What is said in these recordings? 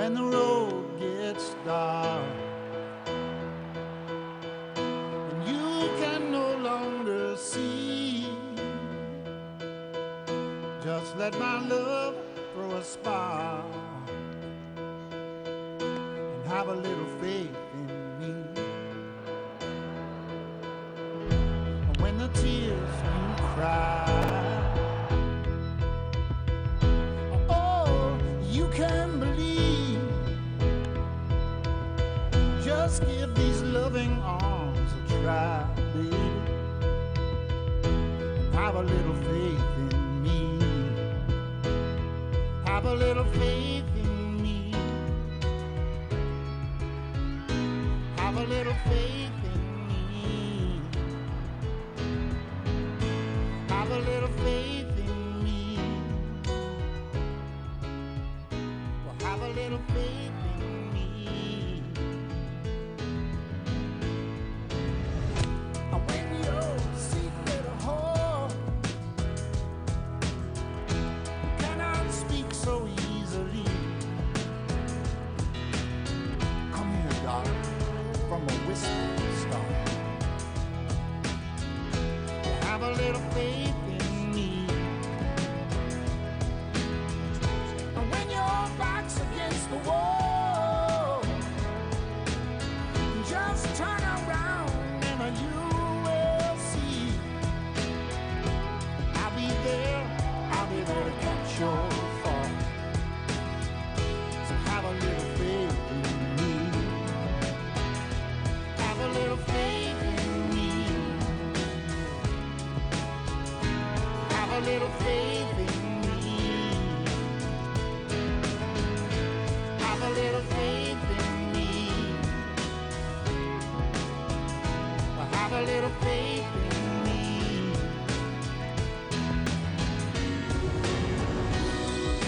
when the road gets dark and you can no longer see. Just let my love throw a spark and have a little faith in me. And when the tears you cry, oh, you can believe. Just give these loving arms a try, baby, and have a little faith in me. Have a little faith in me. Have a little faith in me. Have a little faith in me. Well, have a little faith in me. And when your secret hole cannot speak so easily, come here, darling, from a whispering star. Have a little faith in me. And when your back's against the wall, just turn around and you will see. I'll be there to catch your fall. So have a little faith in me. Have a little faith in me. Have a little faith in me. Have a little faith in me. Well, have a little faith in me.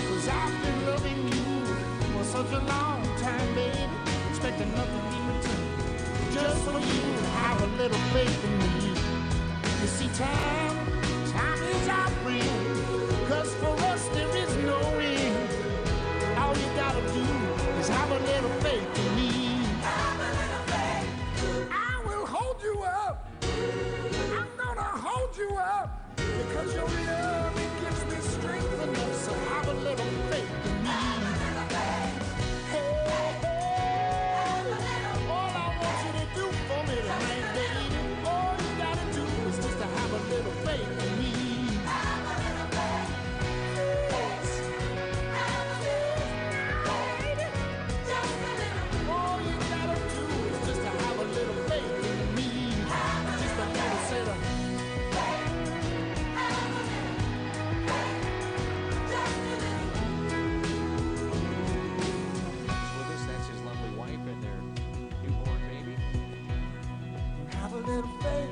'Cause I've been loving you for such a long time, baby, expecting nothing in return, just for you to have a little faith in me. You see, time is our friend, 'cause for us there is no end. All you gotta do is have a little faith in me. Have a little faith. I will hold you up. I'm gonna hold you up, because your love, it gives me strength enough. So have a little faith in me. Have a little faith. Hey, all I want you to do for me tonight, baby, all you gotta do is just to have a little faith in me. Have a little faith. Yes. Have a little faith. Just a little. All you gotta do is just to have a little faith in me. Just a little set of With us, that's his lovely wife and their newborn baby. have a little faith.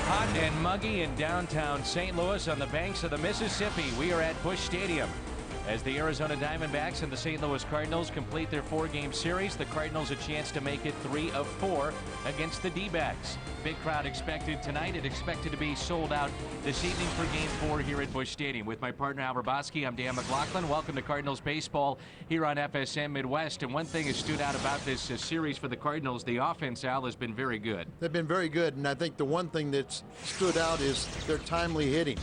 Hot and muggy in downtown St. Louis on the banks of the Mississippi. We are at Busch Stadium as the Arizona Diamondbacks and the St. Louis Cardinals complete their 4-game series. The Cardinals a chance to make it 3 of 4 against the D-backs. Big crowd expected tonight. It expected to be sold out this evening for Game 4 here at Busch Stadium. With my partner Al Rabosky, I'm Dan McLaughlin. Welcome to Cardinals Baseball here on FSM Midwest. And one thing has stood out about this series for the Cardinals, the offense, Al, has been very good. They've been very good, and I think the one thing that's stood out is their timely hitting.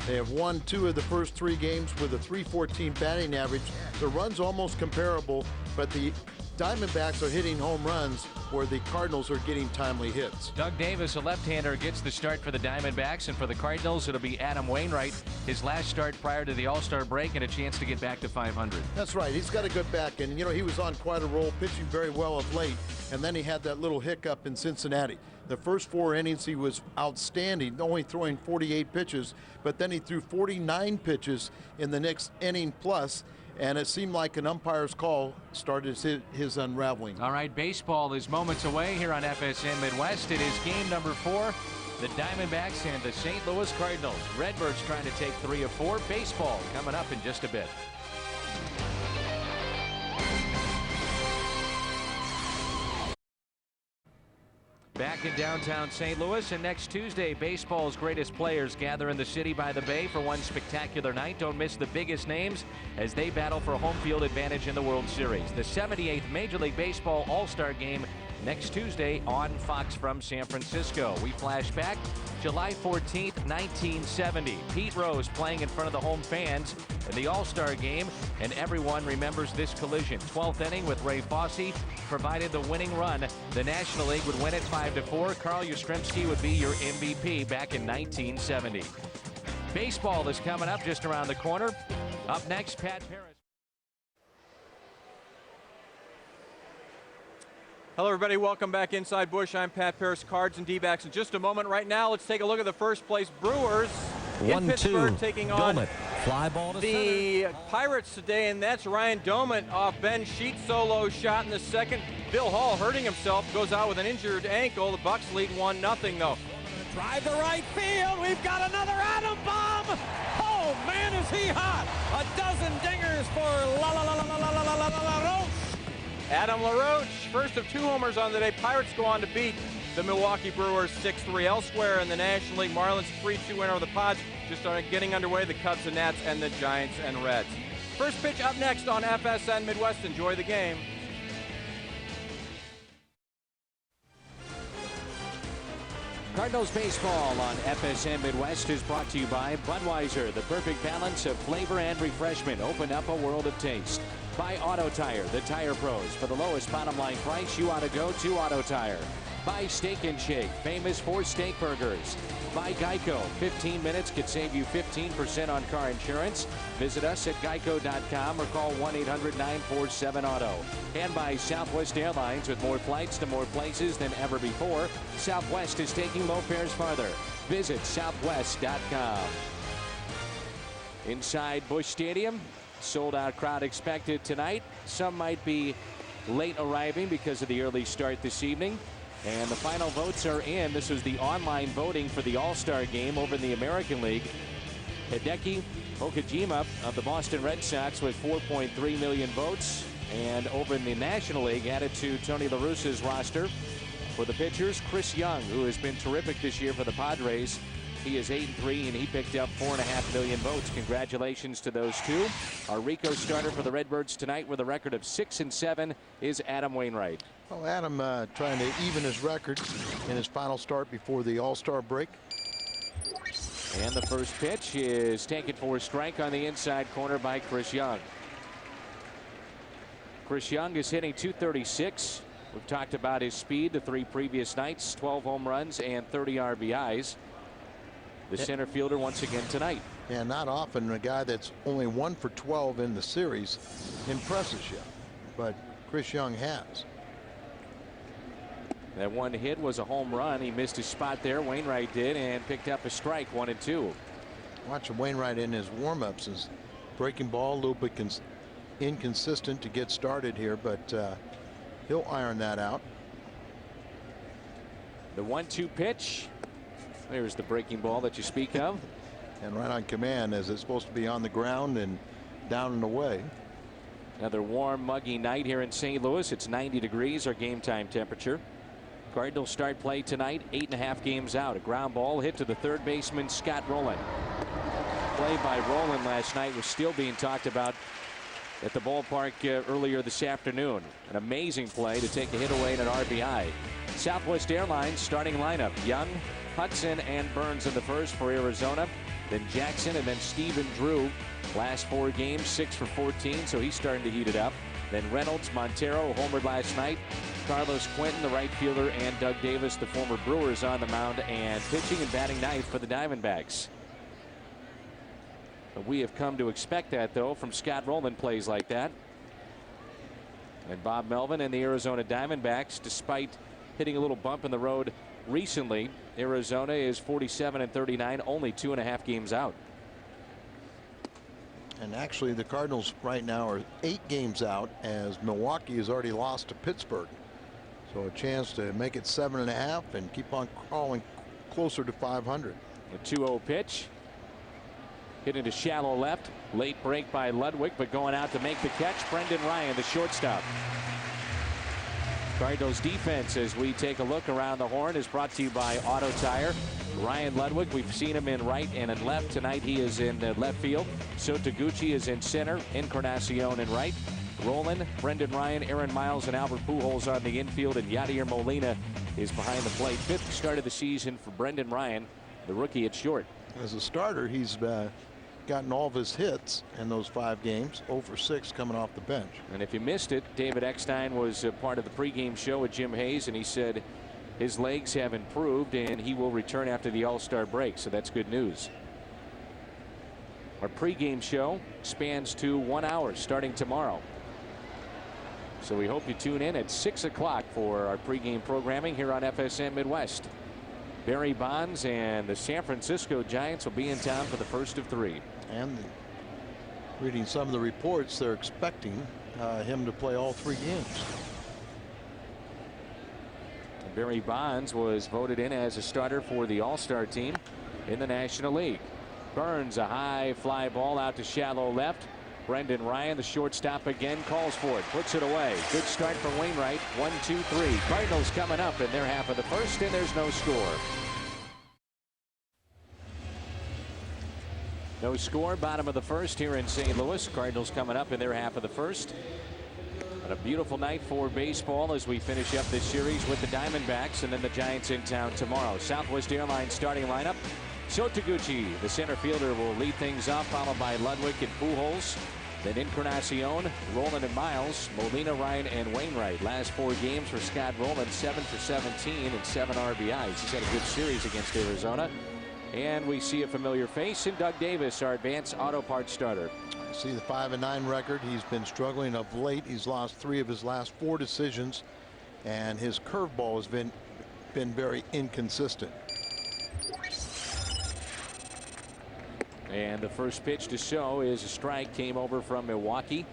They have won 2 of the first 3 games with a .314 batting average. The run's almost comparable, but the Diamondbacks are hitting home runs where the Cardinals are getting timely hits. Doug Davis, a left-hander, gets the start for the Diamondbacks, and for the Cardinals, it'll be Adam Wainwright, his last start prior to the All-Star break, and a chance to get back to 500. That's right. He's got a good back, and you know, he was on quite a roll, pitching very well of late, and then he had that little hiccup in Cincinnati. The first 4 innings he was outstanding, only throwing 48 pitches, but then he threw 49 pitches in the next inning plus, and it seemed like an umpire's call started his unraveling. All right, baseball is moments away here on FSN Midwest. It is game number 4. The Diamondbacks and the St. Louis Cardinals. Redbirds trying to take 3 of 4. Baseball coming up in just a bit. back in downtown St. Louis, and next Tuesday, baseball's greatest players gather in the city by the bay for one spectacular night. Don't miss the biggest names as they battle for home field advantage in the World Series. The 78th Major League Baseball All-Star Game next Tuesday on Fox from San Francisco. We flash back July 14th, 1970. Pete Rose playing in front of the home fans in the All-Star Game, and everyone remembers this collision. 12th inning with Ray Fosse provided the winning run. The National League would win it 5-4. Carl Yastrzemski would be your MVP back in 1970. Baseball is coming up just around the corner. Up next, Pat Paris. Hello, everybody. Welcome back inside Busch. I'm Pat Paris, Cards and D-backs. In just a moment, right now, let's take a look at the first place Brewers in Pittsburgh taking on fly ball to the Pirates today, and that's Ryan Doumit off Ben Sheets' solo shot in the second. Bill Hall hurting himself, goes out with an injured ankle. The Bucks lead 1-0 though. drive to right field. We've got another Adam bomb. Oh man, is he hot! A dozen dingers for LaRoche. Adam LaRoche, first of 2 homers on the day. Pirates go on to beat the Milwaukee Brewers 6-3. Elsewhere in the National League, Marlins 3-2 win over the Pods. Just started getting underway, the Cubs, the Nats, and the Giants and Reds. First pitch up next on FSN Midwest. Enjoy the game. Cardinals baseball on FSN Midwest is brought to you by Budweiser. The perfect balance of flavor and refreshment. Open up a world of taste. By Auto Tire, the tire pros. For the lowest bottom line price, you ought to go to Auto Tire. By Steak and Shake, famous for steak burgers. By Geico, 15 minutes could save you 15% on car insurance. Visit us at geico.com or call 1-800-947-AUTO. And by Southwest Airlines, with more flights to more places than ever before, Southwest is taking low fares farther. Visit southwest.com. Inside Busch Stadium, sold-out crowd expected tonight. Some might be late arriving because of the early start this evening. And the final votes are in. This was the online voting for the All-Star Game over in the American League. Hideki Okajima of the Boston Red Sox with 4.3 million votes. And over in the National League, added to Tony La Russa's roster for the pitchers, Chris Young, who has been terrific this year for the Padres. He is 8-3, and he picked up 4.5 million votes. Congratulations to those two. Our Rico starter for the Redbirds tonight with a record of 6-7 is Adam Wainwright. Well, Adam trying to even his record in his final start before the All-Star break. And the first pitch is taken for a strike on the inside corner by Chris Young. Chris Young is hitting .236. We've talked about his speed the 3 previous nights, 12 home runs and 30 RBIs. The center fielder once again tonight. Yeah, not often a guy that's only 1 for 12 in the series impresses you, but Chris Young has. That one hit was a home run. He missed his spot there. Wainwright did, and picked up a strike, 1-2. Watching Wainwright in his warm-ups, is breaking ball a little bit inconsistent to get started here, but he'll iron that out. The 1-2 pitch. There's the breaking ball that you speak of. And right on command, as it's supposed to be on the ground and down and away. Another warm, muggy night here in St. Louis. It's 90 degrees, our game time temperature. Cardinals start play tonight, 8.5 games out. A ground ball hit to the third baseman, Scott Rowland. Play by Rowland last night was still being talked about at the ballpark earlier this afternoon. An amazing play to take a hit away and an RBI. Southwest Airlines starting lineup: Young, Hudson, and Burns in the first for Arizona. Then Jackson, and then Stephen Drew. Last 4 games, 6 for 14, so he's starting to heat it up. Then Reynolds, Montero, homered last night. Carlos Quentin, the right fielder, and Doug Davis, the former Brewers, on the mound and pitching and batting ninth for the Diamondbacks. We have come to expect that, though, from Scott Rowland plays like that. And Bob Melvin and the Arizona Diamondbacks, despite hitting a little bump in the road recently, Arizona is 47-39, only 2.5 games out. And actually, the Cardinals right now are 8 games out, as Milwaukee has already lost to Pittsburgh. So a chance to make it 7.5 and keep on crawling closer to 500. A 2-0 pitch. Hit into shallow left. Late break by Ludwig, but going out to make the catch, Brendan Ryan, the shortstop. Cardinals defense, as we take a look around the horn, is brought to you by Auto Tire. Ryan Ludwig, we've seen him in right and in left. Tonight he is in left field. So Taguchi is in center. Encarnacion in right. Roland, Brendan Ryan, Aaron Miles, and Albert Pujols on the infield, and Yadier Molina is behind the plate. 5th start of the season for Brendan Ryan, the rookie at short. As a starter, he's gotten all of his hits in those 5 games, 0 for 6 coming off the bench. And if you missed it, David Eckstein was part of the pregame show with Jim Hayes, and he said his legs have improved and he will return after the All-Star break, so that's good news. Our pregame show spans to 1 hour starting tomorrow. So we hope you tune in at 6 o'clock for our pregame programming here on FSN Midwest. Barry Bonds and the San Francisco Giants will be in town for the first of 3. And reading some of the reports, they're expecting him to play all 3 games. Barry Bonds was voted in as a starter for the All-Star team in the National League. Burns, a high fly ball out to shallow left. Brendan Ryan, the shortstop, again calls for it, puts it away. Good start for Wainwright. 1, 2, 3. Cardinals coming up in their half of the first, and there's no score. No score, bottom of the first here in St. Louis. Cardinals coming up in their half of the first. And a beautiful night for baseball as we finish up this series with the Diamondbacks and then the Giants in town tomorrow. Southwest Airlines starting lineup. Sho Taguchi, the center fielder, will lead things off, followed by Ludwig and Pujols. Then Encarnacion, Roland and Miles, Molina, Ryan, and Wainwright. Last 4 games for Scott Roland, 7 for 17 and 7 RBIs. He's had a good series against Arizona. And we see a familiar face in Doug Davis, our advanced auto parts starter. See the 5-9 record. He's been struggling of late. He's lost 3 of his last 4 decisions, and his curveball has been very inconsistent. And the first pitch to Sho is a strike. Came over from Milwaukee.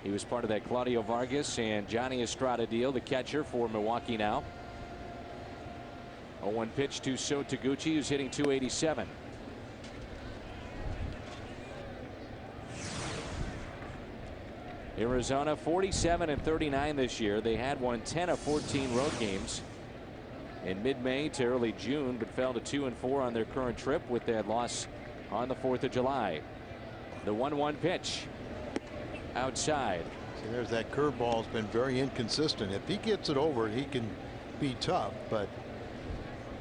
He was part of that Claudio Vargas and Johnny Estrada deal, the catcher for Milwaukee now. 0-1 pitch to Sho Taguchi, who's hitting .287. Arizona 47-39 this year. They had won 10 of 14 road games in mid-May to early June, but fell to 2-4 on their current trip with that loss on the 4th of July. The 1-1 pitch outside. See, there's that curveball has been very inconsistent. If he gets it over, he can be tough, but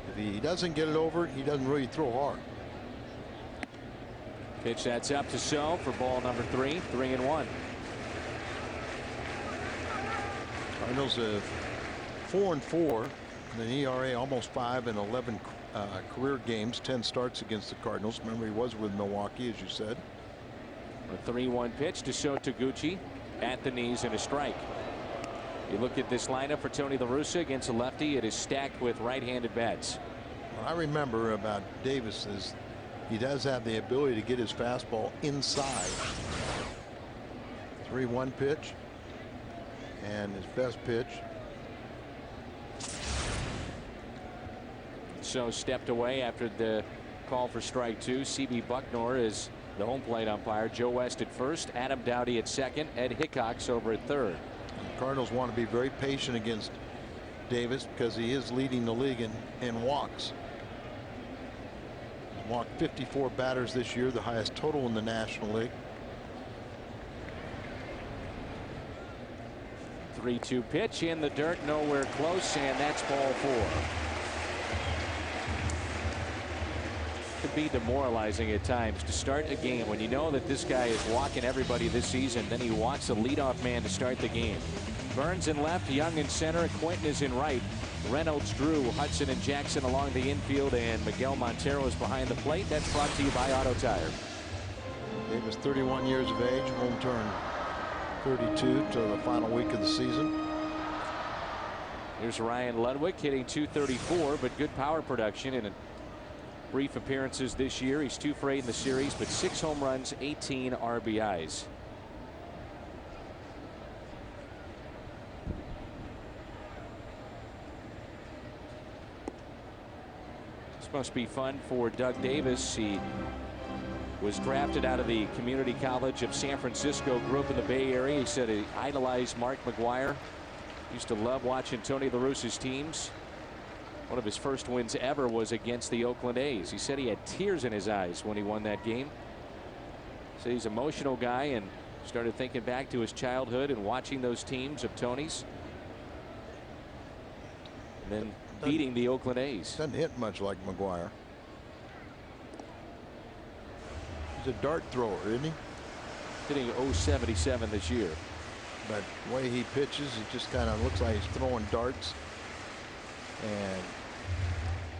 if he doesn't get it over, he doesn't really throw hard. Pitch that's up to Sho for ball number 3, 3-1. Cardinals 4-4, an ERA almost 5 in 11 career games, 10 starts against the Cardinals. Remember, he was with Milwaukee, as you said. A 3-1 pitch to Sho Taguchi at the knees and a strike. You look at this lineup for Tony La Russa against a lefty. It is stacked with right-handed bats. What I remember about Davis is he does have the ability to get his fastball inside. 3-1 pitch. And his best pitch. So stepped away after the call for strike 2. CB Bucknor is the home plate umpire. Joe West at first, Adam Dowdy at second, Ed Hickox over at third. And the Cardinals want to be very patient against Davis because he is leading the league in walks. He's walked 54 batters this year, the highest total in the National League. 3-2 pitch in the dirt, nowhere close, and that's ball 4. Could be demoralizing at times to start a game when you know that this guy is walking everybody this season. Then he walks a leadoff man to start the game. Burns in left, Young in center, Quinton is in right. Reynolds, Drew, Hudson, and Jackson along the infield, and Miguel Montero is behind the plate. That's brought to you by Auto Tire. Davis, 31 years of age, home turn 32 to the final week of the season. Here's Ryan Ludwig hitting .234, but good power production in brief appearances this year. He's 2 for 8 in the series, but 6 home runs, 18 RBIs. This must be fun for Doug Davis. He was drafted out of the Community College of San Francisco, grew up in the Bay Area. He said he idolized Mark McGwire Used to love watching Tony La Russa's teams. One of his first wins ever was against the Oakland A's. He said he had tears in his eyes when he won that game. So he's an emotional guy and started thinking back to his childhood and watching those teams of Tony's. And then beating the Oakland A's. Doesn't hit much like McGwire. He's a dart thrower, isn't he? Hitting .077 this year. But the way he pitches, it just kind of looks like he's throwing darts. And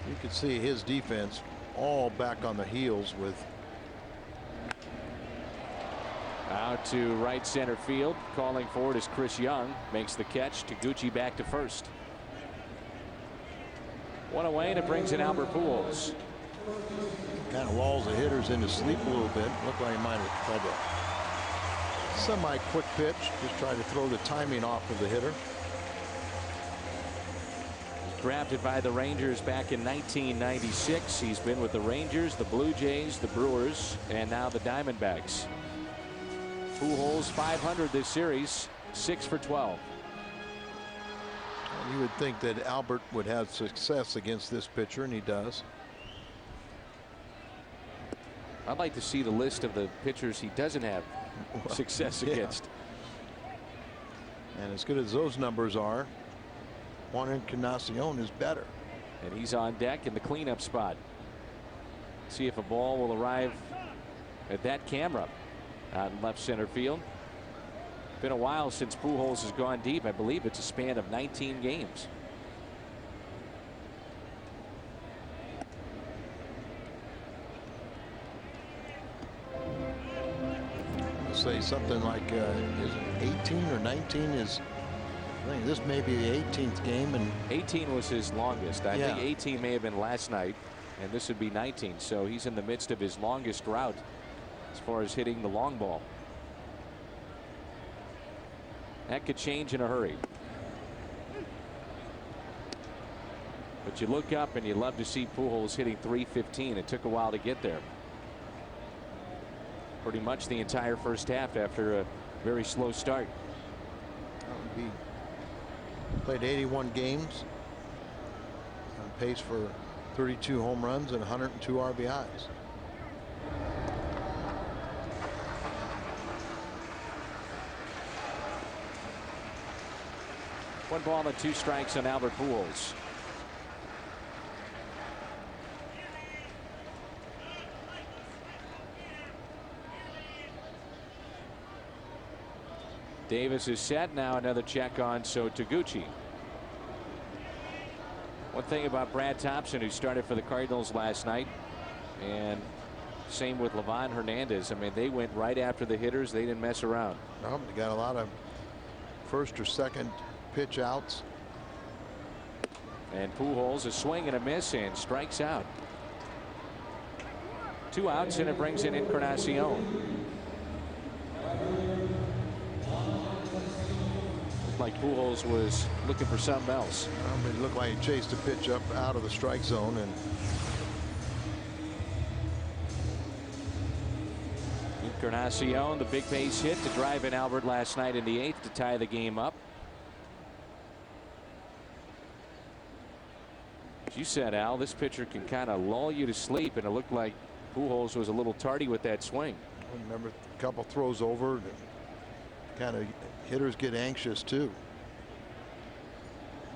you can see his defense all back on the heels with. Out to right center field. Calling for it is Chris Young. Makes the catch. Taguchi back to first. One away, and it brings in Albert Pujols. Kind of lulls the hitters into sleep a little bit. Looked like he might have tried a semi-quick pitch. Just try to throw the timing off of the hitter. Drafted by the Rangers back in 1996. He's been with the Rangers, the Blue Jays, the Brewers, and now the Diamondbacks. Pujols 500 this series, 6 for 12. You would think that Albert would have success against this pitcher, and he does. I'd like to see the list of the pitchers he doesn't have success against. And as good as those numbers are, Juan Encarnacion is better. And he's on deck in the cleanup spot. See if a ball will arrive at that camera out in left center field. Been a while since Pujols has gone deep. I believe it's a span of 19 games. I'll say something like is it 18 or 19 is. I think this may be the 18th game, and 18 was his longest. I think 18 may have been last night, and this would be 19. So he's in the midst of his longest drought as far as hitting the long ball. That could change in a hurry. But you look up and you love to see Pujols hitting .315. It took a while to get there. Pretty much the entire first half after a very slow start. he played 81 games, on pace for 32 home runs and 102 RBIs. One ball and 2 strikes on Albert Pujols. Davis is set. Now another check on Taguchi. One thing about Brad Thompson, who started for the Cardinals last night, and same with Livan Hernandez. I mean, they went right after the hitters. They didn't mess around. No, they got a lot of first or second pitch outs. And Pujols a swing and a miss and strikes out. 2 outs, and it brings in Encarnacion. Like Pujols was looking for something else. It looked like he chased a pitch up out of the strike zone, and Encarnacion, the big base hit to drive in Albert last night in the 8th to tie the game up. As you said, Al, this pitcher can kind of lull you to sleep, and it looked like Pujols was a little tardy with that swing. I remember a couple throws over. Kind of hitters get anxious too.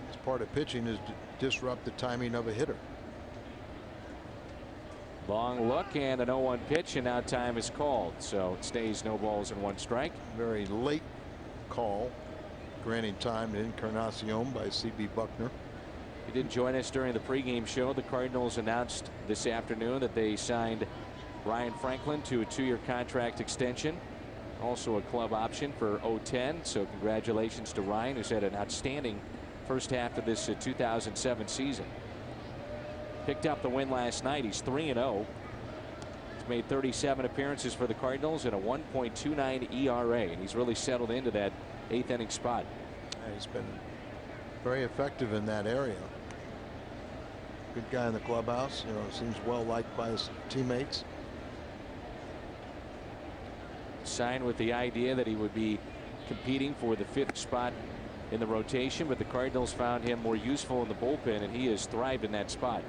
It's part of pitching is to disrupt the timing of a hitter. Long look and an 0-1 pitch, and now time is called, so it stays no balls and 1 strike. Very late call, granting time to Encarnacion by C.B. Buckner. He didn't join us during the pregame show. The Cardinals announced this afternoon that they signed Ryan Franklin to a 2-year contract extension. Also a club option for 010. So congratulations to Ryan, who's had an outstanding first half of this 2007 season. Picked up the win last night. He's 3-0. He's made 37 appearances for the Cardinals and a 1.29 ERA, and he's really settled into that 8th inning spot. He's been very effective in that area. Good guy in the clubhouse. You know, seems well liked by his teammates. Signed with the idea that he would be competing for the 5th spot in the rotation, but the Cardinals found him more useful in the bullpen, and he has thrived in that spot.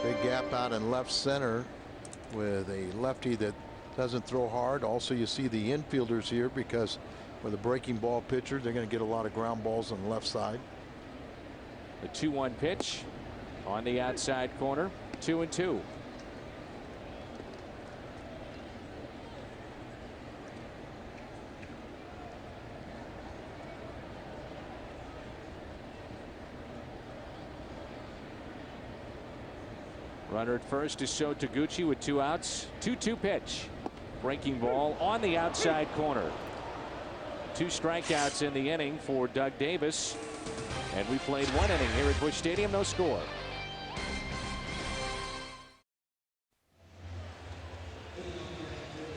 Big gap out in left center with a lefty that doesn't throw hard. Also, you see the infielders here because with a breaking ball pitcher, they're going to get a lot of ground balls on the left side. The 2-1 pitch on the outside corner, 2-2. Runner at first is Sho Taguchi with 2 outs. 2-2 pitch. Breaking ball on the outside corner. 2 strikeouts in the inning for Doug Davis. And we played 1 inning here at Busch Stadium. No score.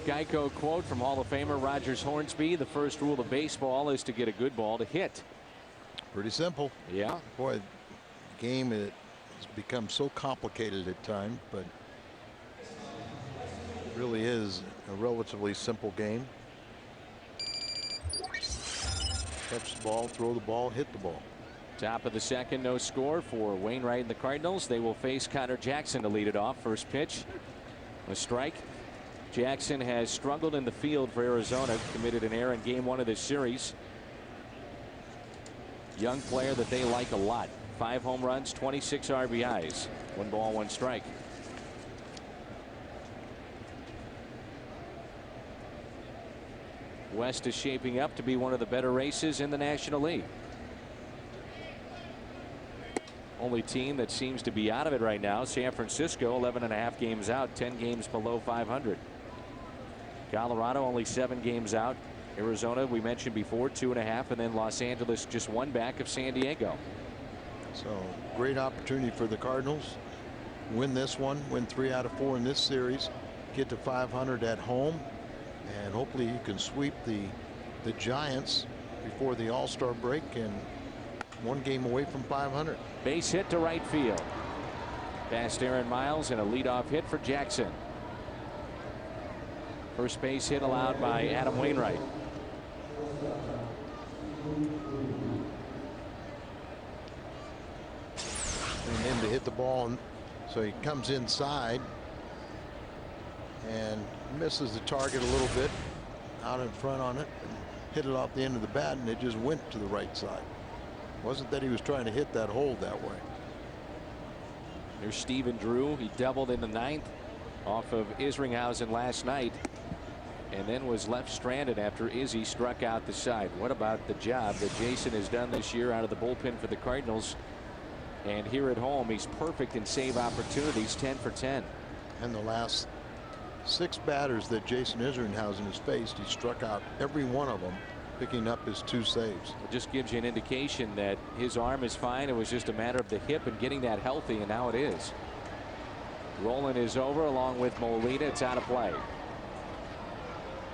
Geico quote from Hall of Famer Rogers Hornsby: the first rule of baseball is to get a good ball to hit. Pretty simple. Yeah. Boy, the game has become so complicated at times, but it really is a relatively simple game. Catch the ball, throw the ball, hit the ball. Top of the second, no score for Wainwright and the Cardinals. They will face Connor Jackson to lead it off. First pitch, a strike. Jackson has struggled in the field for Arizona, committed an error in game 1 of this series. Young player that they like a lot. 5 home runs, 26 RBIs. 1 ball, 1 strike. West is shaping up to be one of the better races in the National League. Only team that seems to be out of it right now, San Francisco, 11.5 games out, 10 games below 500. Colorado only 7 games out. Arizona, we mentioned before, 2.5, and then Los Angeles just 1 back of San Diego. So great opportunity for the Cardinals. Win this one, win 3 out of 4 in this series, get to 500 at home, and hopefully you can sweep the Giants before the All-Star break, and 1 game away from 500. Base hit to right field. Past Aaron Miles and a leadoff hit for Jackson. First base hit allowed by Adam Wainwright. And then to hit the ball, so he comes inside and misses the target a little bit out in front on it, and hit it off the end of the bat, and it just went to the right side. Wasn't that he was trying to hit that hole that way. Here's Stephen Drew. He doubled in the 9th off of Isringhausen last night, and then was left stranded after Izzy struck out the side. What about the job that Jason has done this year out of the bullpen for the Cardinals? And here at home, he's perfect in save opportunities, 10 for 10. And the last 6 batters that Jason Isringhausen has faced, he struck out every one of them, picking up his 2 saves. It just gives you an indication that his arm is fine. It was just a matter of the hip and getting that healthy, and now it is. Rolen is over along with Molina. It's out of play.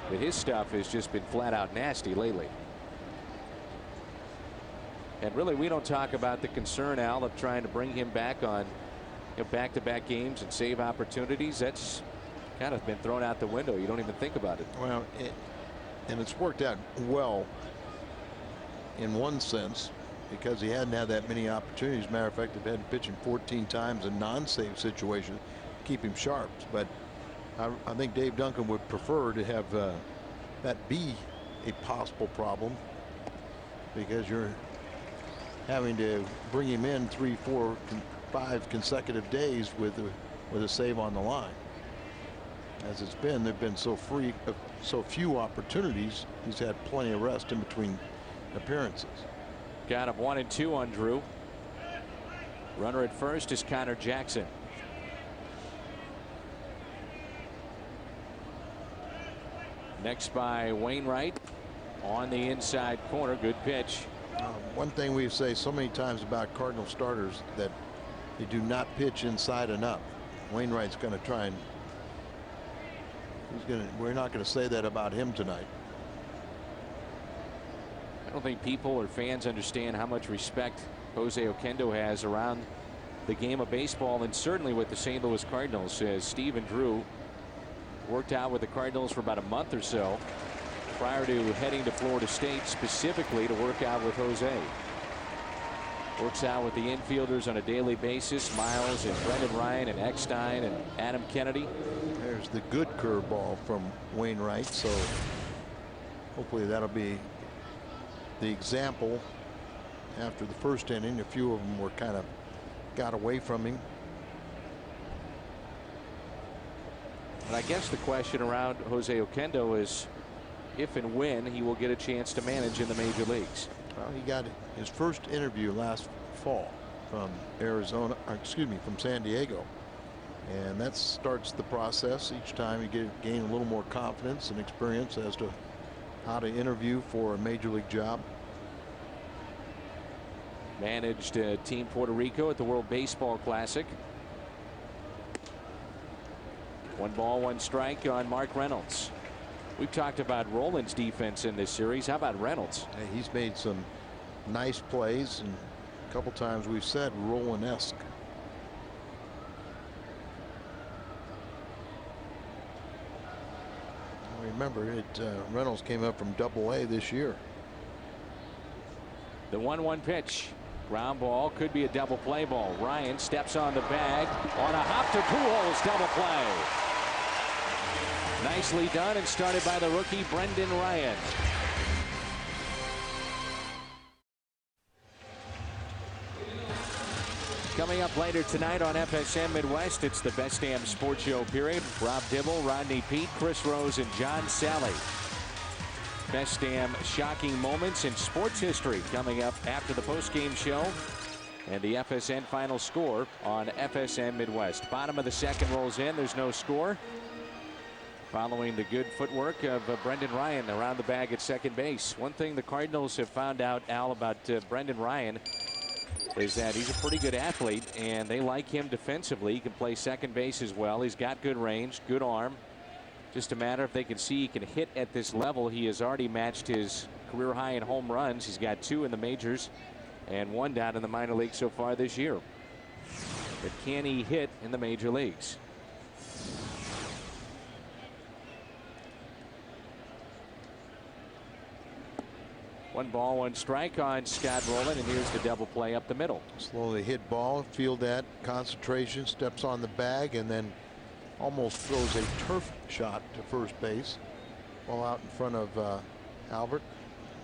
But his stuff has just been flat out nasty lately. And really, we don't talk about the concern, Al, of trying to bring him back on back-to-back games and save opportunities. That's kind of been thrown out the window. You don't even think about it. Well, and it's worked out well in one sense because he hadn't had that many opportunities. As a matter of fact, they've had to pitch him 14 times in non-save situations to keep him sharp. But I think Dave Duncan would prefer to have that be a possible problem, because you're having to bring him in 3, 4, 5 consecutive days with a save on the line. As it's been, they've been so few opportunities. He's had plenty of rest in between appearances. Got him 1 and 2 on Drew. Runner at first is Connor Jackson. Next by Wainwright on the inside corner. Good pitch. One thing we say so many times about Cardinal starters, that they do not pitch inside enough. Wainwright's going to try and we're not going to say that about him tonight. I don't think people or fans understand how much respect Jose Oquendo has around the game of baseball, and certainly with the St. Louis Cardinals. As Stephen Drew worked out with the Cardinals for about a month or so, prior to heading to Florida State specifically to work out with Jose. Works out with the infielders on a daily basis. Miles and Brendan Ryan and Eckstein and Adam Kennedy. There's the good curveball from Wainwright. So hopefully that'll be the example. After the first inning, a few of them were kind of got away from him. And I guess the question around Jose Oquendo is if and when he will get a chance to manage in the major leagues. Well, he got his first interview last fall from Arizona, excuse me, from San Diego. And that starts the process. Each time you gain a little more confidence and experience as to how to interview for a major league job. Managed Team Puerto Rico at the World Baseball Classic. 1 ball, 1 strike on Mark Reynolds. We've talked about Roland's defense in this series. How about Reynolds? Hey, he's made some nice plays, and a couple times we've said Roland-esque. Remember, Reynolds came up from Double-A this year. The 1-1 pitch. Ground ball, could be a double play ball. Ryan steps on the bag on a hop to Pujols double play. Nicely done and started by the rookie Brendan Ryan. Coming up later tonight on FSM Midwest, it's the Best Damn Sports Show period. Rob Dibble, Rodney Peete, Chris Rose, and John Sally. Best damn shocking moments in sports history coming up after the post-game show and the FSN final score on FSN Midwest. Bottom of the second rolls in. There's no score. Following the good footwork of Brendan Ryan around the bag at second base. One thing the Cardinals have found out, Al, about Brendan Ryan is that he's a pretty good athlete and they like him defensively. He can play second base as well. He's got good range, good arm. Just a matter if they can see he can hit at this level. He has already matched his career high in home runs. He's got 2 in the majors and 1 down in the minor leagues so far this year. But can he hit in the major leagues? One ball, 1 strike on Scott Rolen, and here's the double play up the middle. Slowly hit ball, feel that concentration, steps on the bag, and then almost throws a turf shot to first base. Ball out in front of Albert.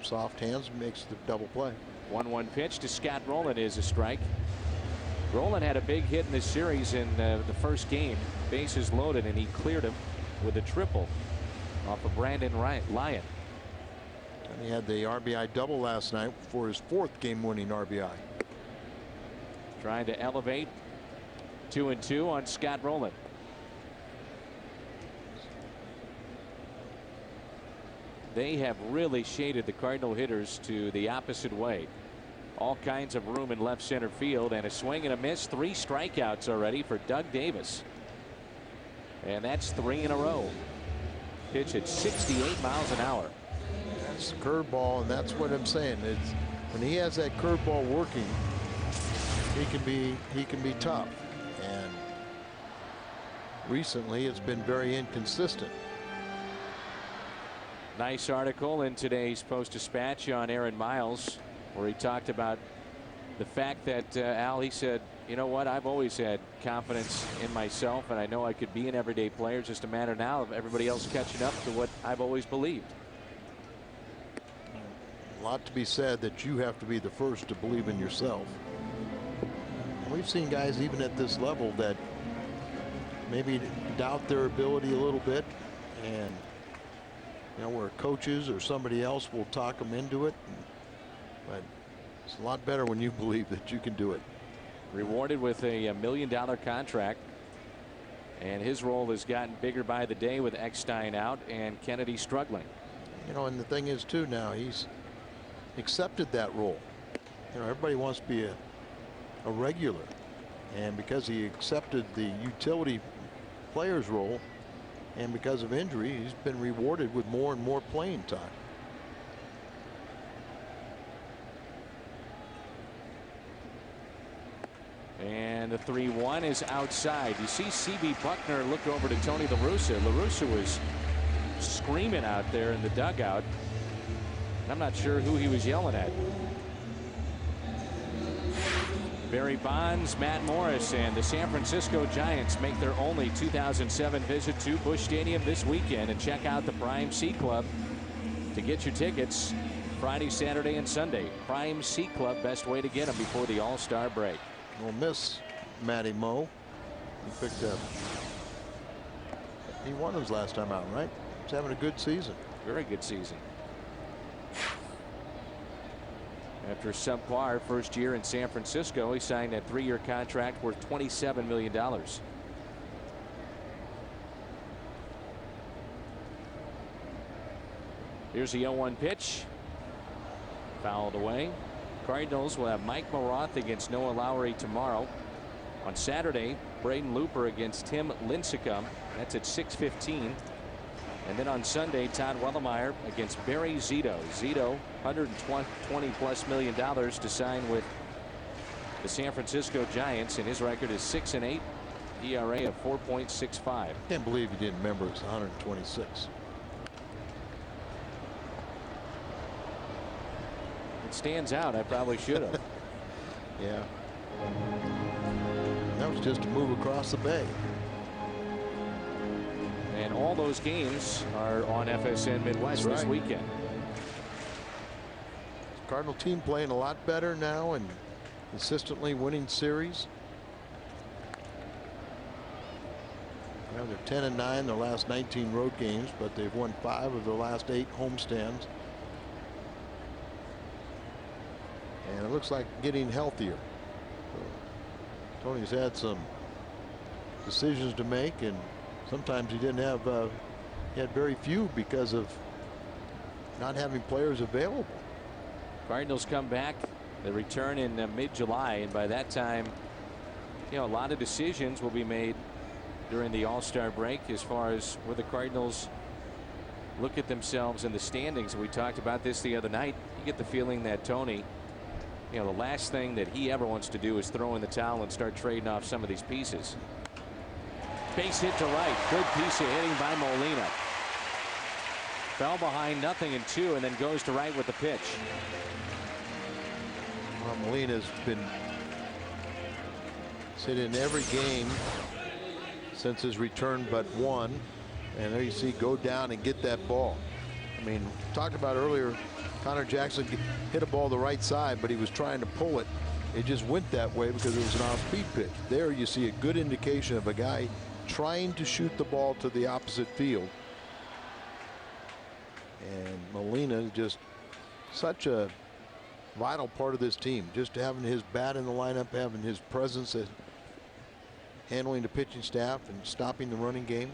Soft hands, makes the double play. 1-1 pitch to Scott Rolen is a strike. Rolen had a big hit in this series in the first game. Bases loaded, and he cleared him with a triple off of Brandon Lyon. And he had the RBI double last night for his 4th game-winning RBI. Trying to elevate. 2-2 on Scott Rolen. They have really shaded the Cardinal hitters to the opposite way. All kinds of room in left center field, and a swing and a miss. 3 strikeouts already for Doug Davis. And that's 3 in a row. Pitch at 68 miles an hour. That's curveball, and that's what I'm saying. It's when he has that curveball working, he can be tough. And recently it's been very inconsistent. Nice article in today's Post-Dispatch on Aaron Miles, where he talked about the fact that Al, he said, you know what, I've always had confidence in myself, and I know I could be an everyday player. It's just a matter now of everybody else catching up to what I've always believed. A lot to be said that you have to be the first to believe in yourself. We've seen guys even at this level that maybe doubt their ability a little bit, and where coaches or somebody else will talk them into it. But it's a lot better when you believe that you can do it. Rewarded with a $1 million contract, and his role has gotten bigger by the day with Eckstein out and Kennedy struggling. And the thing is too, now he's accepted that role. Everybody wants to be a regular, and because he accepted the utility player's role, and because of injury, he's been rewarded with more and more playing time. And the 3-1 is outside. You see CB Buckner look over to Tony La Russa. La Russa was screaming out there in the dugout. I'm not sure who he was yelling at. Barry Bonds, Matt Morris, and the San Francisco Giants make their only 2007 visit to Busch Stadium this weekend. And check out the Prime Seat Club to get your tickets Friday, Saturday, and Sunday. Prime Seat Club, best way to get them before the All-Star break. We'll miss Matty Moe. He picked up. He won his last time out, right? He's having a good season. Very good season. After subpar first year in San Francisco, he signed a 3-year contract worth $27 million. Here's the 0-1 pitch. Fouled away. Cardinals will have Mike Maroth against Noah Lowry tomorrow. On Saturday, Braden Looper against Tim Lincecum. That's at 6:15. And then on Sunday, Todd Wellemeyer against Barry Zito. Zito, $120+ million to sign with the San Francisco Giants, and his record is 6-8, ERA of 4.65. Can't believe you didn't remember it's 126. It stands out. I probably should have. Yeah. That was just a move across the bay. And all those games are on FSN Midwest this weekend. Cardinal team playing a lot better now and consistently winning series. Now they're 10-9 their last 19 road games, but they've won 5 of their last 8 homestands. And it looks like getting healthier. So Tony's had some decisions to make, and sometimes he didn't have he had very few because of not having players available. Cardinals come back. They return in mid-July, and by that time, a lot of decisions will be made during the All-Star break as far as where the Cardinals look at themselves in the standings. We talked about this the other night. You get the feeling that Tony, the last thing that he ever wants to do is throw in the towel and start trading off some of these pieces. Base hit to right. Good piece of hitting by Molina. Fell behind 0-2 and then goes to right with the pitch. Well, Molina's been sitting in every game since his return but one. And there you see go down and get that ball. I mean, talked about earlier, Connor Jackson hit a ball the right side, but he was trying to pull it. It just went that way because it was an off-speed pitch. There you see a good indication of a guy trying to shoot the ball to the opposite field. And Molina just such a vital part of this team. Just having his bat in the lineup, having his presence at handling the pitching staff and stopping the running game.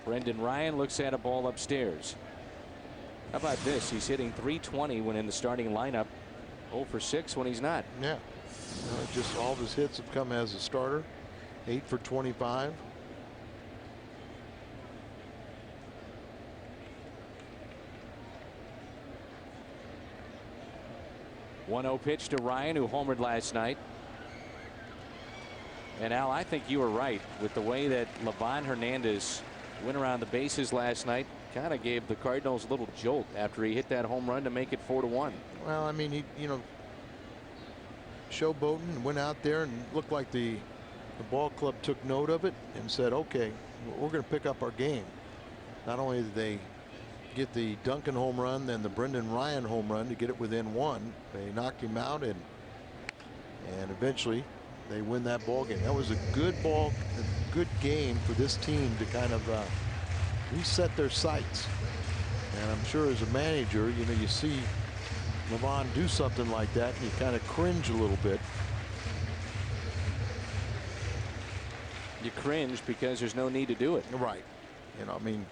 Brendan Ryan looks at a ball upstairs. How about this? He's hitting .320 when in the starting lineup. 0 for 6 when he's not. Yeah. Just all of his hits have come as a starter. 8 for 25. .1-0 pitch to Ryan, who homered last night. And Al, I think you were right with the way that Livan Hernandez went around the bases last night. Kind of gave the Cardinals a little jolt after he hit that home run to make it 4-1. Well, I mean, he, showboating, went out there and looked like the ball club took note of it and said, okay, we're going to pick up our game. Not only did they get the Duncan home run, then the Brendan Ryan home run to get it within 1. They knocked him out, and eventually they win that ball game. That was a good game for this team to kind of reset their sights. And I'm sure as a manager, you see Livan do something like that and you kind of cringe a little bit. You cringe because there's no need to do it. Right. I mean,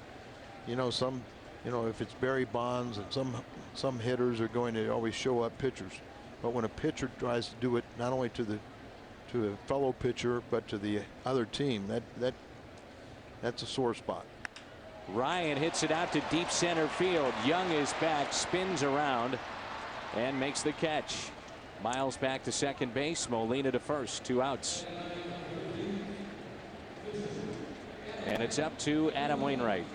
some, if it's Barry Bonds, and some hitters are going to always show up pitchers, but when a pitcher tries to do it not only to a fellow pitcher but to the other team, that's a sore spot. Ryan hits it out to deep center field. Young is back, spins around, and makes the catch. Miles back to second base. Molina to first. 2 outs. And it's up to Adam Wainwright.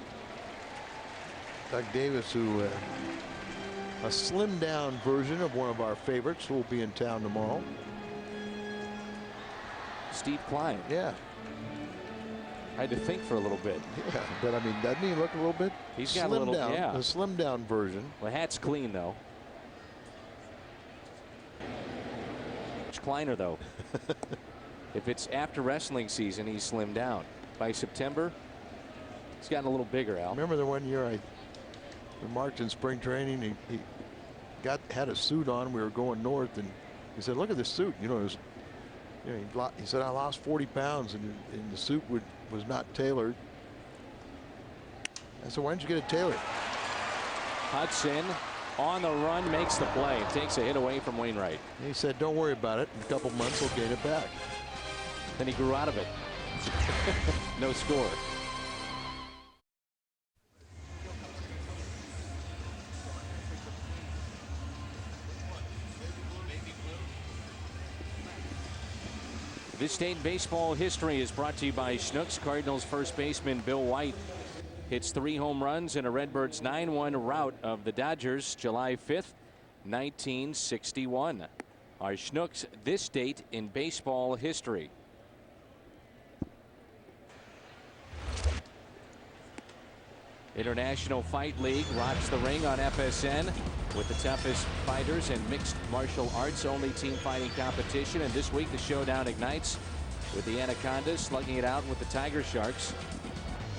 Doug Davis, who a slimmed down version of one of our favorites, who will be in town tomorrow. Steve Klein. Yeah. I had to think for a little bit. Yeah, but I mean, doesn't he look a little bit? He's got slim a little, down, yeah. a slimmed down version. The hat's clean though. Much Kleiner though. If it's after wrestling season, he's slimmed down. By September, he's gotten a little bigger, Al. Remember the one year I remarked in spring training, he had a suit on. We were going north, and he said, "Look at this suit." You know, it was, you know, he said, "I lost 40 pounds, and the suit was not tailored." I said, "Why didn't you get it tailored?" Hudson on the run, makes the play, and takes a hit away from Wainwright. And he said, "Don't worry about it. In a couple months, he'll gain it back." Then he grew out of it. No score. This day in baseball history is brought to you by Schnucks. Cardinals first baseman Bill White hits 3 home runs in a Redbirds 9-1 rout of the Dodgers July 5th, 1961. Our Schnucks this date in baseball history. International Fight League rocks the ring on FSN with the toughest fighters and mixed martial arts only team fighting competition. And this week the showdown ignites with the Anacondas slugging it out with the Tiger Sharks.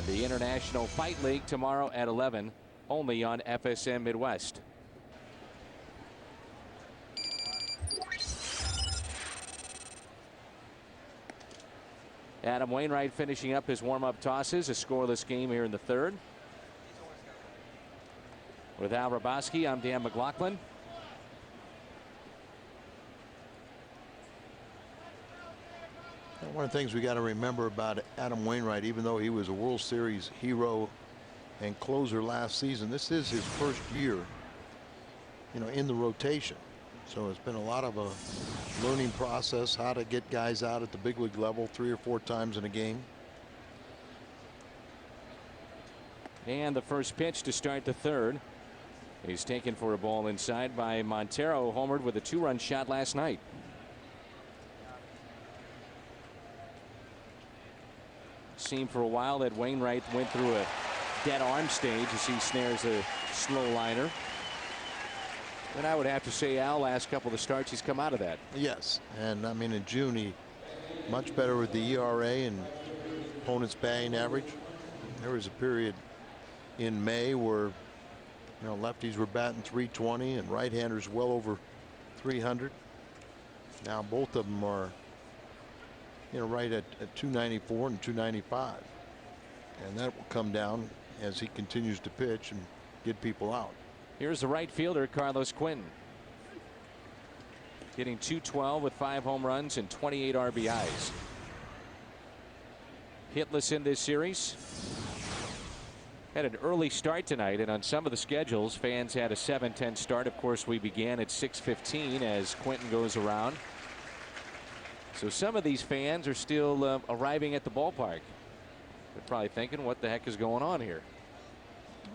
The International Fight League tomorrow at 11 only on FSN Midwest. Adam Wainwright finishing up his warm-up tosses. A scoreless game here in the third. With Al Raboski, I'm Dan McLaughlin. One of the things we got to remember about Adam Wainwright, even though he was a World Series hero and closer last season, this is his first year, you know, in the rotation. So it's been a lot of a learning process, how to get guys out at the big league level 3 or 4 times in a game. And the first pitch to start the third. He's taken for a ball inside by Montero, homered with a 2-run shot last night. Seemed for a while that Wainwright went through a dead arm stage as he snares a slow liner. And I would have to say, Al, last couple of starts, he's come out of that. Yes, and I mean in June he much better with the ERA and opponent's batting average. There was a period in May where, you know, lefties were batting .320 and right-handers well over .300. Now both of them are, you know, right at .294 and .295, and that will come down as he continues to pitch and get people out. Here's the right fielder, Carlos Quentin, getting .212 with 5 home runs and 28 RBIs. Hitless in this series. Had an early start tonight, and on some of the schedules fans had a 7:10 start. Of course, we began at 6:15 as Quentin goes around. So some of these fans are still arriving at the ballpark. They're probably thinking, what the heck is going on here?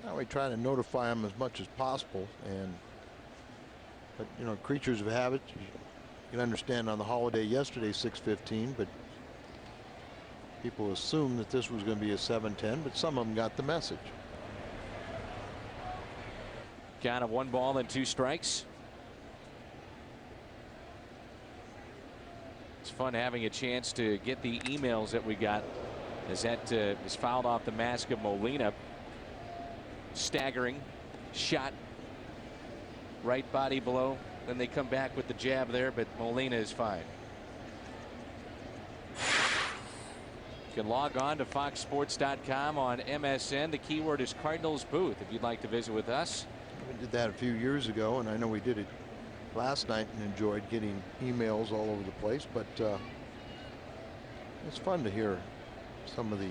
Well, we try to notify them as much as possible, but you know, creatures of habit. You can understand on the holiday yesterday 6:15, but people assumed that this was going to be a 7:10, but some of them got the message. Count of 1 ball and 2 strikes. It's fun having a chance to get the emails that we got as that is fouled off the mask of Molina. Staggering shot, right body blow. Then they come back with the jab there, but Molina is fine. You can log on to foxsports.com on MSN. The keyword is Cardinals Booth if you'd like to visit with us. We did that a few years ago, and I know we did it last night and enjoyed getting emails all over the place, but it's fun to hear some of the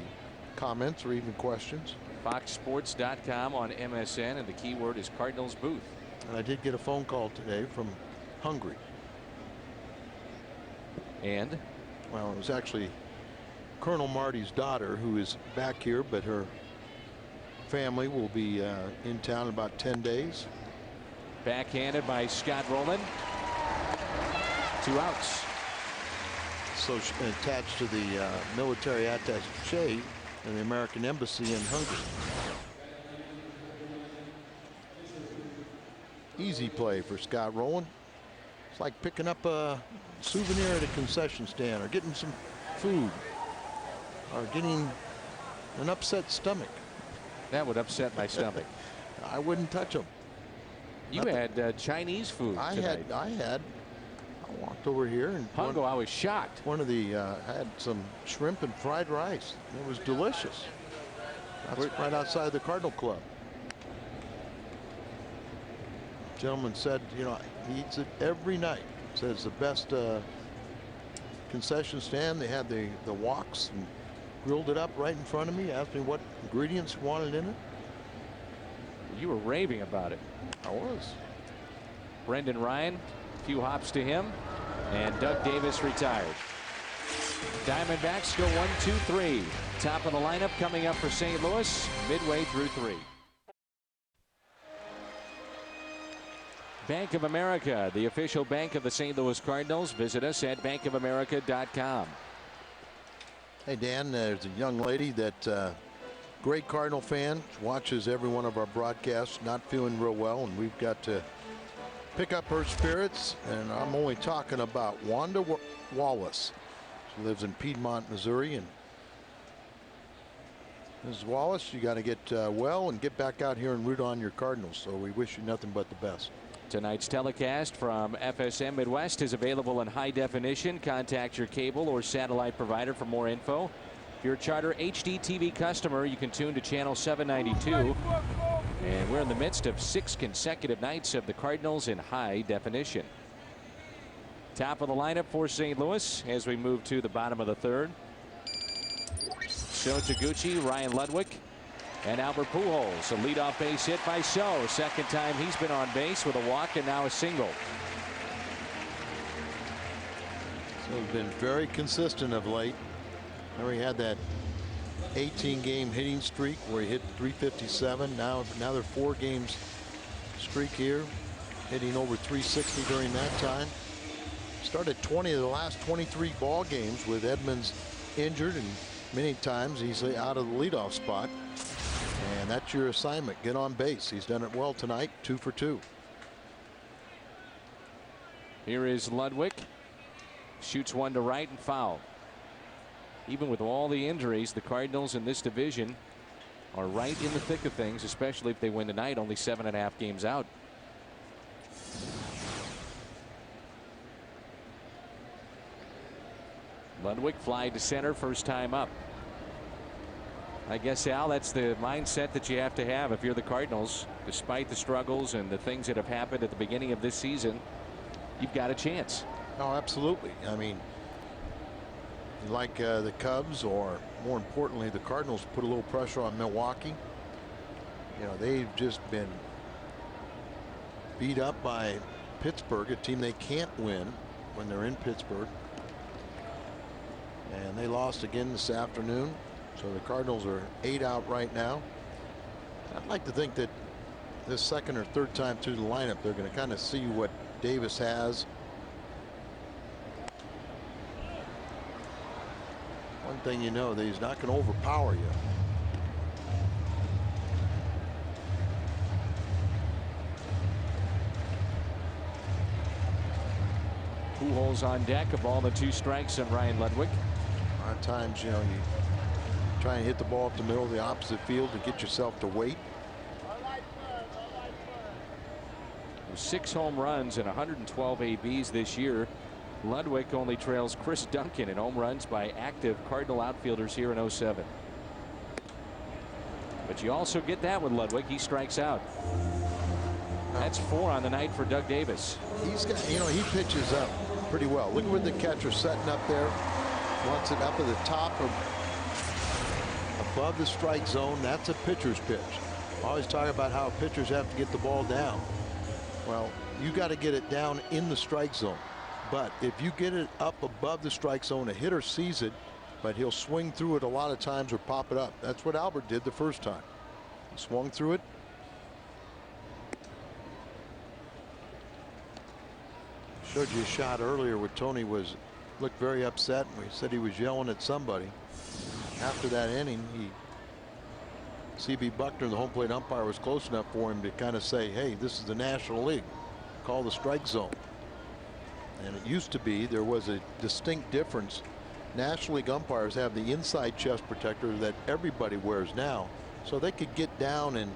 comments or even questions. Foxsports.com on MSN, and the keyword is Cardinals Booth. And I did get a phone call today from Hungary. And? Well, it was actually Colonel Marty's daughter, who is back here, but her family will be in town in about 10 days. Backhanded by Scott Rowland. 2 outs. So attached to the military attaché in the American Embassy in Hungary. Easy play for Scott Rowland. It's like picking up a souvenir at a concession stand, or getting some food, or getting an upset stomach. That would upset my stomach. I wouldn't touch them. You had Chinese food tonight. I walked over here and Pungo, I was shocked. one of the had some shrimp and fried rice. It was delicious. That's right outside the Cardinal Club. Gentleman said, you know, he eats it every night. Says the best concession stand. They had the woks and grilled it up right in front of me. Asked me what ingredients wanted in it. You were raving about it. I was. Brendan Ryan, a few hops to him, and Doug Davis retired. Diamondbacks go 1-2-3. Top of the lineup coming up for St. Louis, midway through 3. Bank of America, the official bank of the St. Louis Cardinals. Visit us at bankofamerica.com. Hey, Dan, there's a young lady that great Cardinal fan, watches every one of our broadcasts, not feeling real well, and we've got to pick up her spirits. And I'm only talking about Wanda Wallace. She lives in Piedmont, Missouri. And Mrs. Wallace, you got to get well and get back out here and root on your Cardinals. So we wish you nothing but the best. Tonight's telecast from FSM Midwest is available in high definition. Contact your cable or satellite provider for more info. If you're a Charter HD TV customer, you can tune to channel 792. And we're in the midst of 6 consecutive nights of the Cardinals in high definition. Top of the lineup for St. Louis as we move to the bottom of the 3rd. Sho Taguchi, Ryan Ludwig, and Albert Pujols. A leadoff base hit by Sho. Second time he's been on base with a walk and now a single. So he's been very consistent of late. Remember, he had that 18-game hitting streak where he hit 357. Now they're 4 games streak here, hitting over 360 during that time. Started 20 of the last 23 ball games with Edmonds injured, and many times he's out of the leadoff spot. And that's your assignment. Get on base. He's done it well tonight. 2 for 2. Here is Ludwig. Shoots one to right and foul. Even with all the injuries, the Cardinals in this division are right in the thick of things, especially if they win tonight, only 7.5 games out. Ludwig fly to center, first time up. I guess, Al, that's the mindset that you have to have if you're the Cardinals. Despite the struggles and the things that have happened at the beginning of this season, you've got a chance. Oh, absolutely. I mean, like the Cubs, or more importantly, the Cardinals, put a little pressure on Milwaukee. You know, they've just been beat up by Pittsburgh, a team they can't win when they're in Pittsburgh. And they lost again this afternoon. So the Cardinals are 8 out right now. I'd like to think that this second or third time through the lineup, they're going to kind of see what Davis has. One thing you know, that he's not going to overpower you. Pujols on deck, a ball and 2 strikes on Ryan Ludwig. A lot of times, you know, you try and hit the ball up the middle of the opposite field to get yourself to wait. 6 home runs and 112 ABs this year. Ludwig only trails Chris Duncan in home runs by active Cardinal outfielders here in 07. But you also get that with Ludwig. He strikes out. That's 4 on the night for Doug Davis. He's got, you know, he pitches up pretty well. Look where the catcher's setting up there. Wants it up at the top of above the strike zone. That's a pitcher's pitch. Always talk about how pitchers have to get the ball down. Well, you got to get it down in the strike zone. But if you get it up above the strike zone, a hitter sees it, but he'll swing through it a lot of times or pop it up. That's what Albert did the first time. He swung through it. Showed you a shot earlier where Tony looked very upset, and we said he was yelling at somebody. After that inning, C.B. Buckner, the home plate umpire, was close enough for him to kind of say, hey, this is the National League. Call the strike zone. And it used to be there was a distinct difference. National League umpires have the inside chest protector that everybody wears now, so they could get down and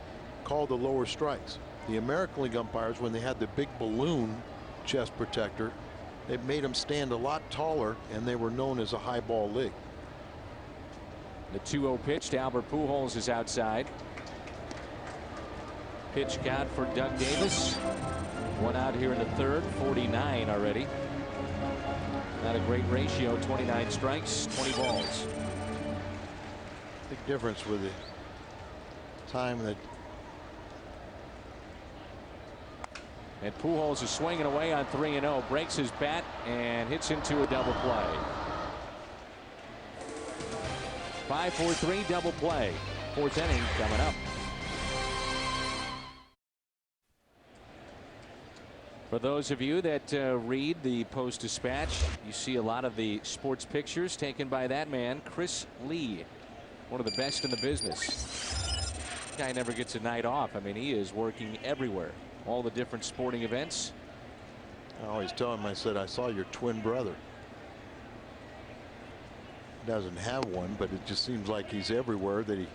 call the lower strikes. The American League umpires, when they had the big balloon chest protector, it made them stand a lot taller, and they were known as a high ball league. The 2-0 pitch to Albert Pujols is outside. Pitch count for Doug Davis. One out here in the third, 49 already. Not a great ratio, 29 strikes, 20 balls. Big difference with the time that. And Pujols is swinging away on 3-0, breaks his bat and hits into a double play. 5-4-3 double play. Fourth inning coming up. For those of you that read the Post-Dispatch, you see a lot of the sports pictures taken by that man, Chris Lee, one of the best in the business. Guy never gets a night off. I mean, he is working everywhere, all the different sporting events. I always tell him, I said, I saw your twin brother. Doesn't have one, but it just seems like he's everywhere, that he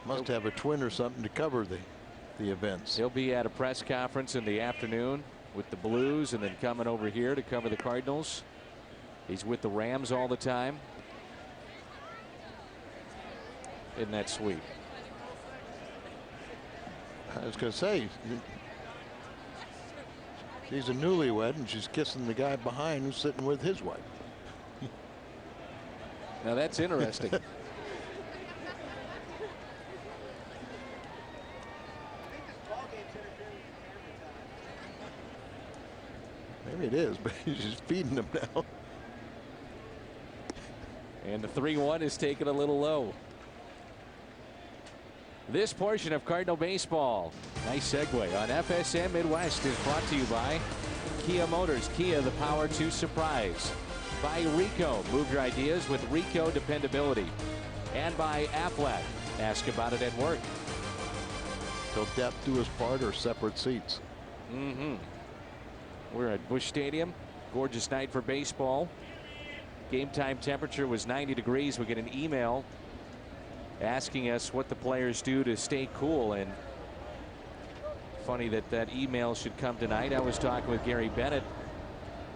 must have a twin or something to cover the events. He'll be at a press conference in the afternoon with the Blues, and then coming over here to cover the Cardinals. He's with the Rams all the time. Isn't that sweet? I was going to say, he's a newlywed and she's kissing the guy behind who's sitting with his wife. Now that's interesting. Maybe it is, but he's just feeding them now. And the 3-1 is taken a little low. This portion of Cardinal baseball, nice segue on FSM Midwest, is brought to you by Kia Motors. Kia, the power to surprise. By Rico, move your ideas with Rico dependability. And by Aflac, ask about it at work. Till death do us part, or separate seats. We're at Busch Stadium. Gorgeous night for baseball. Game time temperature was 90 degrees. We get an email asking us what the players do to stay cool, and funny that email should come tonight. I was talking with Gary Bennett.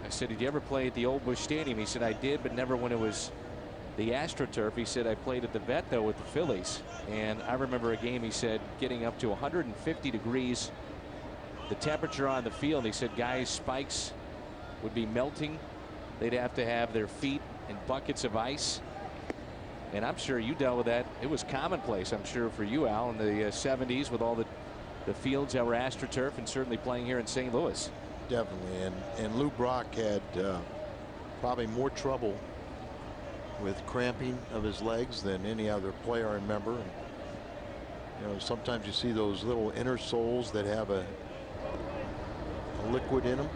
I said, did you ever play at the old Busch Stadium? He said, I did, but never when it was the AstroTurf. He said, I played at the Vet, though, with the Phillies. And I remember a game, he said, getting up to 150 degrees. The temperature on the field, he said, guys' spikes would be melting. They'd have to have their feet in buckets of ice. And I'm sure you dealt with that. It was commonplace, I'm sure, for you, Al, in the 70s with all the fields that were AstroTurf, and certainly playing here in St. Louis. Definitely. And Lou Brock had probably more trouble with cramping of his legs than any other player I remember. And, you know, sometimes you see those little inner soles that have a liquid in them.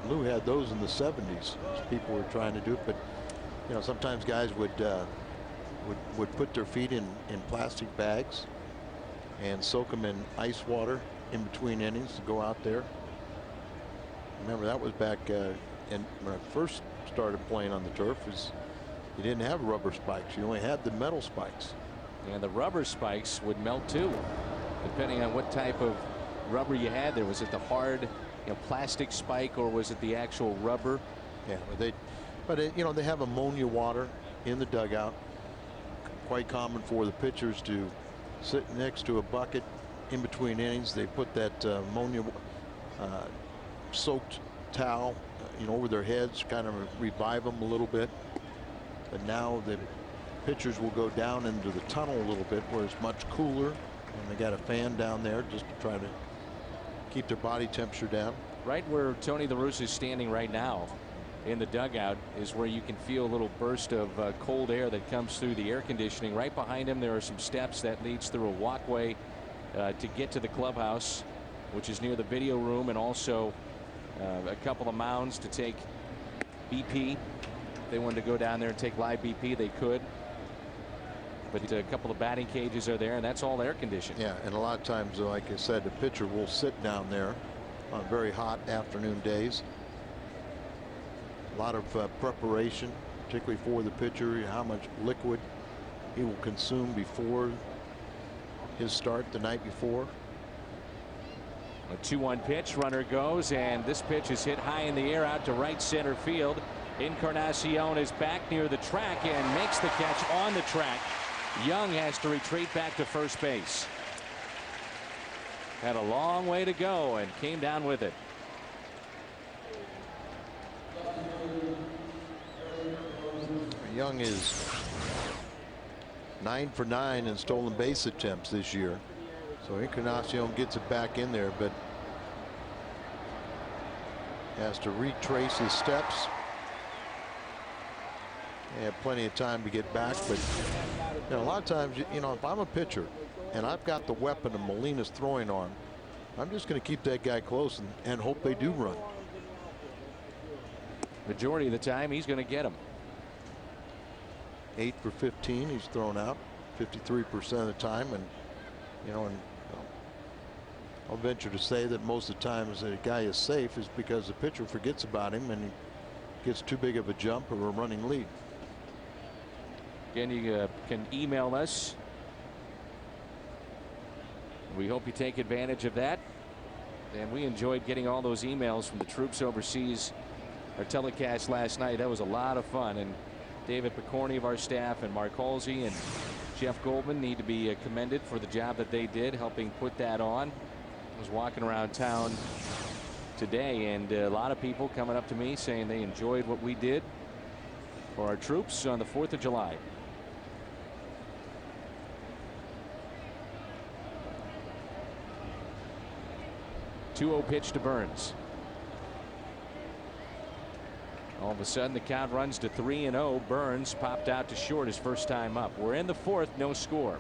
Lou had those in the 70s. People were trying to do it, but you know, sometimes guys would put their feet in plastic bags and soak them in ice water in between innings to go out there. Remember, that was back when I first started playing on the turf. You didn't have rubber spikes. You only had the metal spikes. And the rubber spikes would melt too, depending on what type of rubber you had there. Was it the hard, plastic spike, or was it the actual rubber? Yeah, but they have ammonia water in the dugout. Quite common for the pitchers to sit next to a bucket in between innings. They put that ammonia soaked towel over their heads, kind of revive them a little bit. But now the pitchers will go down into the tunnel a little bit where it's much cooler, and they got a fan down there just to try to keep their body temperature down. Right where Tony La Russa is standing right now in the dugout is where you can feel a little burst of cold air that comes through the air conditioning. Right behind him there are some steps that leads through a walkway to get to the clubhouse, which is near the video room, and also a couple of mounds to take BP. If they wanted to go down there and take live BP, they could. But a couple of batting cages are there, and that's all air conditioned. Yeah, and a lot of times, like I said, the pitcher will sit down there on very hot afternoon days. A lot of preparation, particularly for the pitcher, how much liquid he will consume before his start the night before. A 2-1 pitch, runner goes, and this pitch is hit high in the air out to right center field. Encarnacion is back near the track and makes the catch on the track. Young has to retreat back to first base. Had a long way to go and came down with it. Young is 9 for 9 in stolen base attempts this year. So Encarnacion gets it back in there, but has to retrace his steps. They have plenty of time to get back, but you know, a lot of times, you know, if I'm a pitcher and I've got the weapon of Molina's throwing arm, I'm just going to keep that guy close and hope they do run. Majority of the time he's going to get him. 8 for 15 he's thrown out 53% of the time, and you know, I'll venture to say that most of the times a guy is safe is because the pitcher forgets about him and he gets too big of a jump or a running lead. Again, you can email us. We hope you take advantage of that. And we enjoyed getting all those emails from the troops overseas. Our telecast last night, that was a lot of fun. And David Picorni of our staff and Mark Halsey and Jeff Goldman need to be commended for the job that they did helping put that on. I was walking around town today, and a lot of people coming up to me saying they enjoyed what we did for our troops on the 4th of July. Two-0 pitch to Burns. All of a sudden the count runs to 3-0. Burns popped out to short his first time up. We're in the 4th, no score.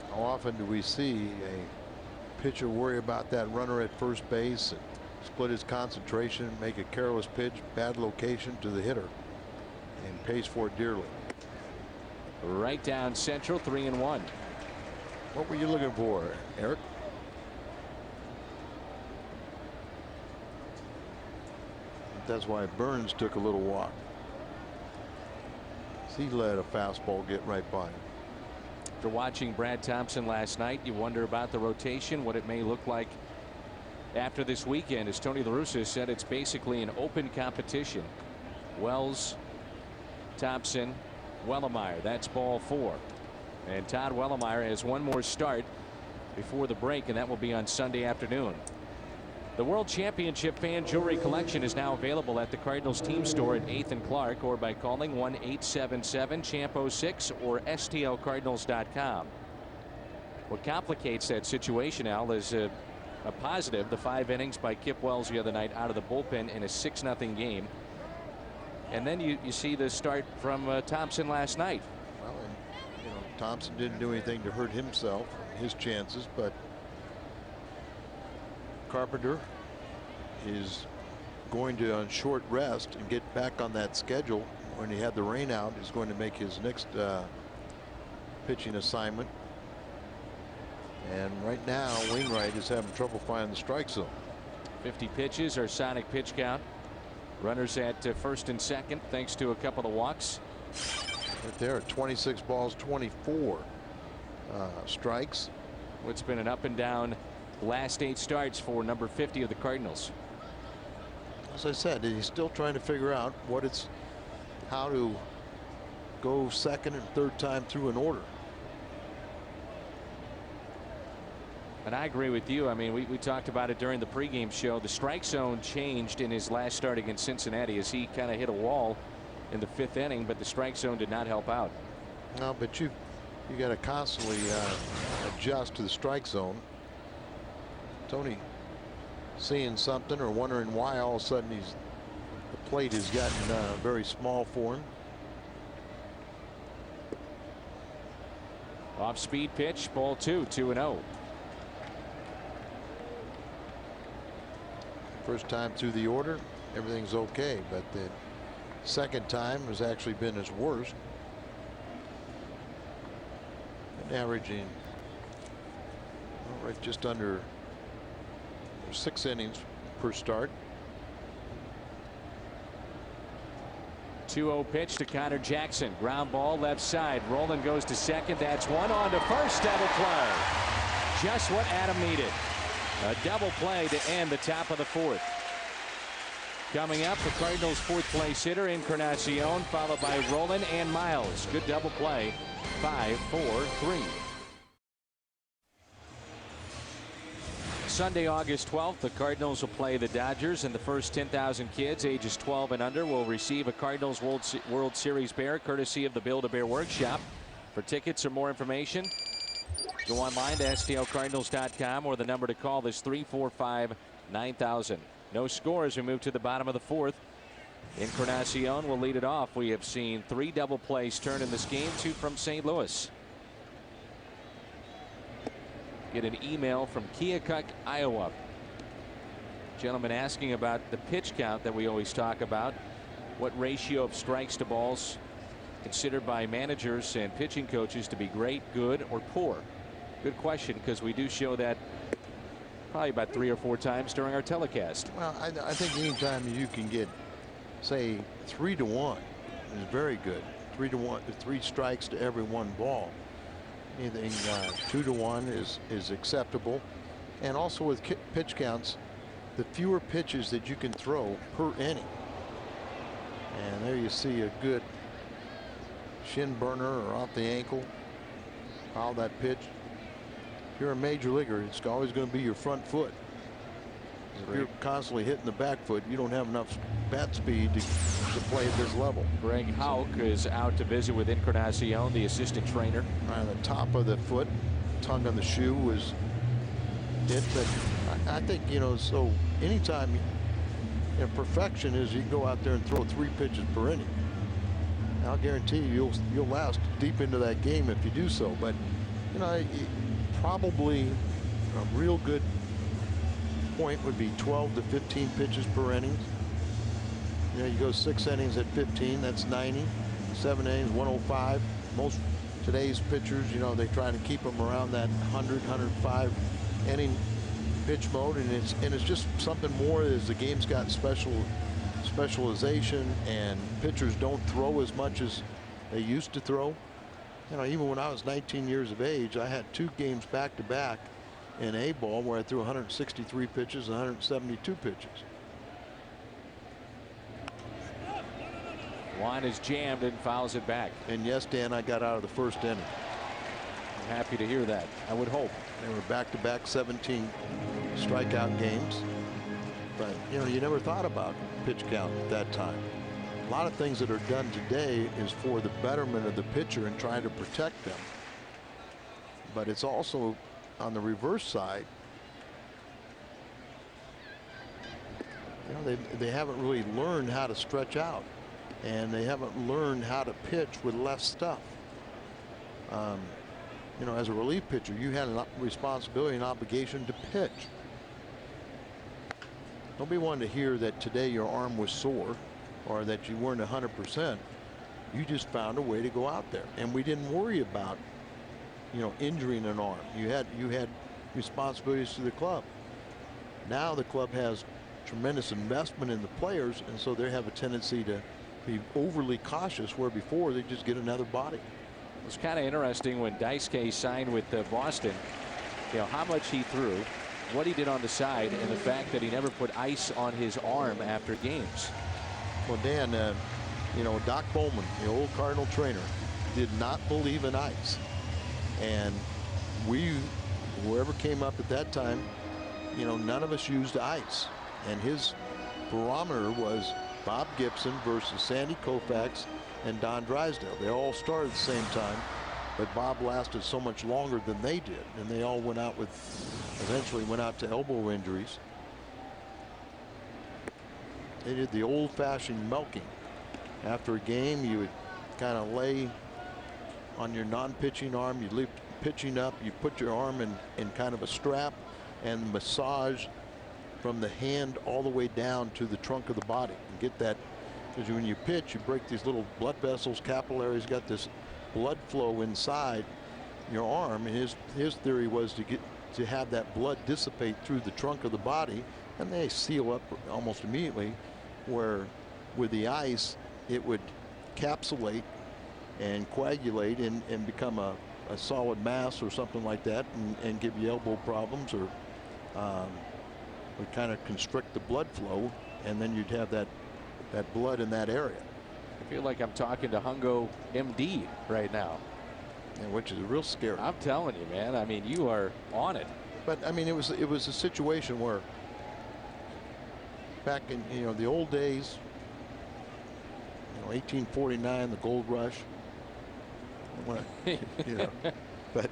How often do we see a pitcher worry about that runner at first base and split his concentration, make a careless pitch, bad location to the hitter, and pays for it dearly? Right down central, 3-1. What were you looking for, Eric? That's why Burns took a little walk. He let a fastball get right by him. After watching Brad Thompson last night, you wonder about the rotation, what it may look like after this weekend. As Tony La Russa said, it's basically an open competition. Wells, Thompson, Wellemeyer. That's ball 4. And Todd Wellemeyer has one more start before the break, and that will be on Sunday afternoon. The World Championship fan jewelry collection is now available at the Cardinals team store at 8th and Clark, or by calling 1-877-CHAMP-06 or STLCardinals.com. What complicates that situation, Al, is a positive. The 5 innings by Kip Wells the other night out of the bullpen in a 6-0 game. And then you see the start from Thompson last night. Well, and you know, Thompson didn't do anything to hurt himself, his chances, but Carpenter is going to, on short rest, and get back on that schedule. When he had the rain out, he's going to make his next pitching assignment. And right now Wainwright is having trouble finding the strike zone. 50 pitches, our sonic pitch count. Runners at first and second thanks to a couple of walks. Right there, 26 balls, 24 strikes. It's been an up and down last 8 starts for number 50 of the Cardinals. As I said, he's still trying to figure out how to go second and third time through an order. And I agree with you. I mean, we talked about it during the pregame show. The strike zone changed in his last start against Cincinnati as he kind of hit a wall in the 5th inning, but the strike zone did not help out. No, but you got to constantly adjust to the strike zone. Tony seeing something or wondering why all of a sudden the plate has gotten very small for him. Off speed pitch, ball 2, 2-0. First time through the order, everything's okay, but the second time has actually been his worst. And averaging right just under 6 innings per start. 2-0 pitch to Connor Jackson. Ground ball left side. Rolen goes to second. That's one. On to first. Double play. Just what Adam needed. A double play to end the top of the 4th. Coming up, the Cardinals' 4th place hitter, Encarnacion, followed by Rolen and Miles. Good double play. 5-4-3. Sunday, August 12th, the Cardinals will play the Dodgers, and the first 10,000 kids ages 12 and under will receive a Cardinals World Series bear courtesy of the Build-A-Bear Workshop. For tickets or more information, go online to stlcardinals.com, or the number to call is 345-9000. No score as we move to the bottom of the 4th. Encarnacion will lead it off. We have seen 3 double plays turn in this game, 2 from St. Louis. Get an email from Keokuk, Iowa. Gentleman asking about the pitch count that we always talk about. What ratio of strikes to balls considered by managers and pitching coaches to be great, good, or poor? Good question, because we do show that probably about 3 or 4 times during our telecast. Well, I think anytime you can get, say, 3 to 1 is very good. 3 to 1, 3 strikes to every 1 ball. Anything 2 to 1 is acceptable. And also with pitch counts, the fewer pitches that you can throw per inning. And there you see a good shin burner or off the ankle. Foul that pitch. If you're a major leaguer, it's always going to be your front foot. If you're constantly hitting the back foot, you don't have enough bat speed to play at this level. Greg Houck is out to visit with Encarnacion, the assistant trainer. On the top of the foot, tongue on the shoe was hit. But I think, you know, so anytime, you know, perfection is you go out there and throw 3 pitches per inning. I'll guarantee you you'll last deep into that game if you do so. But, you know, probably a real good point would be 12 to 15 pitches per inning. You know, you go 6 innings at 15, that's 90. 7 innings, 105. Most today's pitchers, you know, they try to keep them around that 100, 105 inning pitch mode, and it's just something more as the game's got specialization, and pitchers don't throw as much as they used to throw. You know, even when I was 19 years of age, I had 2 games back to back in A ball where I threw 163 pitches, 172 pitches. Juan is jammed and fouls it back. And yes, Dan, I got out of the first inning. I'm happy to hear that. I would hope. They were back-to-back 17 strikeout games. But, you know, you never thought about pitch count at that time. A lot of things that are done today is for the betterment of the pitcher and trying to protect them. But it's also on the reverse side. You know, they haven't really learned how to stretch out, and they haven't learned how to pitch with less stuff. You know, as a relief pitcher, you had a responsibility and obligation to pitch. Don't be one to hear that today your arm was sore or that you weren't 100%. You just found a way to go out there, and we didn't worry about, you know, injuring an arm. You had responsibilities to the club. Now the club has tremendous investment in the players, and so they have a tendency to be overly cautious, where before they just get another body. It was kind of interesting when Daisuke signed with Boston, you know, how much he threw, what he did on the side, and the fact that he never put ice on his arm after games. Well, Dan, you know, Doc Bowman, the old Cardinal trainer, did not believe in ice. And whoever came up at that time, you know, none of us used ice. And his barometer was Bob Gibson versus Sandy Koufax and Don Drysdale. They all started at the same time, but Bob lasted so much longer than they did, and they all eventually went out to elbow injuries. They did the old-fashioned milking. After a game, you would kind of lay on your non-pitching arm. You leave pitching up. You put your arm in kind of a strap and massage from the hand all the way down to the trunk of the body and get that. Because when you pitch, you break these little blood vessels, capillaries, got this blood flow inside your arm. And his theory was to have that blood dissipate through the trunk of the body, and they seal up almost immediately, where with the ice it would capsulate and coagulate and become a solid mass or something like that, and give you elbow problems, or would kind of constrict the blood flow, and then you'd have that blood in that area. I feel like I'm talking to Hungo MD right now. And which is real scary. I'm telling you, man. I mean, you are on it. But I mean, it was a situation where back in the old days, 1849, the gold rush. But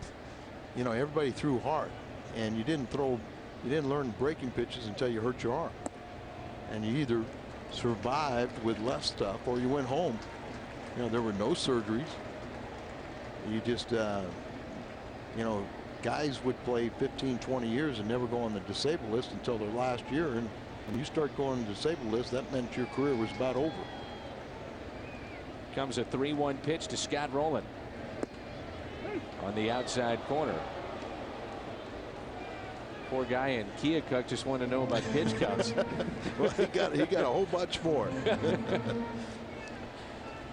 everybody threw hard, and you didn't learn breaking pitches until you hurt your arm, and you either survived with less stuff or you went home. There were no surgeries. You just guys would play 15-20 years and never go on the disabled list until their last year, and when you start going on the disabled list, that meant your career was about over. Comes a 3-1 pitch to Scott Rowland on the outside corner. Poor guy in Keokuk just wanted to know about pitch counts. Well, he got a whole bunch more.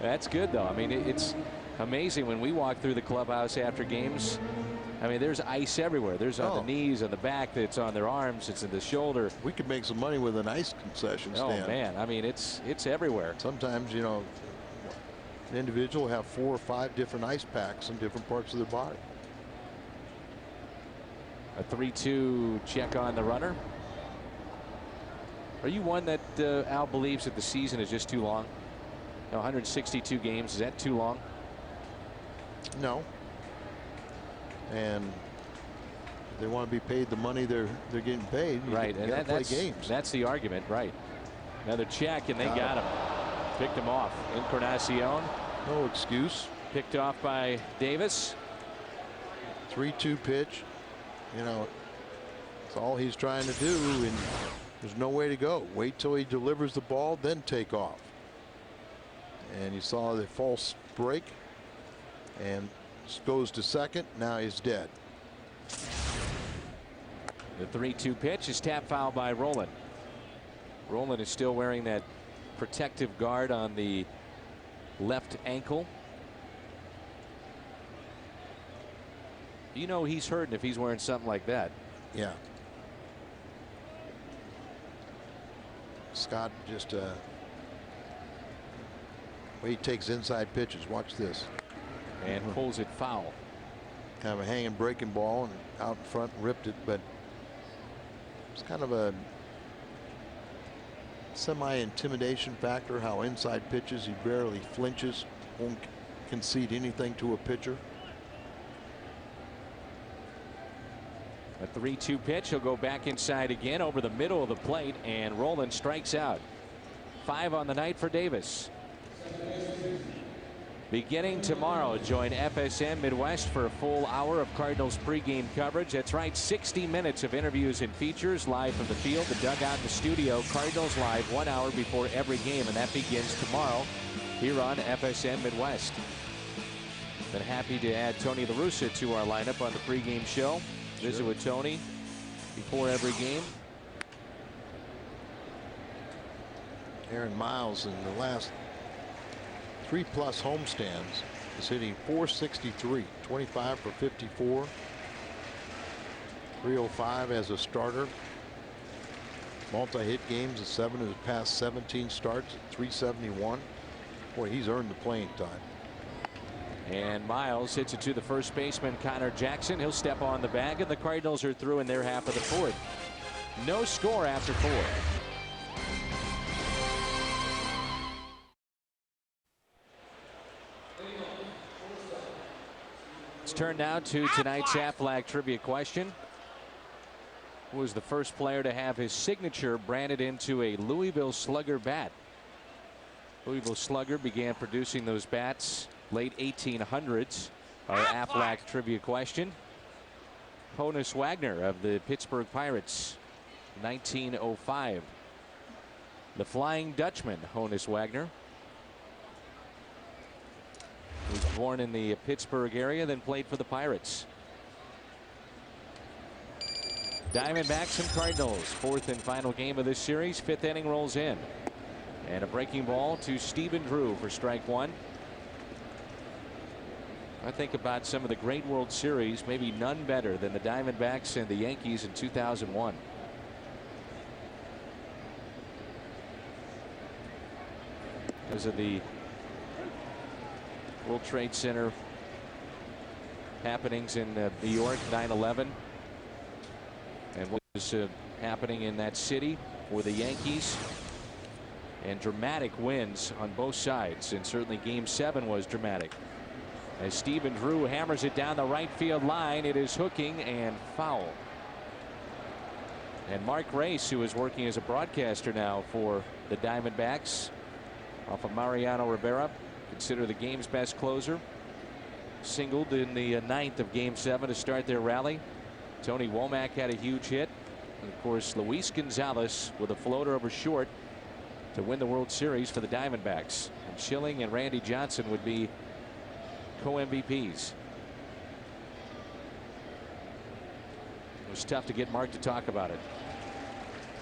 That's good, though. I mean, it's amazing when we walk through the clubhouse after games. I mean, there's ice everywhere. There's on the knees, on the back, it's on their arms, it's in the shoulder. We could make some money with an ice concession stand. Oh, man. I mean, it's everywhere. Sometimes, an individual will have 4 or 5 different ice packs in different parts of their body. A 3-2 check on the runner. Are you one that Al believes that the season is just too long? 162 games, is that too long? No. And they want to be paid the money they're getting paid. Right, and that's games. That's the argument, right? Another check, and they got him. Picked him off. Encarnacion. No excuse. Picked off by Davis. 3-2 pitch. It's all he's trying to do, and there's no way to go. Wait till he delivers the ball, then take off. And you saw the false break, and goes to second. Now he's dead. The 3-2 pitch is tap foul by Rowland. Rowland is still wearing that protective guard on the left ankle. He's hurting if he's wearing something like that. Yeah. Scott just he takes inside pitches. Watch this. And pulls it foul. Kind of a hanging breaking ball, and out in front ripped it, but it's kind of a semi-intimidation factor. How inside pitches, he barely flinches, won't concede anything to a pitcher. A 3-2 pitch. He'll go back inside again over the middle of the plate, and Rowland strikes out. 5 on the night for Davis. Beginning tomorrow, join FSM Midwest for a full hour of Cardinals pregame coverage. That's right, 60 minutes of interviews and features live from the field, the dugout, and the studio. Cardinals live 1 hour before every game, and that begins tomorrow here on FSM Midwest. Been happy to add Tony La Russa to our lineup on the pregame show. Visit with Tony before every game. Aaron Miles in the last 3+ homestands is hitting .463, 25 for 54, 305 as a starter. Multi-hit games, 7 of his past 17 starts at .371. Boy, he's earned the playing time. And Miles hits it to the first baseman, Connor Jackson. He'll step on the bag, and the Cardinals are through in their half of the 4th. No score after 4. Let's turn now to tonight's Aflac trivia question. was the first player to have his signature branded into a Louisville Slugger bat. Louisville Slugger began producing those bats late 1800s. Our Aflac trivia question. Honus Wagner of the Pittsburgh Pirates, 1905. The Flying Dutchman, Honus Wagner, was born in the Pittsburgh area, then played for the Pirates. Diamondbacks and Cardinals, fourth and final game of this series. Fifth inning rolls in. And a breaking ball to Stephen Drew for strike one. I think about some of the great World Series, maybe none better than the Diamondbacks and the Yankees in 2001. Because of the World Trade Center happenings in New York, 9/11. And what was happening in that city for the Yankees, and dramatic wins on both sides, and certainly Game 7 was dramatic. As Stephen Drew hammers it down the right field line, it is hooking and foul. And Mark Race, who is working as a broadcaster now for the Diamondbacks off of Mariano Rivera, considered the game's best closer, singled in the ninth of Game 7 to start their rally. Tony Womack had a huge hit. And of course, Luis Gonzalez with a floater over short to win the World Series for the Diamondbacks. And Schilling and Randy Johnson would be co-MVPs. It was tough to get Mark to talk about it.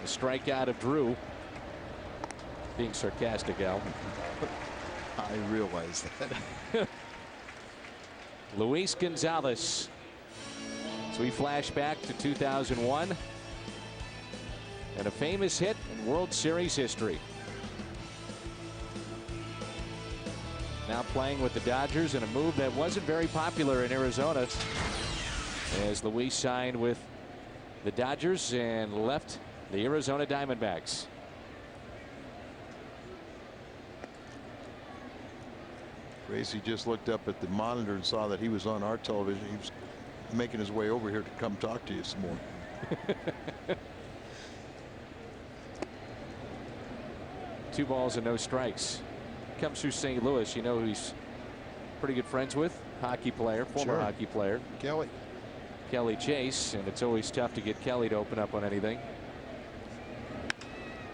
The strikeout of Drew. Being sarcastic, Al. I realize that. Luis Gonzalez. So we flash back to 2001 and a famous hit in World Series history. Now playing with the Dodgers in a move that wasn't very popular in Arizona, as Luis signed with the Dodgers and left the Arizona Diamondbacks. Gracie just looked up at the monitor and saw that he was on our television. He was making his way over here to come talk to you some more. 2 balls and no strikes. Comes through St. Louis. You know who he's pretty good friends with? Hockey player, former hockey player. Kelly Chase, and it's always tough to get Kelly to open up on anything.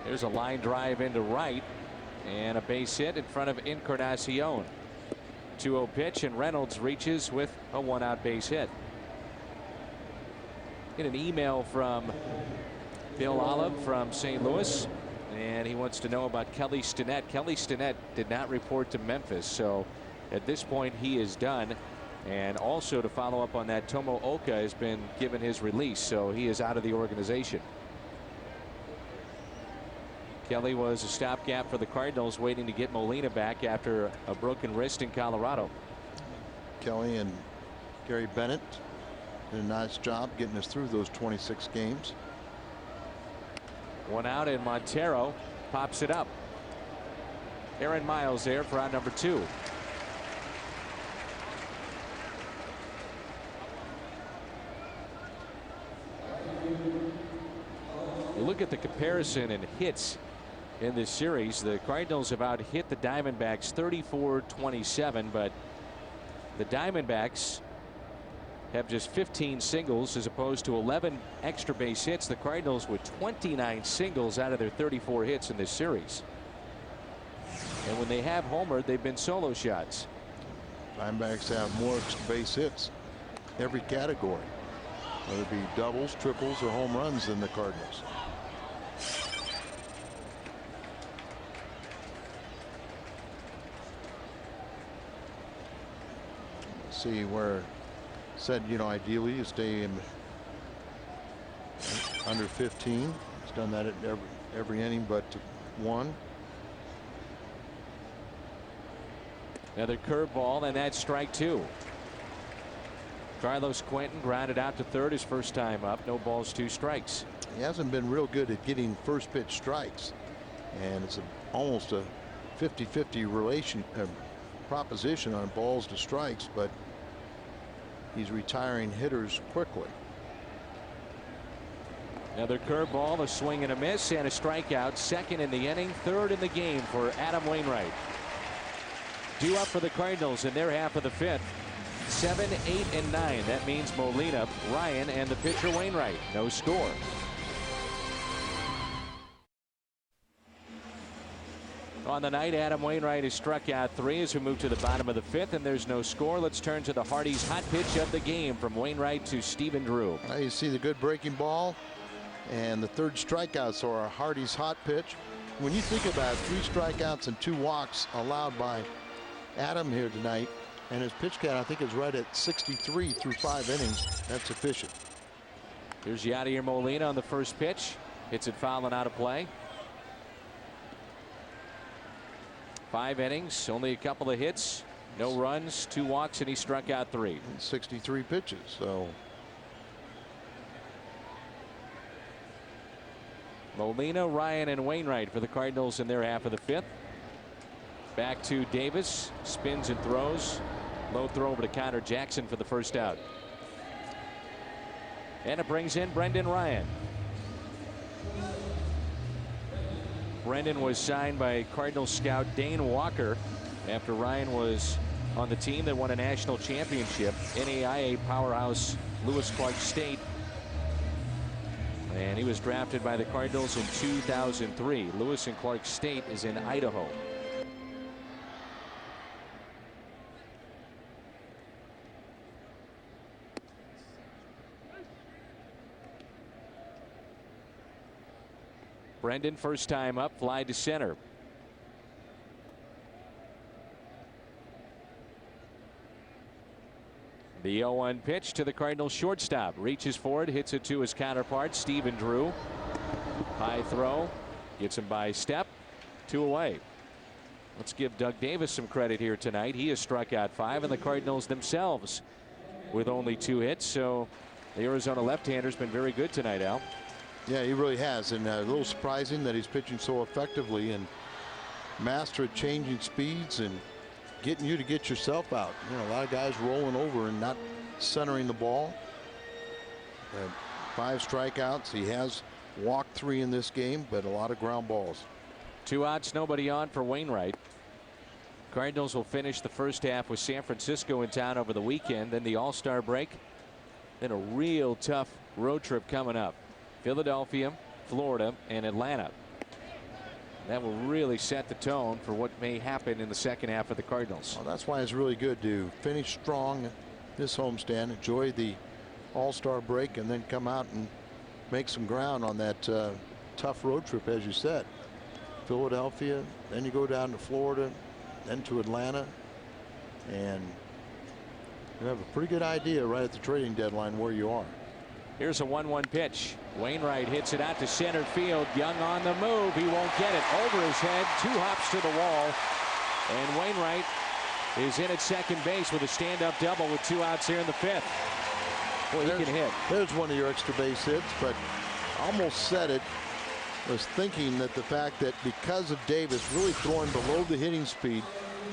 There's a line drive into right and a base hit in front of Encarnacion. 2-0 pitch, and Reynolds reaches with a 1-out base hit. Get an email from Bill Olive from St. Louis, and he wants to know about Kelly Stinnett. Kelly Stinnett did not report to Memphis, so at this point he is done. And also to follow up on that, Tomo Oka has been given his release, so he is out of the organization. Kelly was a stopgap for the Cardinals, waiting to get Molina back after a broken wrist in Colorado. Kelly and Gary Bennett did a nice job getting us through those 26 games. 1 out, and Montero pops it up. Aaron Miles there for out number 2. You look at the comparison in hits in this series. The Cardinals have out hit the Diamondbacks 34-27, but the Diamondbacks have just 15 singles as opposed to 11 extra base hits. The Cardinals with 29 singles out of their 34 hits in this series. And when they have homered, they've been solo shots. Diamondbacks have more base hits every category, whether it be doubles, triples, or home runs, than the Cardinals. See where said, you know, ideally you stay in under 15. He's done that at every inning but 1. Another curveball, and that's strike 2. Carlos Quentin grounded out to third his first time up. No balls, 2 strikes. He hasn't been real good at getting first pitch strikes, and it's almost a 50-50 proposition on balls to strikes, but he's retiring hitters quickly. Another curveball, a swing and a miss, and a strikeout. Second in the inning, third in the game for Adam Wainwright. Due up for the Cardinals in their half of the fifth. 7, 8, and 9. That means Molina, Ryan, and the pitcher Wainwright. No score. On the night, Adam Wainwright has struck out 3 as we move to the bottom of the fifth, and there's no score. Let's turn to the Hardy's hot pitch of the game from Wainwright to Stephen Drew. You see the good breaking ball and the third strikeout, so our Hardy's hot pitch. When you think about 3 strikeouts and 2 walks allowed by Adam here tonight, and his pitch count I think is right at 63 through 5 innings. That's efficient. Here's Yadier Molina on the first pitch. Hits it foul and out of play. 5 innings, only a couple of hits, no runs, 2 walks, and he struck out 3. 63 pitches. So Molina, Ryan, and Wainwright for the Cardinals in their half of the fifth. Back to Davis, spins and throws. Low throw over to Connor Jackson for the first out. And it brings in Brendan Ryan. Brendan was signed by Cardinals scout Dane Walker after Ryan was on the team that won a national championship, NAIA powerhouse Lewis Clark State. And he was drafted by the Cardinals in 2003. Lewis and Clark State is in Idaho. Brendan, first time up, fly to center. The 0-1 pitch to the Cardinals shortstop. Reaches forward, hits it to his counterpart, Stephen Drew. High throw, gets him by step. 2 away. Let's give Doug Davis some credit here tonight. He has struck out 5, and the Cardinals themselves with only 2 hits. So the Arizona left-hander's been very good tonight, Al. yeah, he really has, and a little surprising that he's pitching so effectively and master at changing speeds and getting you to get yourself out. You know, a lot of guys rolling over and not centering the ball. 5 strikeouts. He has walked 3 in this game, but a lot of ground balls. 2 outs, nobody on for Wainwright. Cardinals will finish the first half with San Francisco in town over the weekend, then the All-Star break, then a real tough road trip coming up. Philadelphia, Florida, and Atlanta. That will really set the tone for what may happen in the second half of the Cardinals. Well, that's why it's really good to finish strong this homestand, enjoy the All-Star break, and then come out and make some ground on that tough road trip, as you said. Philadelphia, then you go down to Florida, then to Atlanta, and you have a pretty good idea right at the trading deadline where you are. Here's a 1-1 pitch. Wainwright hits it out to center field. Young on the move. He won't get it. Over his head. 2 hops to the wall. And Wainwright is in at second base with a stand-up double with 2 outs here in the fifth. Boy, he can hit. There's one of your extra base hits, but almost said it. Was thinking that the fact that because of Davis really throwing below the hitting speed,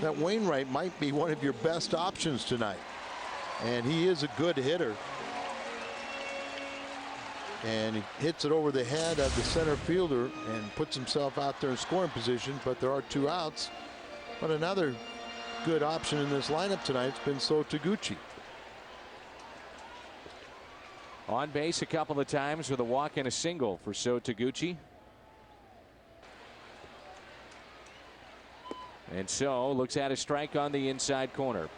that Wainwright might be one of your best options tonight. And he is a good hitter. And he hits it over the head of the center fielder and puts himself out there in scoring position, but there are 2 outs. But another good option in this lineup tonight has been So Taguchi. On base a couple of times with a walk and a single for So Taguchi. And So looks at a strike on the inside corner.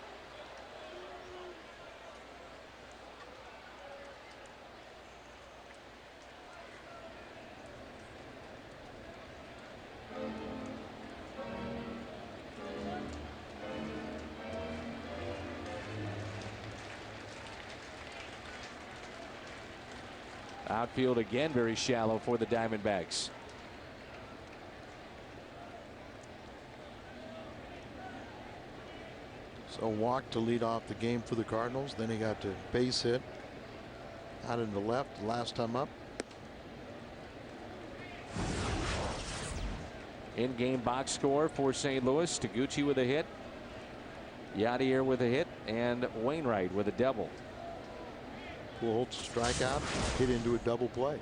Outfield again very shallow for the Diamondbacks. So walked to lead off the game for the Cardinals. Then he got to base hit out into the left last time up. In-game box score for St. Louis. Taguchi with a hit. Yadier with a hit. And Wainwright with a double. Pujols strikeout, hit into a double play.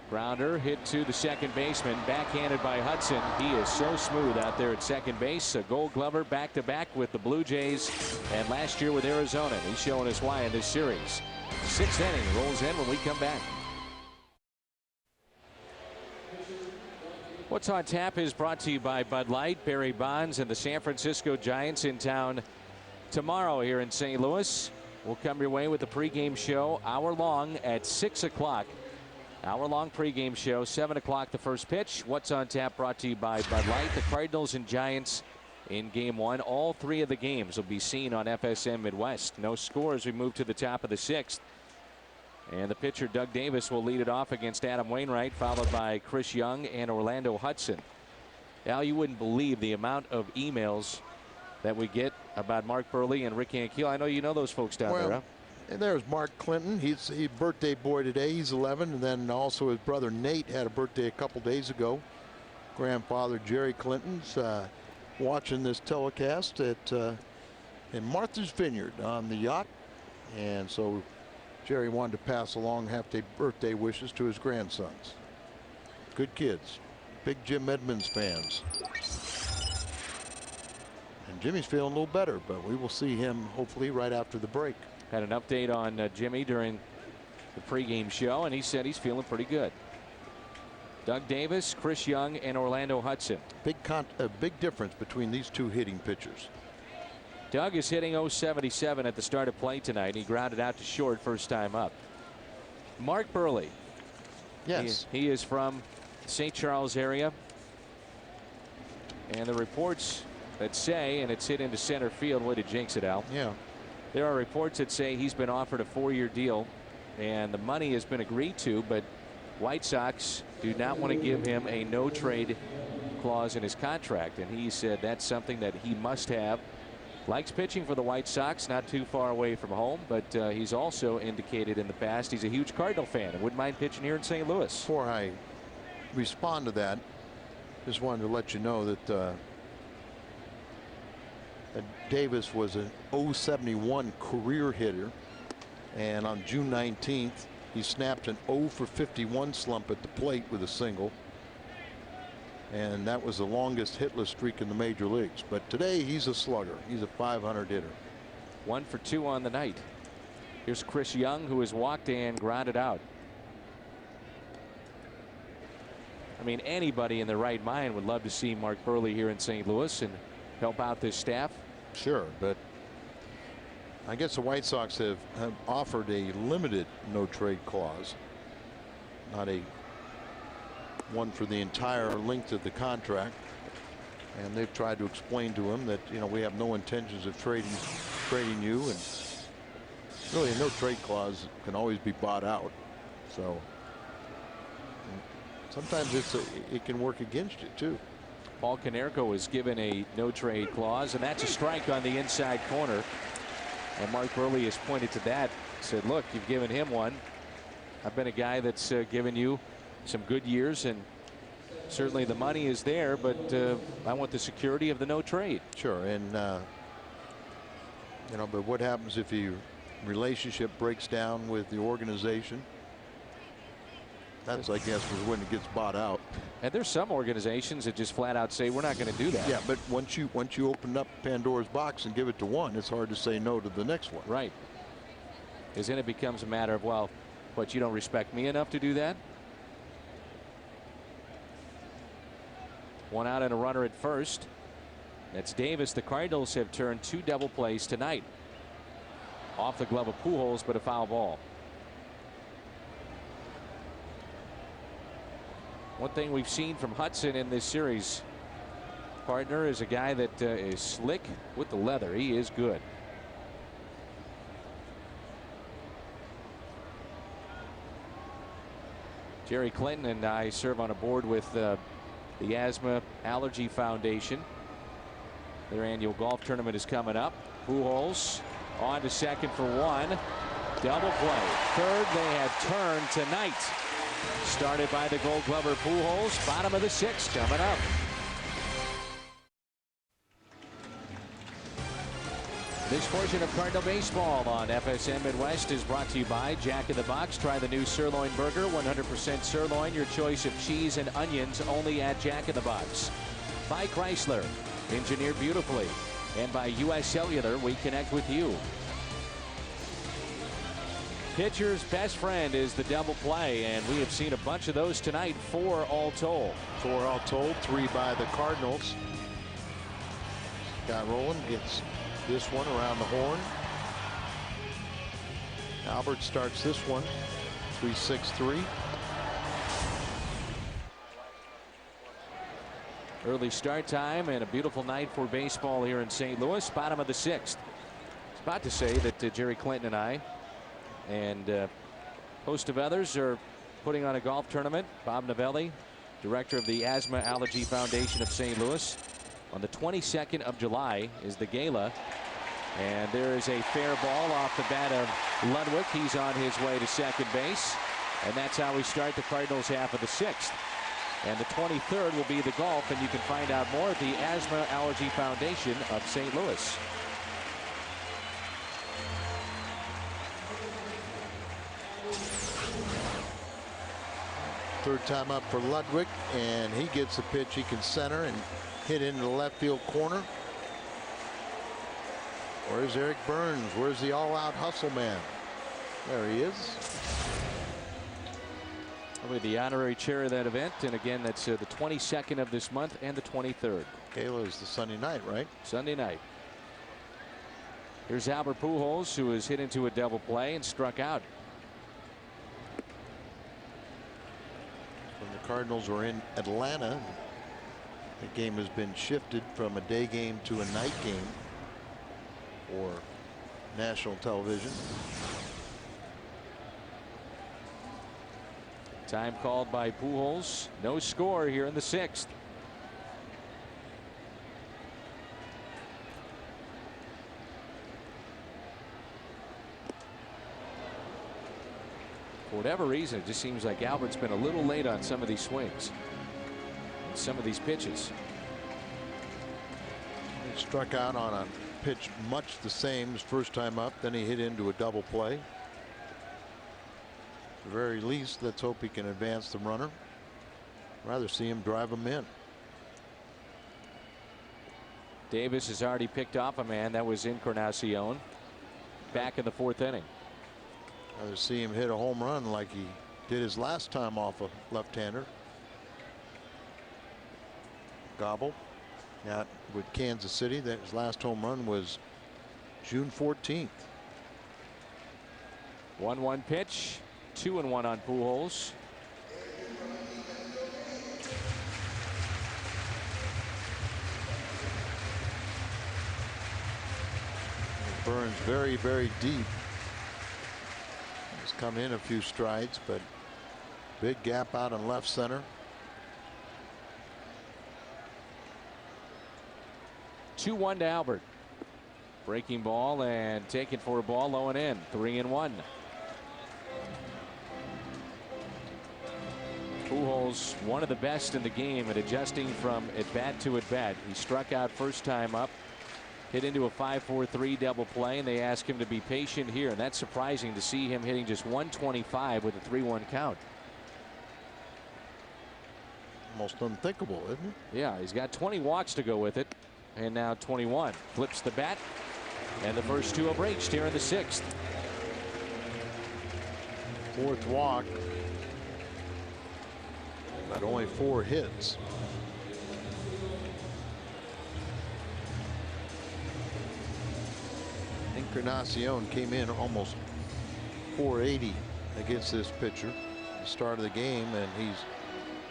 Grounder hit to the second baseman, backhanded by Hudson. He is so smooth out there at second base. A Gold Glover back-to-back with the Blue Jays and last year with Arizona. He's showing us why in this series. Sixth inning rolls in when we come back. What's on Tap is brought to you by Bud Light. Barry Bonds and the San Francisco Giants in town tomorrow here in St. Louis. We'll come your way with the pregame show, hour long at 6 o'clock. Hour-long pregame show, 7 o'clock the first pitch. What's on Tap brought to you by Bud Light. The Cardinals and Giants in game one. All three of the games will be seen on FSM Midwest. No score as we move to the top of the sixth. And the pitcher, Doug Davis, will lead it off against Adam Wainwright, followed by Chris Young and Orlando Hudson. Al, you wouldn't believe the amount of emails that we get about Mark Buehrle and Rick Ankiel. I know you know those folks down there, huh? And there's Mark Clinton. He's a birthday boy today. He's 11. And then also his brother Nate had a birthday a couple days ago. Grandfather Jerry Clinton's watching this telecast at in Martha's Vineyard on the yacht. And so Jerry wanted to pass along birthday wishes to his grandsons. Good kids. Big Jim Edmonds fans. And Jimmy's feeling a little better, but we will see him hopefully right after the break. Had an update on Jimmy during the pregame show, and he said he's feeling pretty good. Doug Davis, Chris Young, and Orlando Hudson. A big difference between these two hitting pitchers. Doug is hitting .077 at the start of play tonight. He grounded out to short first time up. Mark Buehrle. Yes. He is from St. Charles area. And the reports that say, and it's hit into center field. Way to jinx it, Al. Yeah. There are reports that say he's been offered a 4-year deal and the money has been agreed to, but White Sox do not want to give him a no trade clause in his contract, and he said that's something that he must have. Likes pitching for the White Sox, not too far away from home, but he's also indicated in the past he's a huge Cardinal fan and wouldn't mind pitching here in St. Louis. Before I respond to that, just wanted to let you know that Davis was an .071 career hitter, and on June 19th he snapped an 0 for 51 slump at the plate with a single, and that was the longest hitless streak in the major leagues. But today he's a slugger. He's a .500 hitter. 1 for 2 on the night. Here's Chris Young, who has walked and grounded out. I mean, anybody in their right mind would love to see Mark Buehrle here in St. Louis and help out this staff. Sure, but I guess the White Sox have offered a limited no trade clause, not a one for the entire length of the contract, and they've tried to explain to him that, you know, we have no intentions of trading you, and really a no trade clause can always be bought out. So sometimes it can work against you too. Paul Konerko was given a no trade clause, and that's a strike on the inside corner. And Mark Buehrle has pointed to that, said, look, you've given him one. I've been a guy that's given you some good years, and certainly the money is there, but I want the security of the no trade. Sure, and you know, but what happens if your relationship breaks down with the organization? That's, I guess, when it gets bought out. And there's some organizations that just flat out say we're not going to do that. Yeah, but once you open up Pandora's box and give it to one, it's hard to say no to the next one. Right. Because then it becomes a matter of, well, but you don't respect me enough to do that. One out and a runner at first. That's Davis. The Cardinals have turned 2 double plays tonight. Off the glove of Pujols, but a foul ball. One thing we've seen from Hudson in this series, partner, is a guy that is slick with the leather. He is good. Jerry Clinton and I serve on a board with the Asthma Allergy Foundation. Their annual golf tournament is coming up. Pujols on to second for one. Double play. Third, they have turned tonight. Started by the Gold Glover Pujols. Bottom of the 6th coming up. This portion of Cardinal Baseball on FSM Midwest is brought to you by Jack in the Box. Try the new sirloin burger, 100% sirloin, your choice of cheese and onions, only at Jack in the Box. By Chrysler, engineered beautifully. And by U.S. Cellular, we connect with you. Pitcher's best friend is the double play, and we have seen a bunch of those tonight, 4 all told. 4 all told, 3 by the Cardinals. Scott Rowland gets this one around the horn. Albert starts this one, 3-6-3. Early start time and a beautiful night for baseball here in St. Louis. Bottom of the 6th. I was about to say that Jerry Clinton and I and a host of others are putting on a golf tournament. Bob Novelli, director of the Asthma Allergy Foundation of St. Louis. On the 22nd of July is the gala. And there is a fair ball off the bat of Ludwig. He's on his way to second base. And that's how we start the Cardinals half of the 6th. And the 23rd will be the golf, and you can find out more at the Asthma Allergy Foundation of St. Louis. Third time up for Ludwig, and he gets a pitch he can center and hit into the left field corner. Where's Eric Burns? Where's the all-out hustle man? There he is. I'll be the honorary chair of that event, and again, that's the 22nd of this month and the 23rd. Gala is the Sunday night, right? Sunday night. Here's Albert Pujols, who has hit into a double play and struck out. When the Cardinals were in Atlanta, the game has been shifted from a day game to a night game for national television. Time called by Pujols. No score here in the 6th. For whatever reason, it just seems like Albert's been a little late on some of these swings, some of these pitches. He struck out on a pitch much the same as first time up. Then he hit into a double play. At the very least, let's hope he can advance the runner. Rather see him drive him in. Davis has already picked off a man. That was Encarnacion back in the 4th inning. Rather see him hit a home run like he did his last time off a left-hander. Gobble. Now with Kansas City, that his last home run was June 14th. 1-1 pitch. 2-1 on Pujols. Burns very, very deep. He's come in a few strides, but big gap out in left center. 2-1 to Albert. Breaking ball and taken for a ball low and in. 3-1. Pujols, one of the best in the game at adjusting from at bat to at bat. He struck out first time up, hit into a 5-4-3 double play, and they ask him to be patient here. And that's surprising to see him hitting just 125 with a 3-1 count. Almost unthinkable, isn't it? Yeah, he's got 20 walks to go with it, and now 21. Flips the bat, and the first 2 have reached here in the 6th. 4th walk, but only 4 hits. Encarnacion came in almost 480 against this pitcher at the start of the game, and he's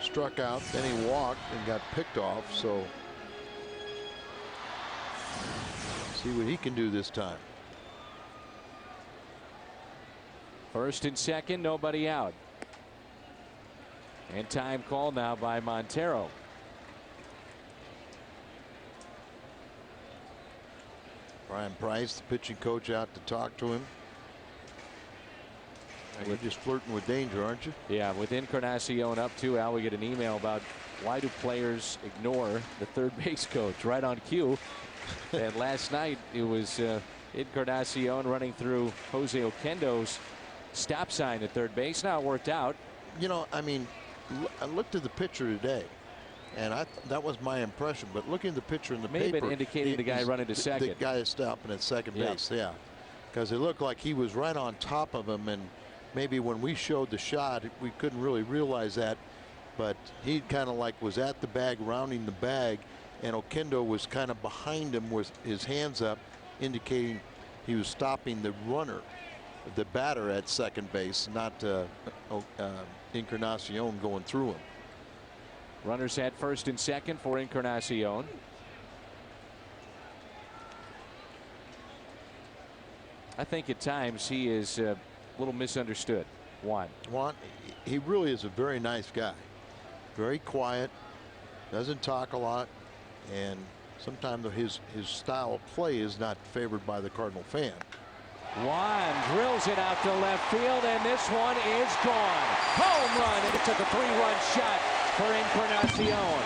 struck out, then he walked and got picked off. So see what he can do this time. First and second, nobody out. And time called now by Montero. Brian Price, the pitching coach, out to talk to him. You're just flirting with danger, aren't you? Yeah, with Encarnacion up 2, Al, we get an email about why do players ignore the third base coach right on cue. And last night it was Encarnacion running through Jose Oquendo's stop sign at third base. Now it worked out. You know, I mean, I looked at the picture today, and that was my impression. But looking at the picture in the May have paper, been indicating the guy running to second. The guy is stopping at second base, yeah, because it looked like he was right on top of him, and maybe when we showed the shot, we couldn't really realize that. But he kind of like was at the bag, rounding the bag, and Oquendo was kind of behind him with his hands up, indicating he was stopping the runner, the batter at second base, not Encarnacion going through him. Runners at first and second for Encarnacion. I think at times he is a little misunderstood. Juan, he really is a very nice guy. Very quiet, doesn't talk a lot, and sometimes his style of play is not favored by the Cardinal fan. Juan drills it out to left field, and this one is gone. Home run, and it took a 3-run shot for Encarnacion.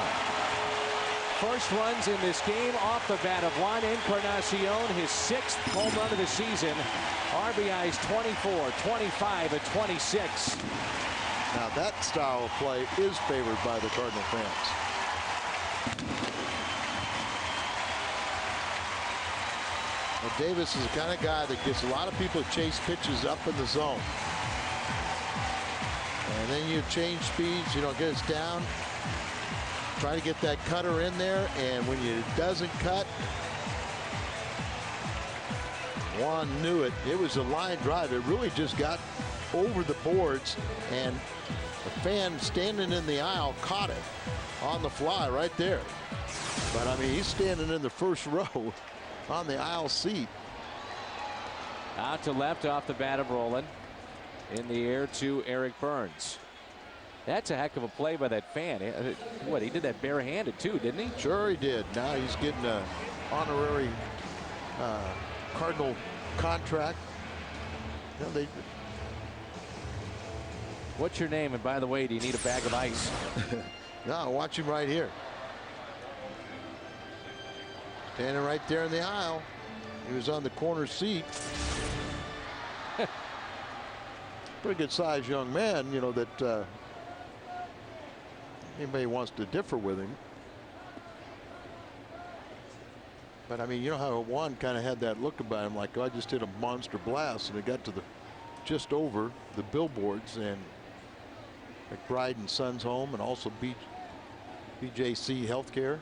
First runs in this game off the bat of Juan Encarnacion, his 6th home run of the season. RBIs 24, 25, and 26. Now that style of play is favored by the Cardinal fans. Well, Davis is the kind of guy that gets a lot of people to chase pitches up in the zone. And then you change speeds, you know, get us down. Try to get that cutter in there, and when it doesn't cut, Juan knew it. It was a line drive. It really just got over the boards, and the fan standing in the aisle caught it on the fly right there. But I mean, he's standing in the first row on the aisle seat. Out to left off the bat of Rolen. In the air to Eric Burns. That's a heck of a play by that fan. What, he did that barehanded too, didn't he? Sure he did. Now he's getting an honorary Cardinal contract. You know, What's your name? And by the way, do you need a bag of ice? No, watch him right here. Standing right there in the aisle. He was on the corner seat. Pretty good sized young man, you know, that anybody wants to differ with him. But I mean, you know how Juan kind of had that look about him, like, oh, I just hit a monster blast, and it got to the just over the billboards, and McBride and Sons home, and also BJC Healthcare.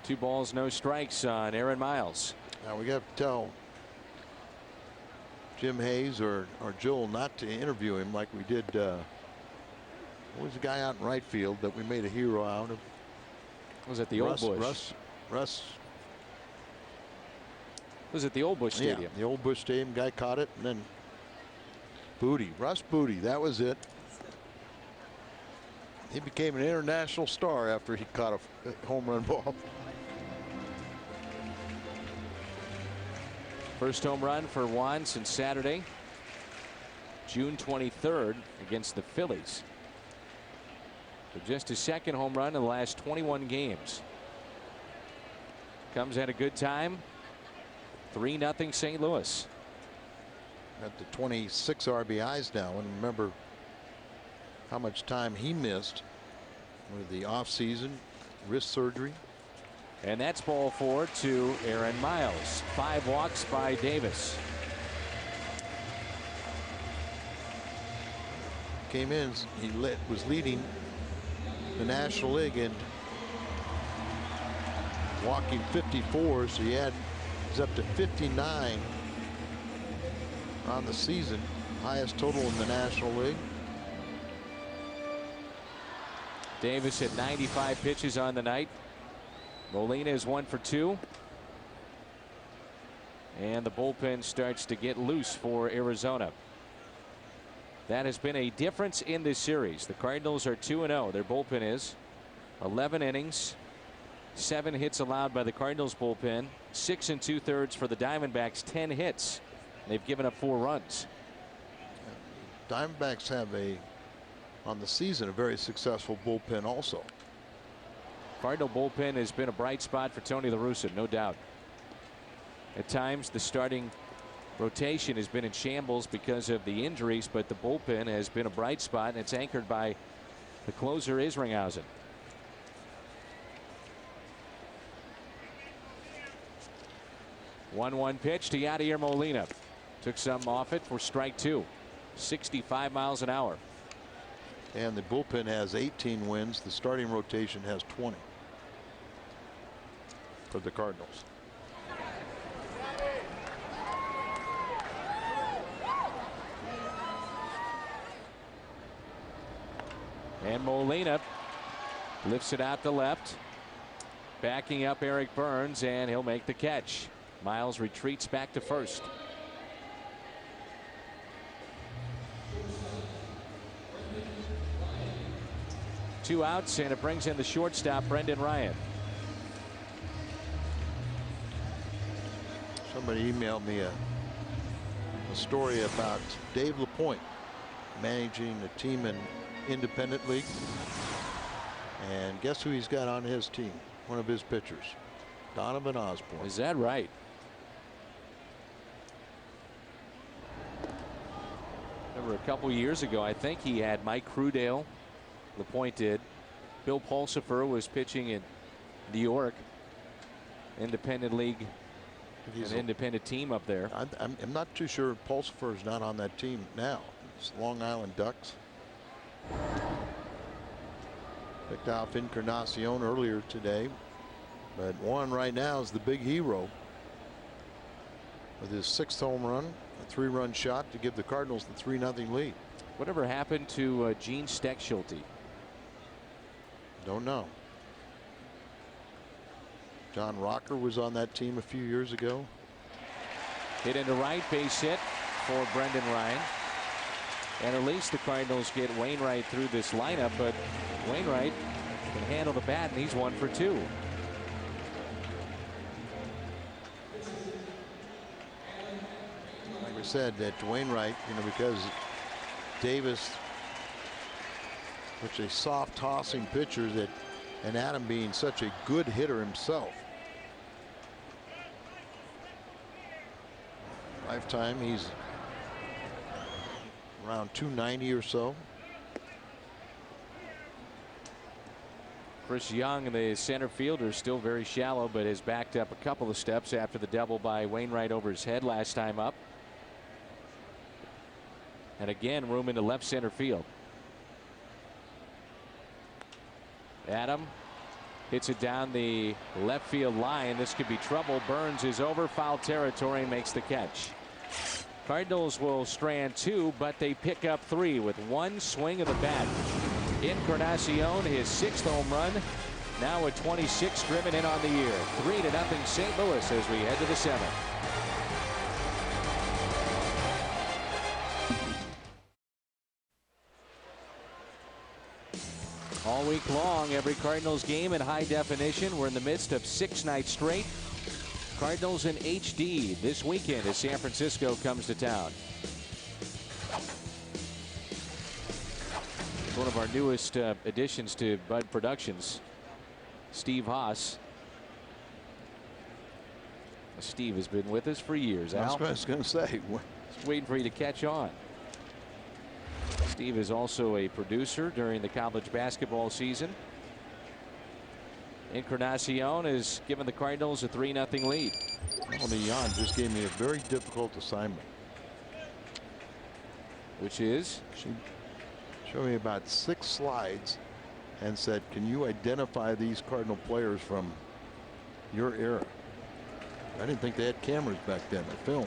Two balls, no strikes on Aaron Miles. Now we got to tell Jim Hayes or Joel not to interview him like we did. What was the guy out in right field that we made a hero out of? Was it the Old Bush? Russ. Was it the Old Bush Stadium? Yeah, the Old Bush Stadium. Guy caught it, and then Russ Booty. That was it. He became an international star after he caught a home run ball. First home run for Juan since Saturday, June 23rd against the Phillies. But just his second home run in the last 21 games. Comes at a good time. 3-0 St. Louis. At the 26 RBIs now, and remember how much time he missed with the offseason, wrist surgery. And that's ball 4 to Aaron Miles. 5 walks by Davis. Came in, he was leading the National League in walking 54, so he's up to 59 on the season, highest total in the National League. Davis hit 95 pitches on the night. Molina is 1 for 2. And the bullpen starts to get loose for Arizona. That has been a difference in this series. The Cardinals are 2-0. Their bullpen is 11 innings, 7 hits allowed by the Cardinals bullpen, 6 2/3 for the Diamondbacks, 10 hits. They've given up 4 runs. Diamondbacks have on the season, a very successful bullpen also. Cardinal bullpen has been a bright spot for Tony La Russa, no doubt. At times, the starting rotation has been in shambles because of the injuries, but the bullpen has been a bright spot, and it's anchored by the closer, Isringhausen. One pitch to Yadier Molina. Took some off it for strike 2. 65 miles an hour. And the bullpen has 18 wins. The starting rotation has 20 for the Cardinals. And Molina lifts it out to left. Backing up Eric Burns, and he'll make the catch. Miles retreats back to first. Two outs, and it brings in the shortstop, Brendan Ryan. Somebody emailed me a story about Dave LaPointe managing a team in Independent League. And guess who he's got on his team? One of his pitchers, Donovan Osborne. Is that right? Remember a couple years ago, I think he had Mike Crudale. LaPointe did. Bill Pulsipher was pitching in New York. Independent League. An independent team up there. I'm not too sure Pulsipher is not on that team now. It's Long Island Ducks. Picked off Encarnacion earlier today, but Juan right now is the big hero with his 6th home run, a 3-run shot to give the Cardinals the 3-0 lead. Whatever happened to Gene Steckschulte? Don't know. John Rocker was on that team a few years ago. Hit into right, base hit for Brendan Ryan. And at least the Cardinals get Wainwright through this lineup, but Wainwright can handle the bat, and he's 1 for 2. Like we said, that Wainwright, because Davis, which a soft tossing pitcher, and Adam being such a good hitter himself. Lifetime, he's around 290 or so. Chris Young, the center fielder, still very shallow, but has backed up a couple of steps after the double by Wainwright over his head last time up. And again, room into left center field. Adam hits it down the left field line. This could be trouble. Burns is over foul territory and makes the catch. Cardinals will strand 2, but they pick up 3 with 1 swing of the bat. Encarnacion, his 6th home run, now with 26 driven in on the year. 3-0 St. Louis as we head to the 7th. All week long, every Cardinals game in high definition. We're in the midst of 6 nights straight. Cardinals in HD this weekend as San Francisco comes to town. One of our newest additions to Bud Productions, Steve Haas. Steve has been with us for years. Al, I was going to say, just waiting for you to catch on. Steve is also a producer during the college basketball season. Encarnacion has given the Cardinals a 3-0 lead. Melanie Yan just gave me a very difficult assignment. Which is? She showed me about 6 slides and said, can you identify these Cardinal players from your era? I didn't think they had cameras back then to film.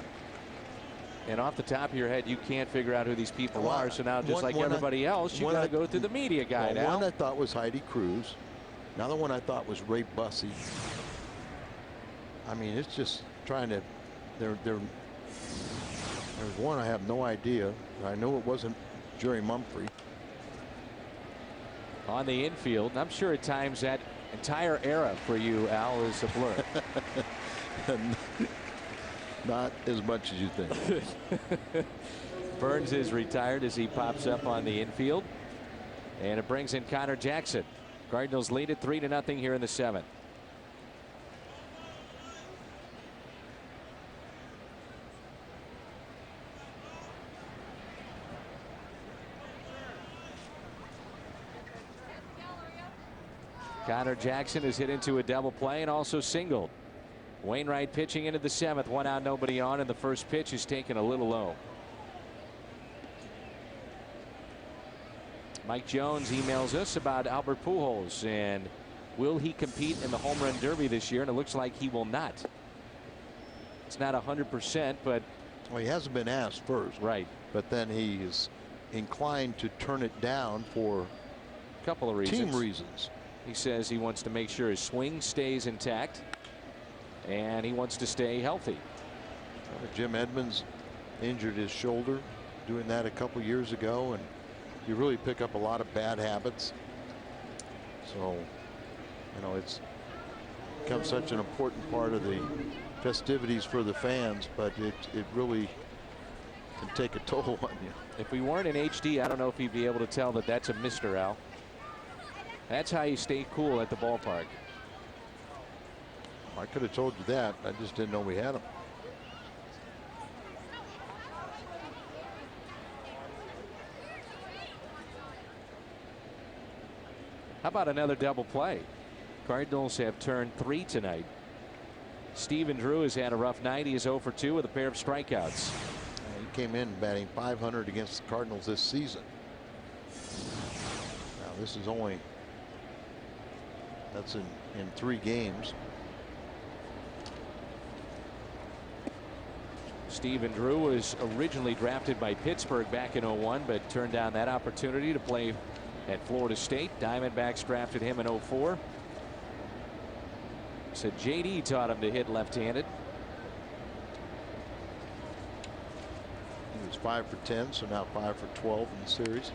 And off the top of your head, you can't figure out who these people are. So now, just like everybody else, you got to go through the media guide. One I thought was Heidi Cruz. Another one I thought was Ray Bussey. I mean, it's just trying to. There's one I have no idea. I know it wasn't Jerry Mumphrey. On the infield, and I'm sure at times that entire era for you, Al, is a blur. Not as much as you think. Burns is retired as he pops up on the infield. And it brings in Connor Jackson. Cardinals lead it 3-0 here in the 7th. Connor Jackson is hit into a double play and also singled. Wainwright pitching into the 7th. 1 out, nobody on, and the first pitch is taken a little low. Mike Jones emails us about Albert Pujols and will he compete in the home run derby this year, and it looks like he will not. It's not 100%, but well, he hasn't been asked first, right, but then he is inclined to turn it down for a couple of reasons. Team reasons. He says he wants to make sure his swing stays intact and he wants to stay healthy. Jim Edmonds injured his shoulder doing that a couple years ago, and you really pick up a lot of bad habits. So, you know, it's become such an important part of the festivities for the fans, but it really can take a toll on you. If we weren't in HD, I don't know if you'd be able to tell that that's a Mr. Al. That's how you stay cool at the ballpark. I could have told you that. I just didn't know we had him. How about another double play? Cardinals have turned 3 tonight. Steven Drew has had a rough night. He is 0 for 2 with a pair of strikeouts. He came in batting .500 against the Cardinals this season. Now this is only, that's in 3 games. Steven Drew was originally drafted by Pittsburgh back in 01, but turned down that opportunity to play at Florida State. Diamondbacks drafted him in 04. Said JD taught him to hit left-handed. He was 5 for 10, so now 5 for 12 in the series.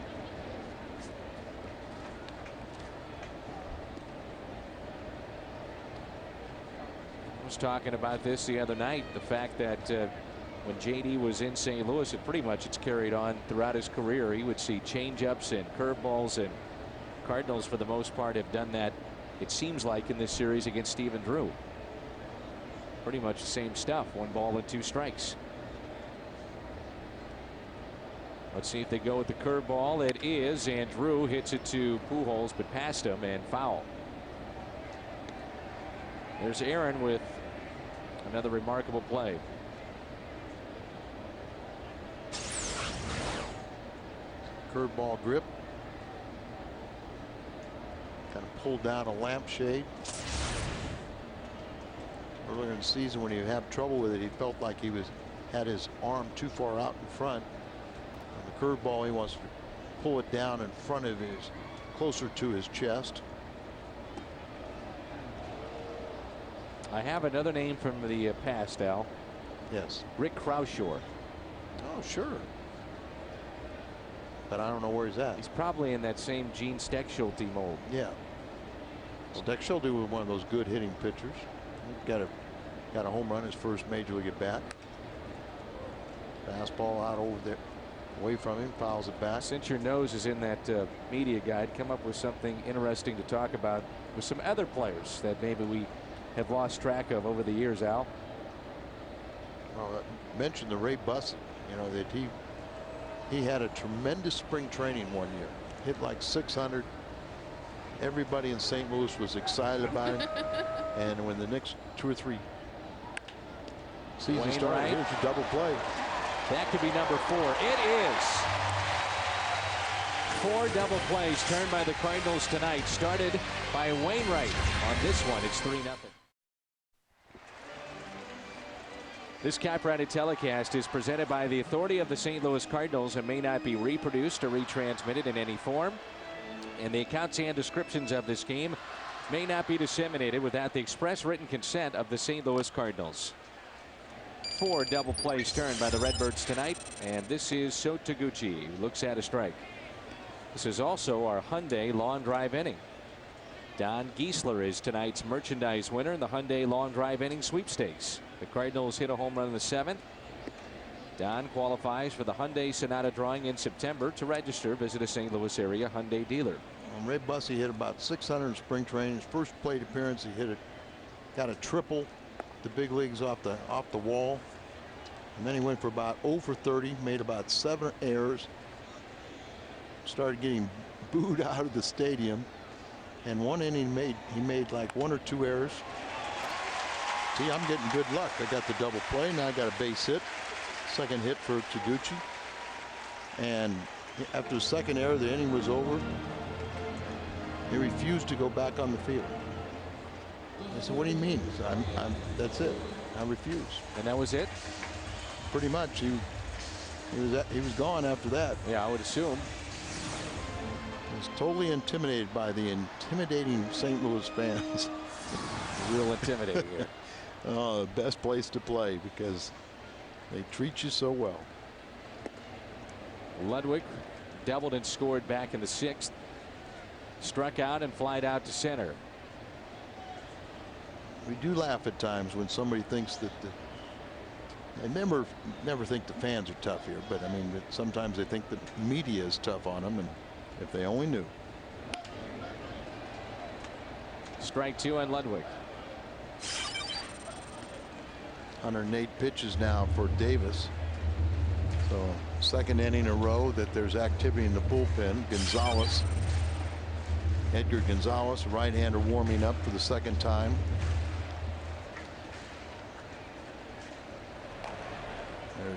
I was talking about this the other night, the fact that when JD was in St. Louis, it's carried on throughout his career. He would see changeups and curveballs, and Cardinals for the most part have done that, it seems like, in this series against Steven Drew. Pretty much the same stuff. 1 ball and 2 strikes. Let's see if they go with the curveball. It is, and Drew hits it to Pujols, but past him and foul. There's Aaron with another remarkable play. Curveball grip. Kind of pulled down a lampshade. Earlier in the season, when he had trouble with it, he felt like he had his arm too far out in front. On the curveball, he wants to pull it down in front of his, closer to his chest. I have another name from the past, Al. Yes. Rick Kraushaar. Oh, sure. But I don't know where he's at. He's probably in that same Gene Steckschulte mold. Yeah. Steckschulte was one of those good hitting pitchers. He got a home run his first major league at bat. Fastball out over there, away from him, fouls it back. Since your nose is in that media guide, come up with something interesting to talk about with some other players that maybe we have lost track of over the years, Al. Well, I mentioned the Ray Bussin, you know, that he had a tremendous spring training one year, hit like 600. Everybody in St. Louis was excited about him. And when the next 2 or 3 seasons started, here's a double play. That could be number 4. It is. 4 double plays turned by the Cardinals tonight, started by Wainwright. On this one, it's 3-0. This copyrighted telecast is presented by the authority of the St. Louis Cardinals and may not be reproduced or retransmitted in any form. And the accounts and descriptions of this game may not be disseminated without the express written consent of the St. Louis Cardinals. 4 double plays turned by the Redbirds tonight, and this is Sho Taguchi, who looks at a strike. This is also our Hyundai long drive inning. Don Geisler is tonight's merchandise winner in the Hyundai long drive inning sweepstakes. The Cardinals hit a home run in the 7th. Don qualifies for the Hyundai Sonata drawing in September. To register, visit a St. Louis area Hyundai dealer. Ray Bussey hit about 600 in spring training. His first plate appearance, he hit it, got a triple, the big leagues off the wall, and then he went for about 0 for 30, made about 7 errors, started getting booed out of the stadium, and one inning he made like 1 or 2 errors. See, I'm getting good luck. I got the double play. Now I got a base hit, second hit for Taguchi, and after the second error, the inning was over. He refused to go back on the field. I said, "What do you mean?" He said, that's it. I refuse. And that was it? Pretty much. He was gone after that. Yeah, I would assume. He was totally intimidated by the intimidating St. Louis fans. Real intimidating here. Oh, the best place to play because they treat you so well. Ludwig doubled and scored back in the 6th. Struck out and flied out to center. We do laugh at times when somebody thinks that I never think the fans are tough here, but I mean, sometimes they think the media is tough on them, and if they only knew. Strike 2 on Ludwig. 108 pitches now for Davis. So second inning in a row that there's activity in the bullpen. Gonzalez, Edgar Gonzalez, right-hander, warming up for the second time.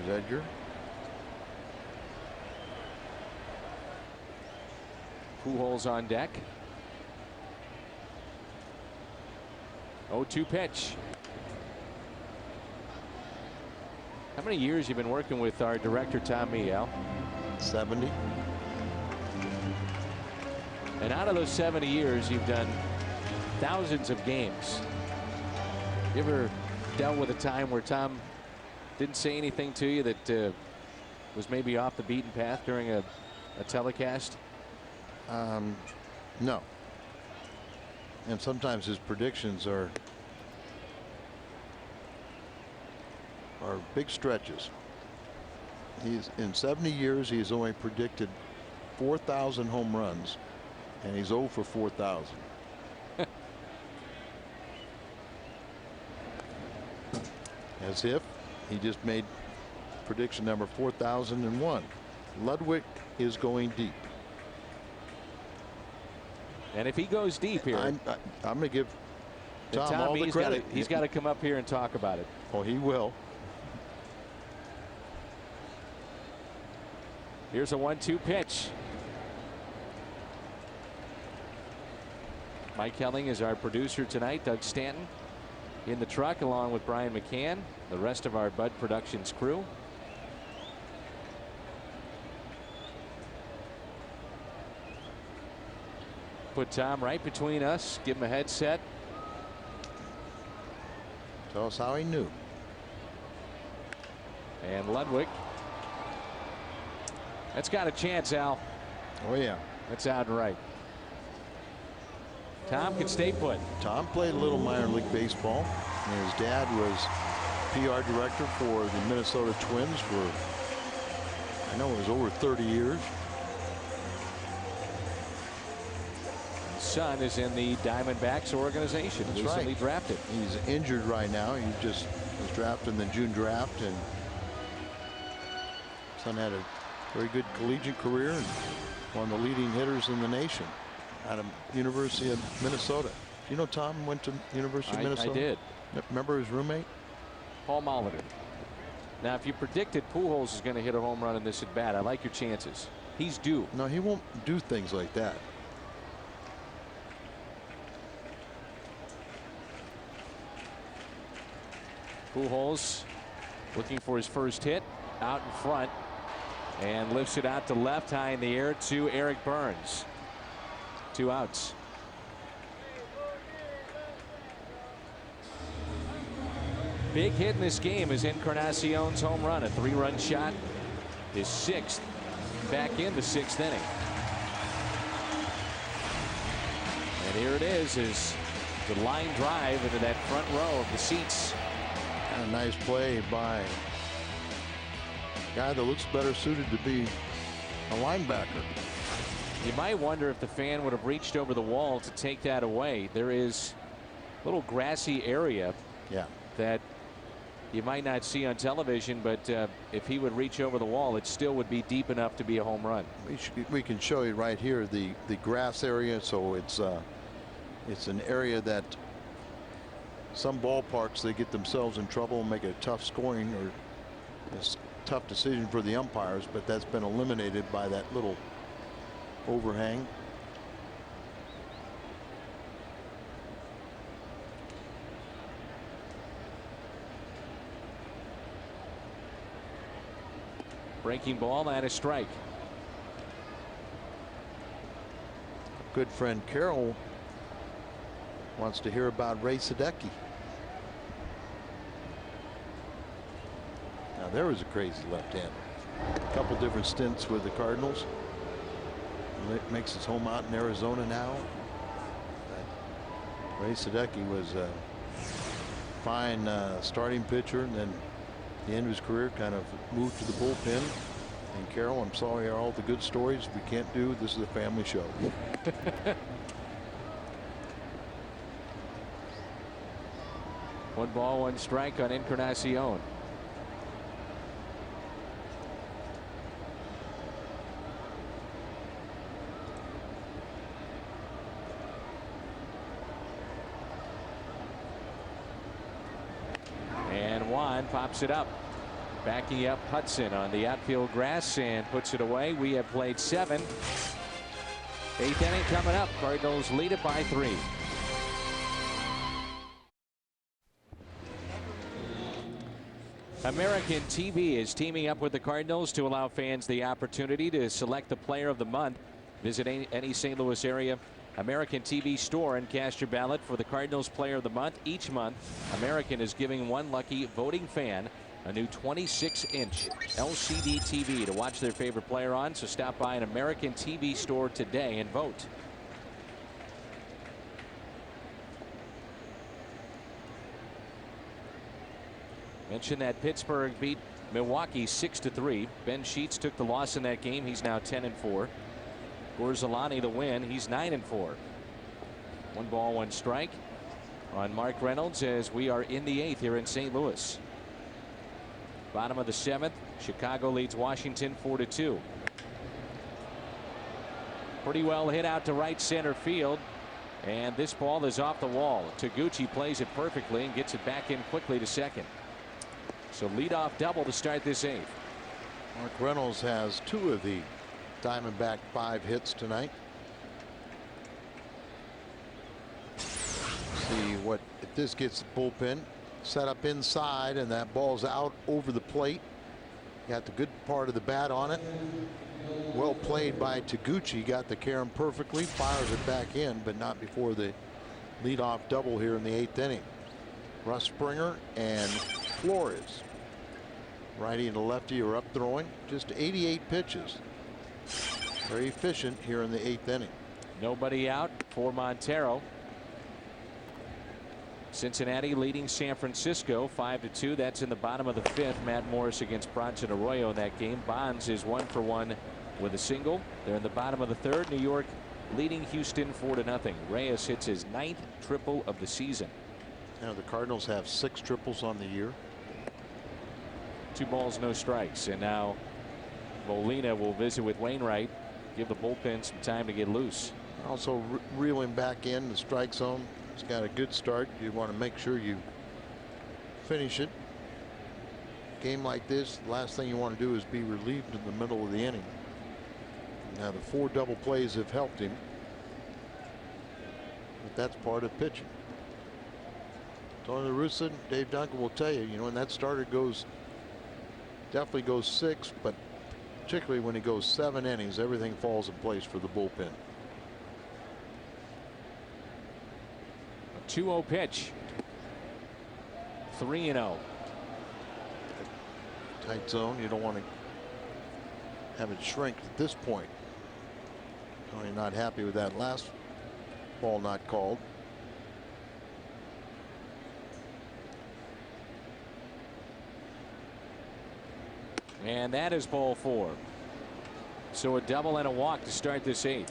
There's Edgar. Pujols on deck. 0-2 pitch. How many years you been working with our director Tom Meehl? 70. And out of those 70 years, you've done thousands of games. You ever dealt with a time where Tom didn't say anything to you that was maybe off the beaten path during a telecast? No. And sometimes his predictions are big stretches. He's in 70 years he's only predicted 4,000 home runs, and he's 0 for 4,000. As if he just made prediction number 4,001. Ludwig is going deep. And if he goes deep here, I'm going to give Tom all the credit. He's got to come up here and talk about it. Oh, he will. Here's a 1-2 pitch. Mike Helling is our producer tonight. Doug Stanton in the truck along with Brian McCann, the rest of our Bud Productions crew. Put Tom right between us, give him a headset. Tell us how he knew. And Ludwig. That's got a chance, Al. Oh, yeah. That's out right. Tom can stay put. Tom played a little minor league baseball, and his dad was PR director for the Minnesota Twins for, I know it was over 30 years. His son is in the Diamondbacks organization. That's recently right. drafted. He's injured right now. He just was drafted in the June draft, and son had a very good collegiate career and one of the leading hitters in the nation out of University of Minnesota. You know, Tom went to University of Minnesota. I did. Remember his roommate? Paul Molitor. Now, if you predicted Pujols is going to hit a home run in this at bat, I like your chances. He's due. No, he won't do things like that. Pujols looking for his first hit out in front and lifts it out to left, high in the air to Eric Burns. 2 outs. Big hit in this game is Encarnacion's home run, a 3-run shot, his 6th back in the 6th inning. And here it is the line drive into that front row of the seats. And a nice play by a guy that looks better suited to be a linebacker. You might wonder if the fan would have reached over the wall to take that away. There is a little grassy area that you might not see on television, but if he would reach over the wall, it still would be deep enough to be a home run. We can show you right here the grass area. So it's an area that some ballparks, they get themselves in trouble and make it a tough scoring or a tough decision for the umpires, but that's been eliminated by that little overhang. Breaking ball and a strike. Good friend Carol wants to hear about Ray Sadecki. Now there was a crazy left-hander. A couple different stints with the Cardinals. Makes his home out in Arizona now. Ray Sadecki was a fine starting pitcher, and then at the end of his career kind of moved to the bullpen. And Carol, I'm sorry, all the good stories we can't do. This is a family show. 1 ball, 1 strike on Encarnacion. And Juan pops it up. Backing up Hudson on the outfield grass and puts it away. We have played 7. 8th inning coming up. Cardinals lead it by 3. American TV is teaming up with the Cardinals to allow fans the opportunity to select the player of the month. Visit any St. Louis area American TV store and cast your ballot for the Cardinals player of the month. Each month, American is giving one lucky voting fan a new 26-inch LCD TV to watch their favorite player on. So stop by an American TV store today and vote. Mentioned that Pittsburgh beat Milwaukee 6-3. Ben Sheets took the loss in that game. He's now 10-4. Gorzelani the win. He's 9-4. 1 ball, 1 strike on Mark Reynolds as we are in the 8th here in St. Louis. Bottom of the 7th. Chicago leads Washington 4-2. Pretty well hit out to right center field. And this ball is off the wall. Taguchi plays it perfectly and gets it back in quickly to second. So leadoff double to start this 8th. Mark Reynolds has 2 of the Diamondback 5 hits tonight. See what if this gets the bullpen set up inside and that ball's out over the plate. Got the good part of the bat on it. Well played by Taguchi. Got the carom perfectly. Fires it back in, but not before the leadoff double here in the 8th inning. Russ Springer and Flores. Righty and lefty are up throwing. Just 88 pitches. Very efficient here in the 8th inning. Nobody out for Montero. Cincinnati leading San Francisco 5-2. That's in the bottom of the 5th. Matt Morris against Bronson Arroyo in that game. Bonds is 1 for 1 with a single. They're in the bottom of the 3rd. New York leading Houston 4-0. Reyes hits his 9th triple of the season. Now the Cardinals have 6 triples on the year. 2 balls, no strikes. And now Molina will visit with Wainwright. Give the bullpen some time to get loose. Also reeling back in the strike zone. He's got a good start. You want to make sure you finish it. Game like this, the last thing you want to do is be relieved in the middle of the inning. Now the 4 double plays have helped him. But that's part of pitching. Tony La Russa, Dave Duncan will tell you, when that starter definitely goes 6, but particularly when he goes 7 innings, everything falls in place for the bullpen. 2-0 pitch. 3-0. Tight zone. You don't want to have it shrink at this point. Tony not happy with that last ball not called. And that is ball 4. So a double and a walk to start this 8th.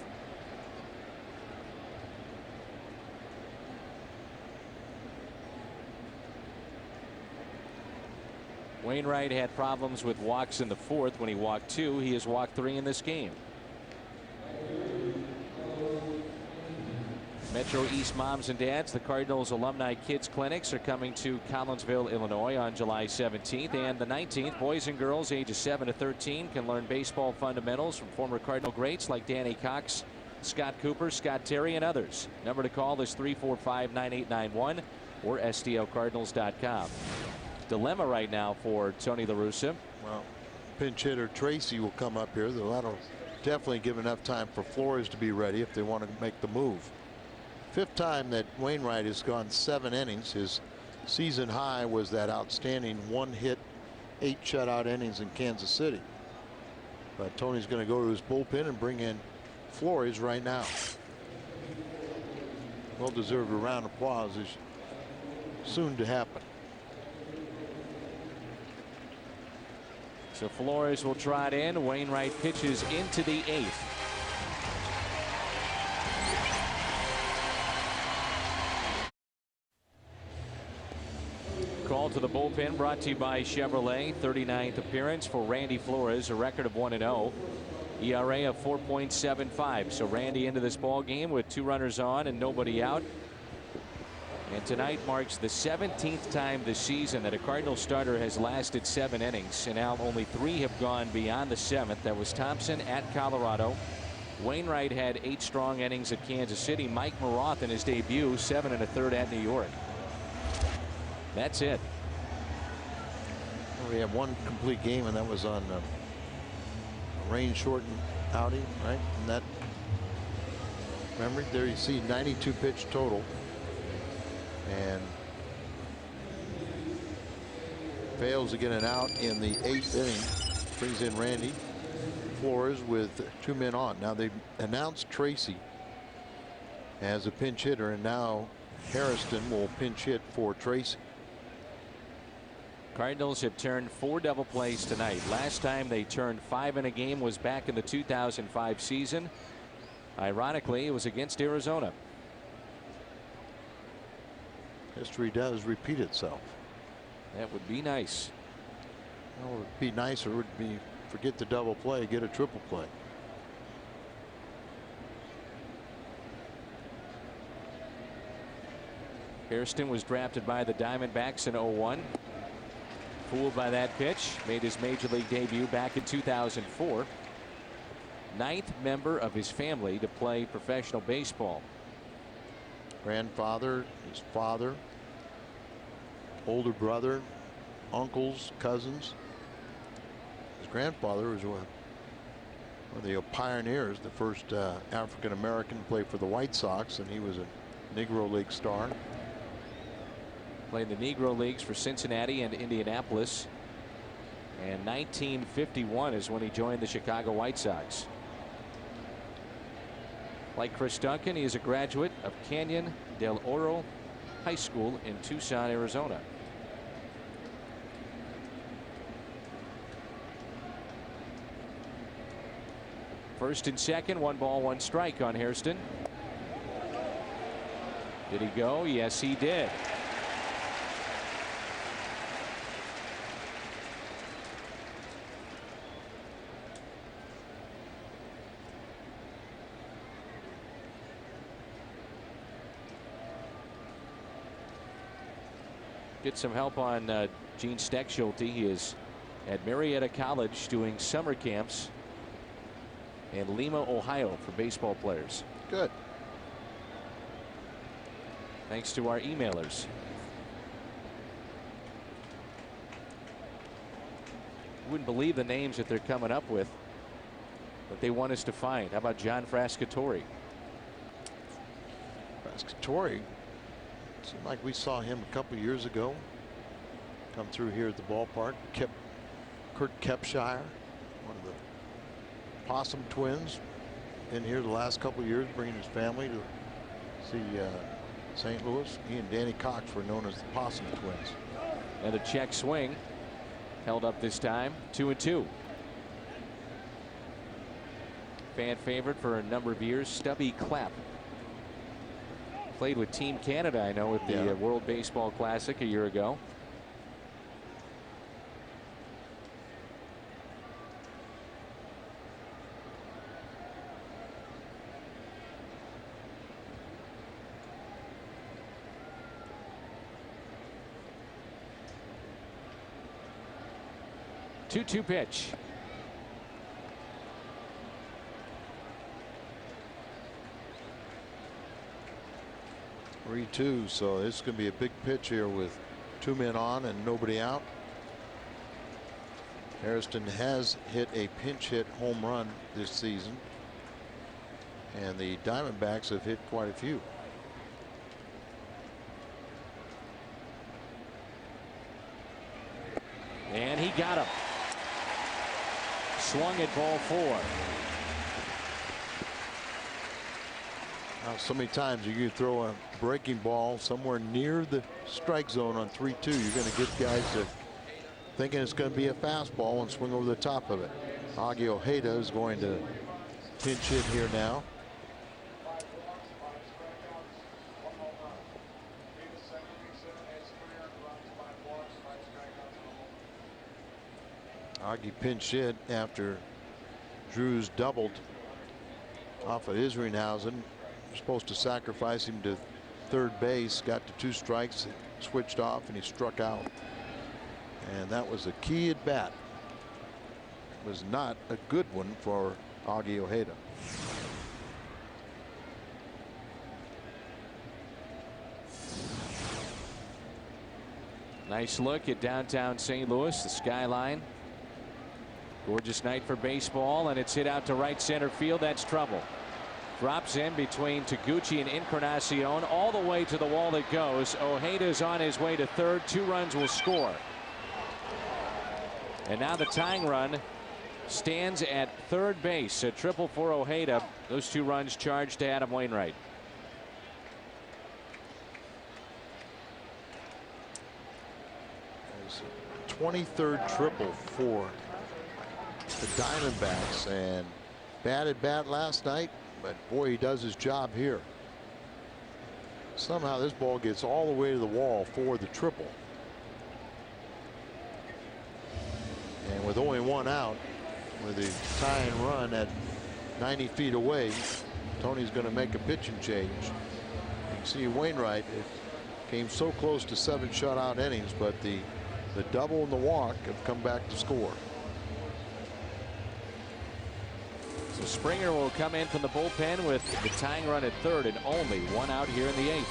Wainwright had problems with walks in the 4th when he walked 2. He has walked 3 in this game. Metro East moms and dads, the Cardinals Alumni Kids Clinics are coming to Collinsville, Illinois on July 17th and the 19th. Boys and girls ages 7 to 13 can learn baseball fundamentals from former Cardinal greats like Danny Cox, Scott Cooper, Scott Terry, and others. Number to call is 345-9891 or STLCardinals.com. Dilemma right now for Tony La Russa. Well, pinch hitter Tracy will come up here. That'll definitely give enough time for Flores to be ready if they want to make the move. 5th time that Wainwright has gone 7 innings. His season high was that outstanding 1-hit, 8 shutout innings in Kansas City. But Tony's going to go to his bullpen and bring in Flores right now. Well-deserved round of applause is soon to happen. So Flores will trot in. Wainwright pitches into the 8th. Call to the bullpen brought to you by Chevrolet. 39th appearance for Randy Flores, a record of 1-0. ERA of 4.75. So Randy into this ball game with 2 runners on and nobody out. And tonight marks the 17th time this season that a Cardinal starter has lasted 7 innings. And now only 3 have gone beyond the 7th. That was Thompson at Colorado. Wainwright had 8 strong innings at Kansas City. Mike Maroth in his debut, 7 1/3 at New York. That's it. We have 1 complete game, and that was on a rain-shortened outing, right? And that, remember, there you see 92 pitch total. And fails to get an out in the 8th inning. Brings in Randy Flores with 2 men on. Now they've announced Tracy as a pinch hitter, and now Hairston will pinch hit for Tracy. Cardinals have turned 4 double plays tonight. Last time they turned 5 in a game was back in the 2005 season. Ironically, it was against Arizona. History does repeat itself. That would be nice. Well, it would be nicer. It would be forget the double play, get a triple play. Hairston was drafted by the Diamondbacks in 01. Fooled by that pitch. Made his major league debut back in 2004. 9th member of his family to play professional baseball. Grandfather, his father, older brother, uncles, cousins. His grandfather was one of the pioneers, the first African-American to play for the White Sox, and he was a Negro League star. Played the Negro Leagues for Cincinnati and Indianapolis. And 1951 is when he joined the Chicago White Sox. Like Chris Duncan, he is a graduate of Canyon del Oro High School in Tucson, Arizona. First and second, 1 ball, 1 strike on Hairston. Did he go? Yes, he did. Get some help on Gene Steckschulte. He is at Marietta College doing summer camps in Lima, Ohio for baseball players. Good. Thanks to our emailers. You wouldn't believe the names that they're coming up with that they want us to find. How about John Frascatore? Frascatore. Seemed like we saw him a couple years ago come through here at the ballpark. Kurt Kepshire, one of the Possum twins, in here the last couple years, bringing his family to see St. Louis. He and Danny Cox were known as the Possum twins. And a check swing held up this time. 2-2. fan favorite for a number of years, Stubby Clapp. Played with Team Canada, I know, at the World Baseball Classic a year ago. Two pitch. 3-2, so this is going to be a big pitch here with 2 men on and nobody out. Hairston has hit a pinch hit home run this season, and the Diamondbacks have hit quite a few. And he got him. Swung at ball 4. So many times you can throw a breaking ball somewhere near the strike zone on 3-2. You're going to get guys that thinking it's going to be a fastball and swing over the top of it. Augie Ojeda is going to pinch hit here now. Augie pinch hit after Drews doubled off of Isringhausen. Supposed to sacrifice him to third base, got to 2 strikes, switched off, and he struck out. And that was a key at bat. It was not a good one for Augie Ojeda. Nice look at downtown St. Louis, the skyline. Gorgeous night for baseball, and it's hit out to right center field. That's trouble. Drops in between Taguchi and Encarnacion. All the way to the wall it goes. Ojeda's on his way to third. 2 runs will score. And now the tying run stands at third base. A triple for Ojeda. Those 2 runs charged to Adam Wainwright. There's a 23rd triple for the Diamondbacks, and bad at bat last night. But boy, he does his job here. Somehow this ball gets all the way to the wall for the triple. And with only 1 out, with the tying run at 90 feet away, Tony's going to make a pitching change. You can see Wainwright, it came so close to 7 shutout innings, but the double and the walk have come back to score. So Springer will come in from the bullpen with the tying run at third and only 1 out here in the 8th.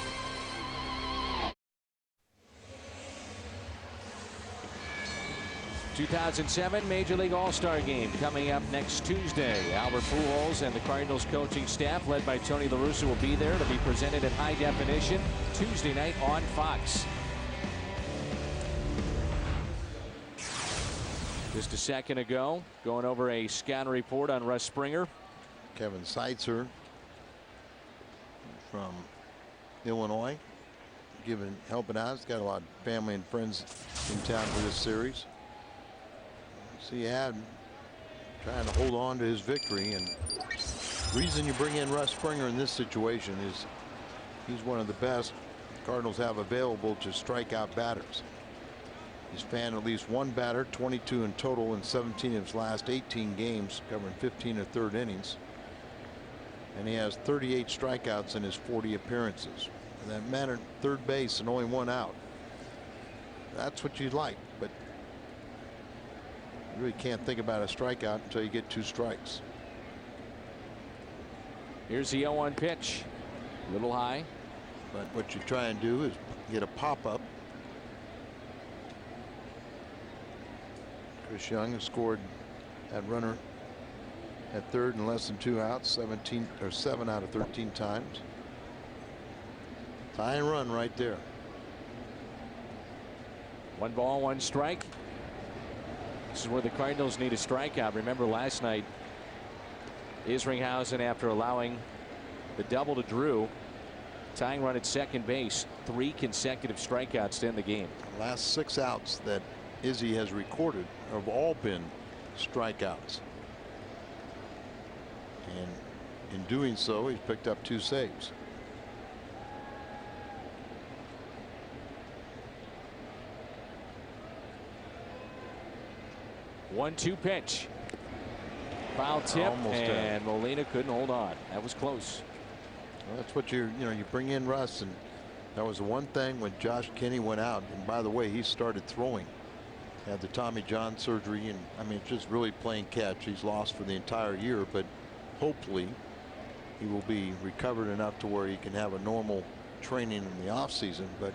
'2007 Major League All-Star Game coming up next Tuesday. Albert Pujols and the Cardinals coaching staff led by Tony La Russa will be there to be presented at high definition Tuesday night on Fox. Just a second ago, going over a scout report on Russ Springer. Kevin Seitzer from Illinois, helping out. He's got a lot of family and friends in town for this series. See, Adam trying to hold on to his victory, and the reason you bring in Russ Springer in this situation is he's one of the best Cardinals have available to strike out batters. He's fanned at least 1 batter, 22 in total in 17 of his last 18 games, covering 15 of third innings. And he has 38 strikeouts in his 40 appearances. And that man at third base and only 1 out. That's what you'd like, but you really can't think about a strikeout until you get 2 strikes. Here's the 0-1 pitch. A little high. But what you try and do is get a pop-up. Chris Young has scored that runner at third in less than 2 outs, 7 out of 13 times. Tie and run right there. 1 ball, 1 strike. This is where the Cardinals need a strikeout. Remember last night, Isringhausen, after allowing the double to Drew, tying run at second base, 3 consecutive strikeouts to end the game. The last 6 outs that Izzy has recorded have all been strikeouts. And in doing so, he's picked up 2 saves. One-two pitch. Foul tip, and Molina couldn't hold on. That was close. Well, that's what you bring in Russ, and that was the one thing when Josh Kinney went out. And by the way, he started throwing. Had the Tommy John surgery, and I mean, just really playing catch. He's lost for the entire year, but hopefully he will be recovered enough to where he can have a normal training in the offseason. But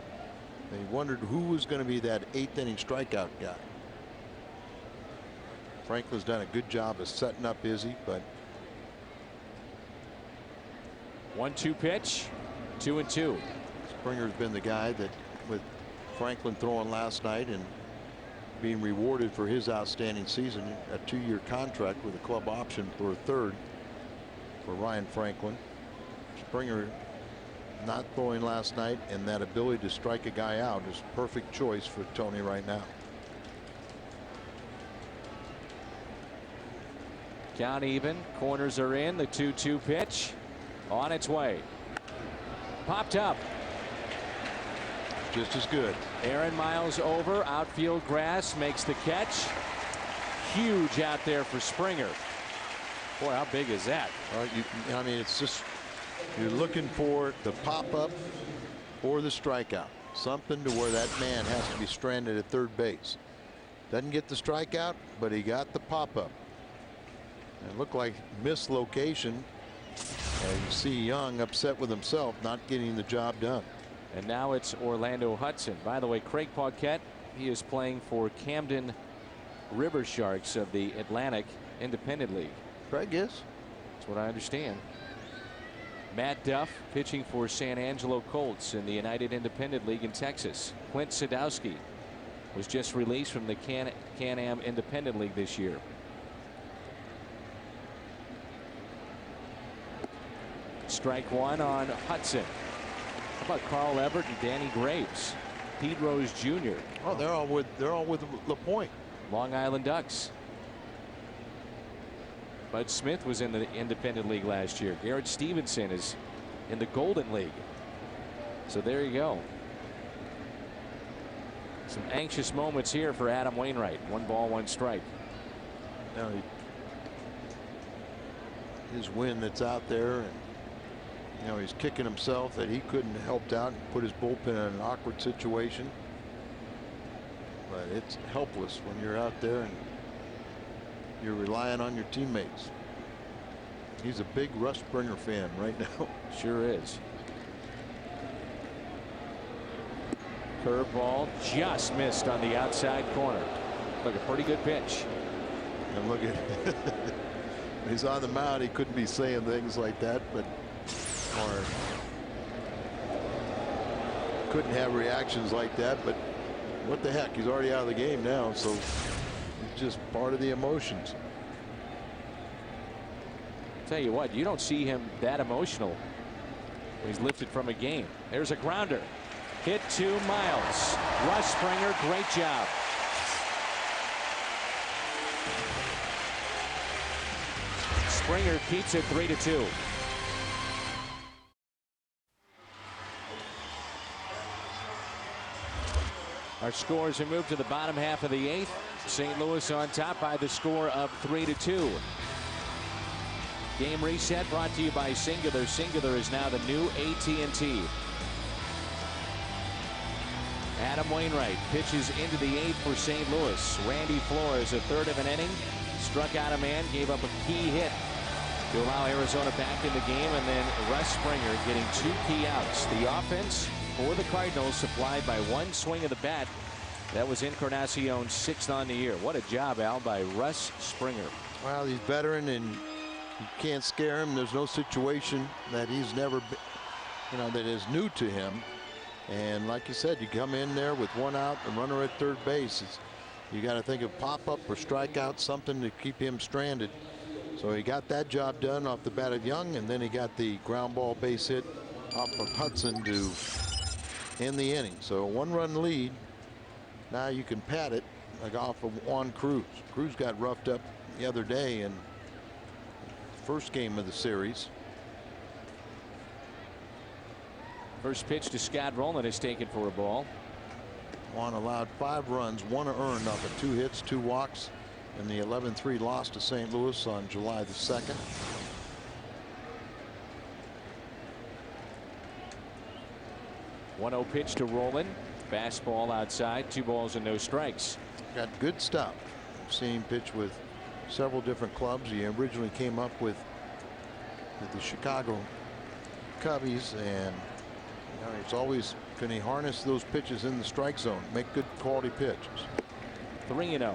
they wondered who was going to be that 8th inning strikeout guy. Franklin's done a good job of setting up Izzy, but 1-2 pitch, 2-2. Springer's been the guy that, with Franklin throwing last night and being rewarded for his outstanding season, a 2-year contract with a club option for a 3rd for Ryan Franklin. Springer not throwing last night, and that ability to strike a guy out is a perfect choice for Tony right now. Count even. Corners are in. The 2-2 pitch on its way. Popped up. Just as good. Aaron Miles over. Outfield grass makes the catch. Huge out there for Springer. Boy, how big is that? I mean, it's just, you're looking for the pop up or the strikeout. Something to where that man has to be stranded at 3rd base. Doesn't get the strikeout, but he got the pop up. It looked like mislocation. And you see Young upset with himself not getting the job done. And now it's Orlando Hudson. By the way, Craig Paquette, he is playing for Camden River Sharks of the Atlantic Independent League. Craig is? That's what I understand. Matt Duff pitching for San Angelo Colts in the United Independent League in Texas. Clint Sadowski was just released from the Can-Am Independent League this year. Strike one on Hudson. How about Carl Everett and Danny Graves? Pete Rose Jr. Oh, they're all with LaPointe. Long Island Ducks. Bud Smith was in the Independent League last year. Garrett Stevenson is in the Golden League. So there you go. Some anxious moments here for Adam Wainwright. 1 ball, 1 strike. Now his win that's out there, and he's kicking himself that he couldn't have helped out and put his bullpen in an awkward situation. But it's helpless when you're out there and you're relying on your teammates. He's a big Russ Springer fan right now. Sure is. Curveball just missed on the outside corner. Look, a pretty good pitch. And look at he's on the mound. He couldn't be saying things like that, but or couldn't have reactions like that. But what the heck? He's already out of the game now, so it's just part of the emotions. Tell you what, you don't see him that emotional when he's lifted from a game. There's a grounder. Hit to Miles. Russ Springer, great job. Springer keeps it 3-2. Our scores are moved to the bottom half of the 8th. St. Louis on top by the score of 3-2. Game reset brought to you by Singular. Singular is now the new AT&T. Adam Wainwright pitches into the 8th for St. Louis. Randy Flores, a 3rd of an inning, struck out a man, gave up a key hit to allow Arizona back in the game, and then Russ Springer getting 2 key outs. The offense for the Cardinals supplied by 1 swing of the bat. That was Encarnacion's 6th on the year. What a job, Al, by Russ Springer. Well, he's veteran and you can't scare him. There's no situation that he's never been, that is new to him. And like you said, you come in there with 1 out and runner at 3rd base. You got to think of pop up or strikeout, something to keep him stranded. So he got that job done off the bat of Young, and then he got the ground ball base hit off of Hudson to end the inning. So a 1-run lead. Now you can pat it like off of Juan Cruz. Cruz got roughed up the other day and first game of the series. First pitch to Scott Rowland is taken for a ball. Juan allowed 5 runs, 1 earned off of 2 hits, 2 walks in the 11-3 loss to St. Louis on July the 2nd. 1-0 pitch to Rowland. Fastball outside, 2 balls and no strikes. Got good stuff. I've seen him pitch with several different clubs. He originally came up with the Chicago Cubbies, and it's always, can he harness those pitches in the strike zone, make good quality pitches. 3-0.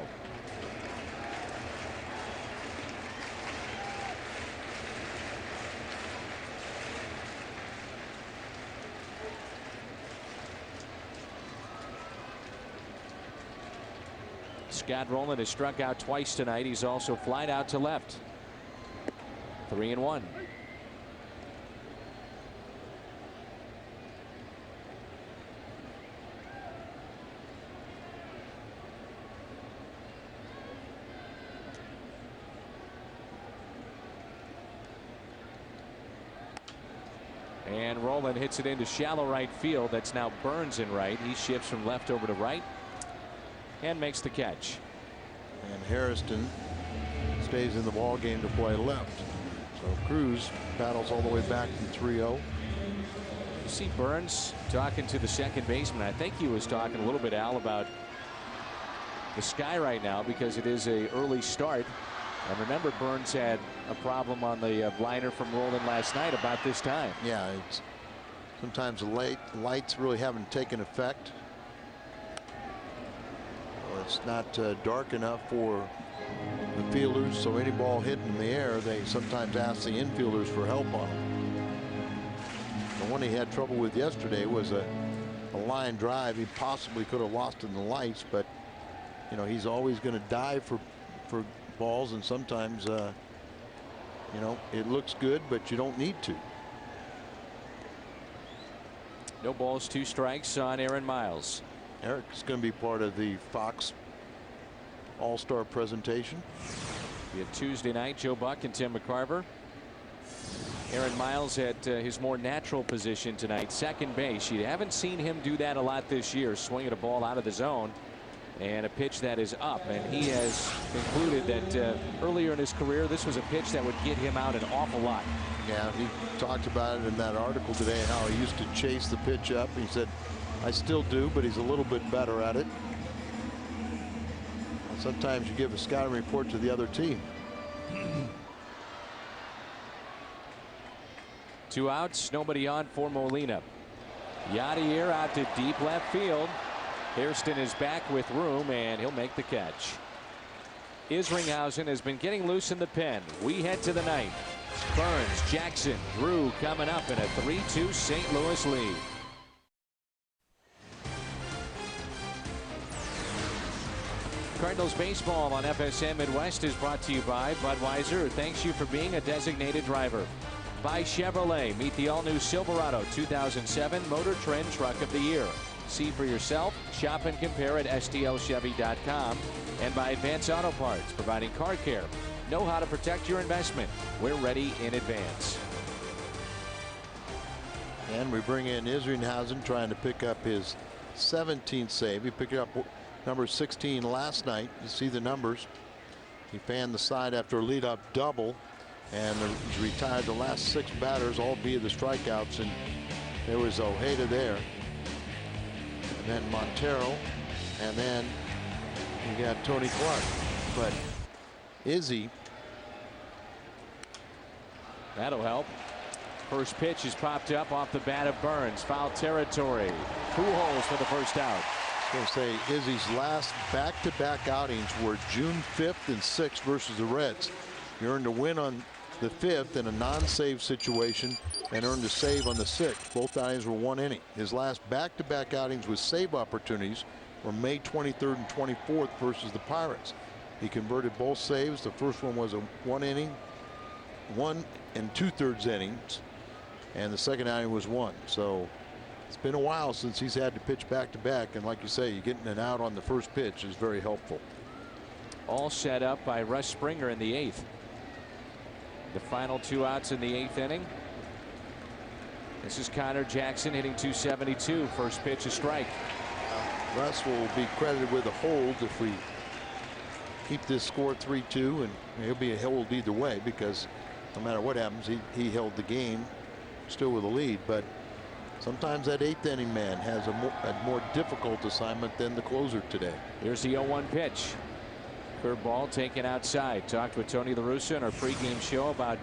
Scott Rowland has struck out twice tonight. He's also flied out to left. 3-1. And Rowland hits it into shallow right field. That's now Burns in right. He shifts from left over to right and makes the catch. And Hairston stays in the ball game to play left. So Cruz battles all the way back from 3-0. You see Burns talking to the second baseman. I think he was talking a little bit, Al, about the sky right now because it is an early start. And remember, Burns had a problem on the liner from Rowland last night about this time. Yeah, it's sometimes the lights really haven't taken effect. Well, it's not dark enough for the fielders, so any ball hit in the air, they sometimes ask the infielders for help on it. The one he had trouble with yesterday was a line drive. He possibly could have lost in the lights, but he's always going to dive for balls, and sometimes it looks good, but you don't need to. No balls, 2 strikes on Aaron Miles. Eric's going to be part of the Fox All-Star presentation. We had Tuesday night, Joe Buck and Tim McCarver. Aaron Miles at his more natural position tonight, second base. You haven't seen him do that a lot this year, swinging a ball out of the zone. And a pitch that is up, and he has concluded that earlier in his career this was a pitch that would get him out an awful lot. Yeah, he talked about it in that article today, how he used to chase the pitch up. He said, I still do, but he's a little bit better at it. And sometimes you give a scouting report to the other team. 2 outs, nobody on for Molina. Yadier out to deep left field. Hairston is back with room, and he'll make the catch. Isringhausen has been getting loose in the pen. We head to the ninth. Burns, Jackson, Drew coming up in a 3-2 St. Louis lead. Cardinals baseball on FSM Midwest is brought to you by Budweiser. Thanks you for being a designated driver. By Chevrolet. Meet the all-new Silverado 2007 Motor Trend Truck of the Year. See for yourself. Shop and compare at stlchevy.com. And by Advance Auto Parts, providing car care. Know how to protect your investment. We're ready in advance. And we bring in Isringhausen, trying to pick up his 17th save. He picked up number 16 last night. You see the numbers. He fanned the side after a leadoff double, and he's retired the last 6 batters, all via the strikeouts. And there was Ojeda there, and then Montero, and then you got Tony Clark. But Izzy, that'll help. First pitch is popped up off the bat of Burns. Foul territory. Pujols for the first out. I was going to say Izzy's last back-to-back outings were June 5th and 6th versus the Reds. He earned a win on the 5th in a non-save situation and earned a save on the 6th. Both outings were 1 inning. His last back-to-back outings with save opportunities were May 23rd and 24th versus the Pirates. He converted both saves. The first one was a 1 inning, 1 2/3 innings, and the second outing was 1. So it's been a while since he's had to pitch back-to-back, and like you say, you getting an out on the first pitch is very helpful. All set up by Russ Springer in the 8th. The final 2 outs in the 8th inning. This is Connor Jackson hitting .272. First pitch, a strike. Russ will be credited with a hold if we keep this score 3-2, and he'll be a hold either way because no matter what happens, he held the game still with a lead. But sometimes that 8th inning man has a more difficult assignment than the closer today. Here's the 0-1 pitch. Curveball taken outside. Talked with Tony La Russa in our pregame show about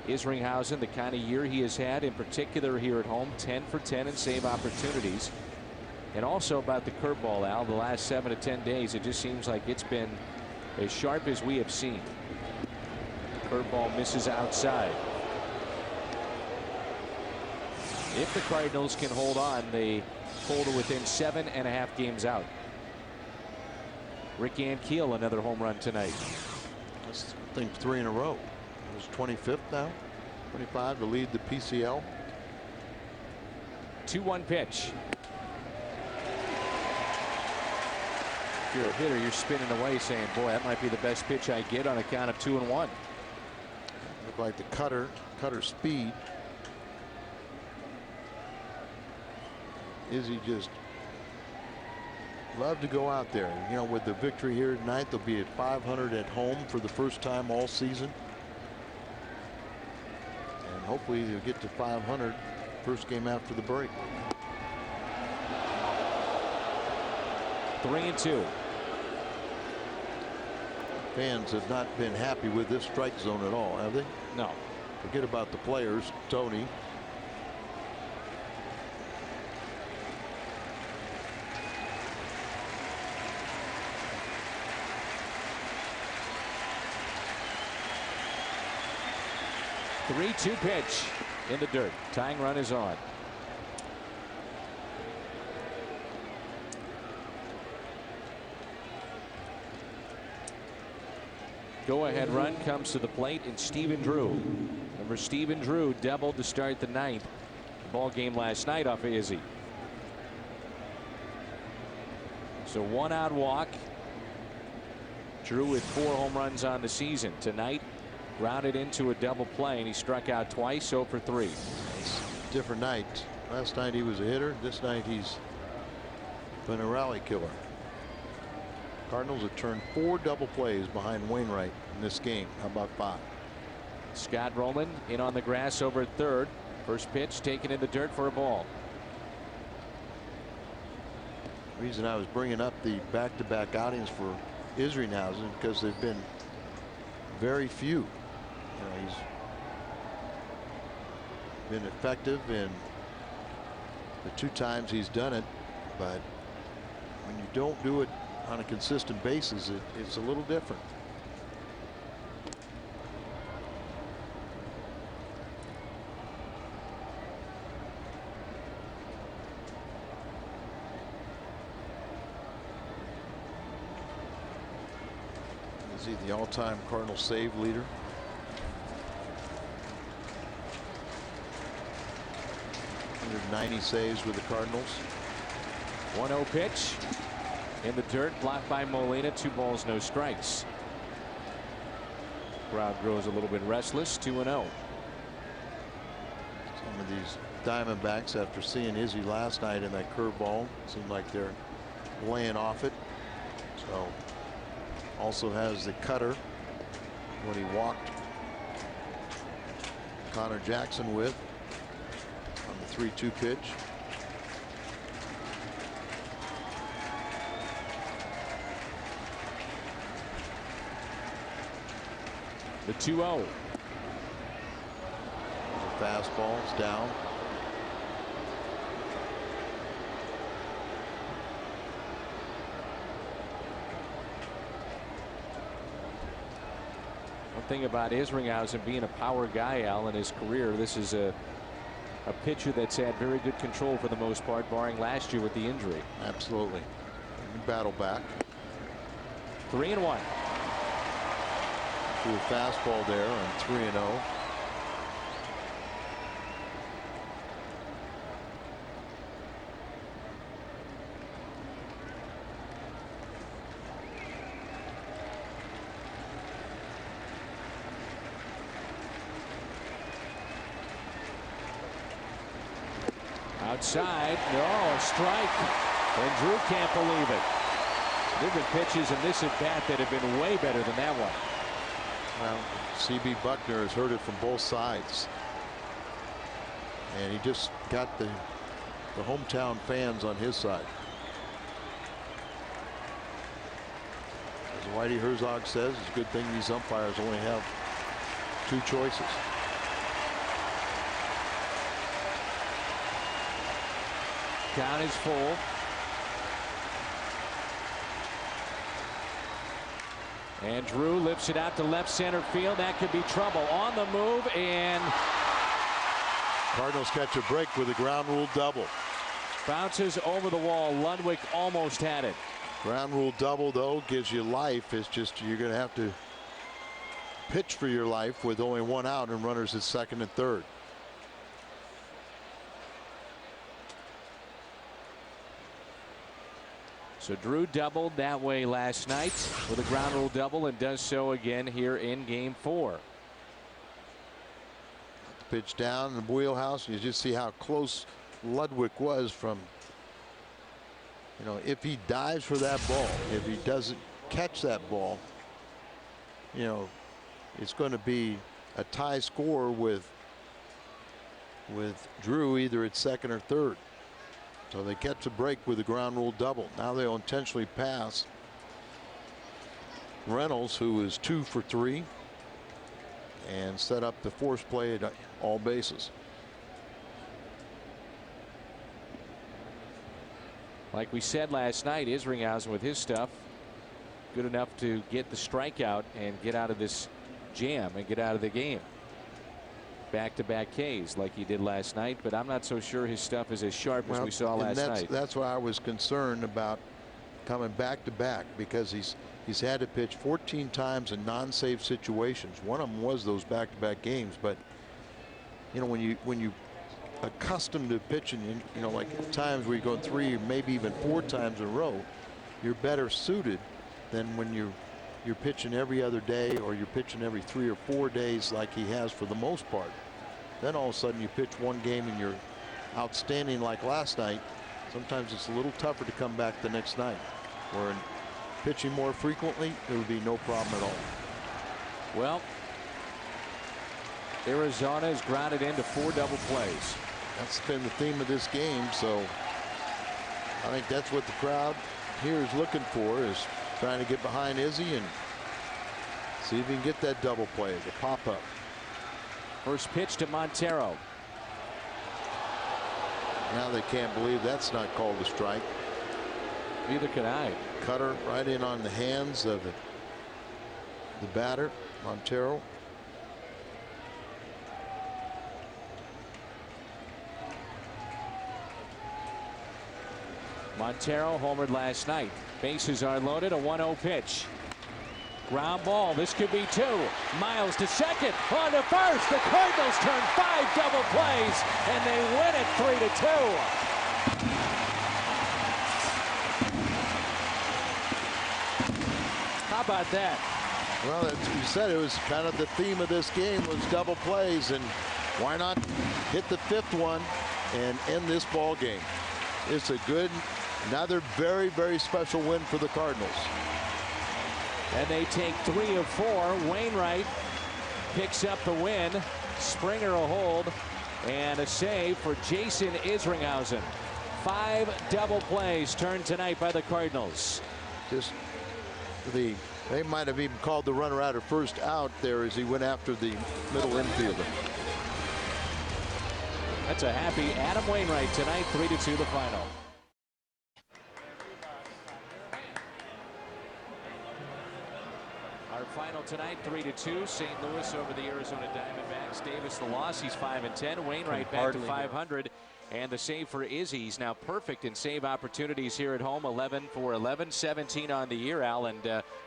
Isringhausen, the kind of year he has had, in particular here at home, 10 for 10 in save opportunities. And also about the curveball, Al, the last 7 to 10 days, it just seems like it's been as sharp as we have seen. Curveball misses outside. If the Cardinals can hold on, they hold it within 7.5 games out. Rick Ankiel, another home run tonight. That's, I think, 3 in a row. It was 25th now, 25 to lead the PCL. 2-1 pitch. If you're a hitter, you're spinning away saying, boy, that might be the best pitch I get on a count of 2-1. Looked like the cutter speed. Izzy just loved to go out there. You know, with the victory here tonight, they'll be at 500 at home for the first time all season. And hopefully they'll get to 500 first game after the break. 3-2. Fans have not been happy with this strike zone at all, have they? No. Forget about the players, Tony. The 3-2 pitch in the dirt. Tying run is on. Go-ahead run comes to the plate in Stephen Drew. Remember, Stephen Drew doubled to start the 9th ball game last night off of Izzy. So 1-out walk. Drew with 4 home runs on the season. Tonight, grounded into a double play, and he struck out twice, 0 for 3. Different night. Last night he was a hitter. This night he's been a rally killer. Cardinals have turned 4 double plays behind Wainwright in this game. How about 5? Scott Rowland in on the grass over at third. First pitch taken in the dirt for a ball. The reason I was bringing up the back-to-back outings for Isringhausen because they've been very few. You know, he's been effective in the 2 times he's done it, but when you don't do it on a consistent basis, it's a little different. Is he the all-time Cardinal save leader? .190 saves with the Cardinals. 1-0 pitch in the dirt, blocked by Molina. 2 balls, no strikes. Crowd grows a little bit restless. 2-0. Some of these Diamondbacks, after seeing Izzy last night in that curveball, seem like they're laying off it. So also has the cutter when he walked Connor Jackson with on the 3-2 pitch. The 2-0. The fastball's down. One thing about Isringhausen being a power guy, Al, in his career, this is a pitcher that's had very good control for the most part, barring last year with the injury. Absolutely. Battle back. 3-1. To a fastball there on 3-0. Outside, no, a strike. And Drew can't believe it. There have been pitches in this at bat that have been way better than that one. Well, C.B. Buckner has heard it from both sides. And he just got the hometown fans on his side. As Whitey Herzog says, it's a good thing these umpires only have two choices. Count is full. And Drew lifts it out to left center field. That could be trouble. On the move, and Cardinals catch a break with a ground rule double. Bounces over the wall. Ludwig almost had it. Ground rule double, though, gives you life. It's just you're going to have to pitch for your life with only one out and runners at second and third. So Drew doubled that way last night with a ground rule double and does so again here in game 4. Pitch down in the wheelhouse. You just see how close Ludwig was from, you know, if he dives for that ball, if he doesn't catch that ball, you know, it's going to be a tie score with Drew either at second or third. So they catch a break with a ground rule double. Now they'll intentionally pass Reynolds, who is 2 for 3, and set up the force play at all bases. Like we said last night, Isringhausen with his stuff good enough to get the strikeout and get out of this jam and get out of the game. Back-to-back Ks like he did last night, but I'm not so sure his stuff is as sharp as we saw last night. That's why I was concerned about coming back-to-back, because he's had to pitch 14 times in non-save situations. One of them was those back-to-back games, but you know, when you accustomed to pitching, you know, like times where you go 3 or maybe even 4 times in a row, you're better suited than when you're pitching every other day, or you're pitching every 3 or 4 days like he has for the most part. Then all of a sudden you pitch one game and you're outstanding like last night. Sometimes it's a little tougher to come back the next night. Where in pitching more frequently, there would be no problem at all. Well, Arizona has grounded into 4 double plays. That's been the theme of this game, so I think that's what the crowd here is looking for, is trying to get behind Izzy and see if he can get that double play, the pop-up. First pitch to Montero. Now they can't believe that's not called a strike. Neither can I. Cutter right in on the hands of the batter, Montero. Montero homered last night. Bases are loaded. A 1-0 pitch. Ground ball. This could be 2. Miles to second. On to first. The Cardinals turn 5 double plays, and they win it 3-2. How about that? Well, you said it was kind of the theme of this game was double plays, and why not hit the 5th one and end this ball game? It's a good, another very, very special win for the Cardinals. And they take 3 of 4. Wainwright picks up the win. Springer a hold and a save for Jason Isringhausen. 5 double plays turned tonight by the Cardinals. Just they might have even called the runner out of first out there as he went after the middle infielder. That's a happy Adam Wainwright tonight. 3-2 the final. Our final tonight, 3-2. St. Louis over the Arizona Diamondbacks. Davis the loss. He's 5-10. Wainwright back to 500. And the save for Izzy. He's now perfect in save opportunities here at home. 11 for 11, 17 on the year, Al. And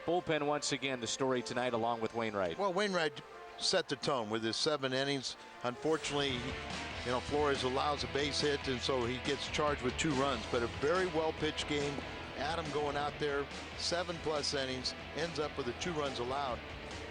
bullpen once again the story tonight along with Wainwright. Well, Wainwright set the tone with his 7 innings. Unfortunately, you know, Flores allows a base hit, and so he gets charged with 2 runs. But a very well pitched game. Adam going out there 7+ innings, ends up with the 2 runs allowed,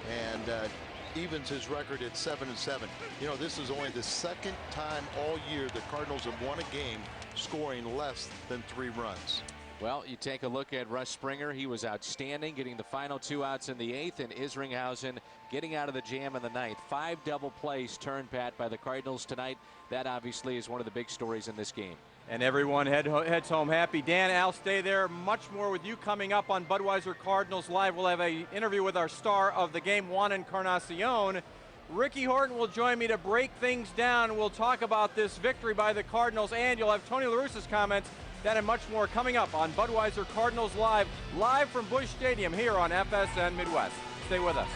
and evens his record at 7-7. You know, this is only the second time all year the Cardinals have won a game scoring less than 3 runs. Well, you take a look at Russ Springer. He was outstanding, getting the final 2 outs in the 8th, and Isringhausen getting out of the jam in the 9th. 5 double plays turned, Pat, by the Cardinals tonight. That obviously is one of the big stories in this game. And everyone heads home happy. Dan, Al, stay there. Much more with you coming up on Budweiser Cardinals Live. We'll have an interview with our star of the game, Juan Encarnacion. Ricky Horton will join me to break things down. We'll talk about this victory by the Cardinals, and you'll have Tony La Russa's comments. That and much more coming up on Budweiser Cardinals Live, live from Busch Stadium here on FSN Midwest. Stay with us.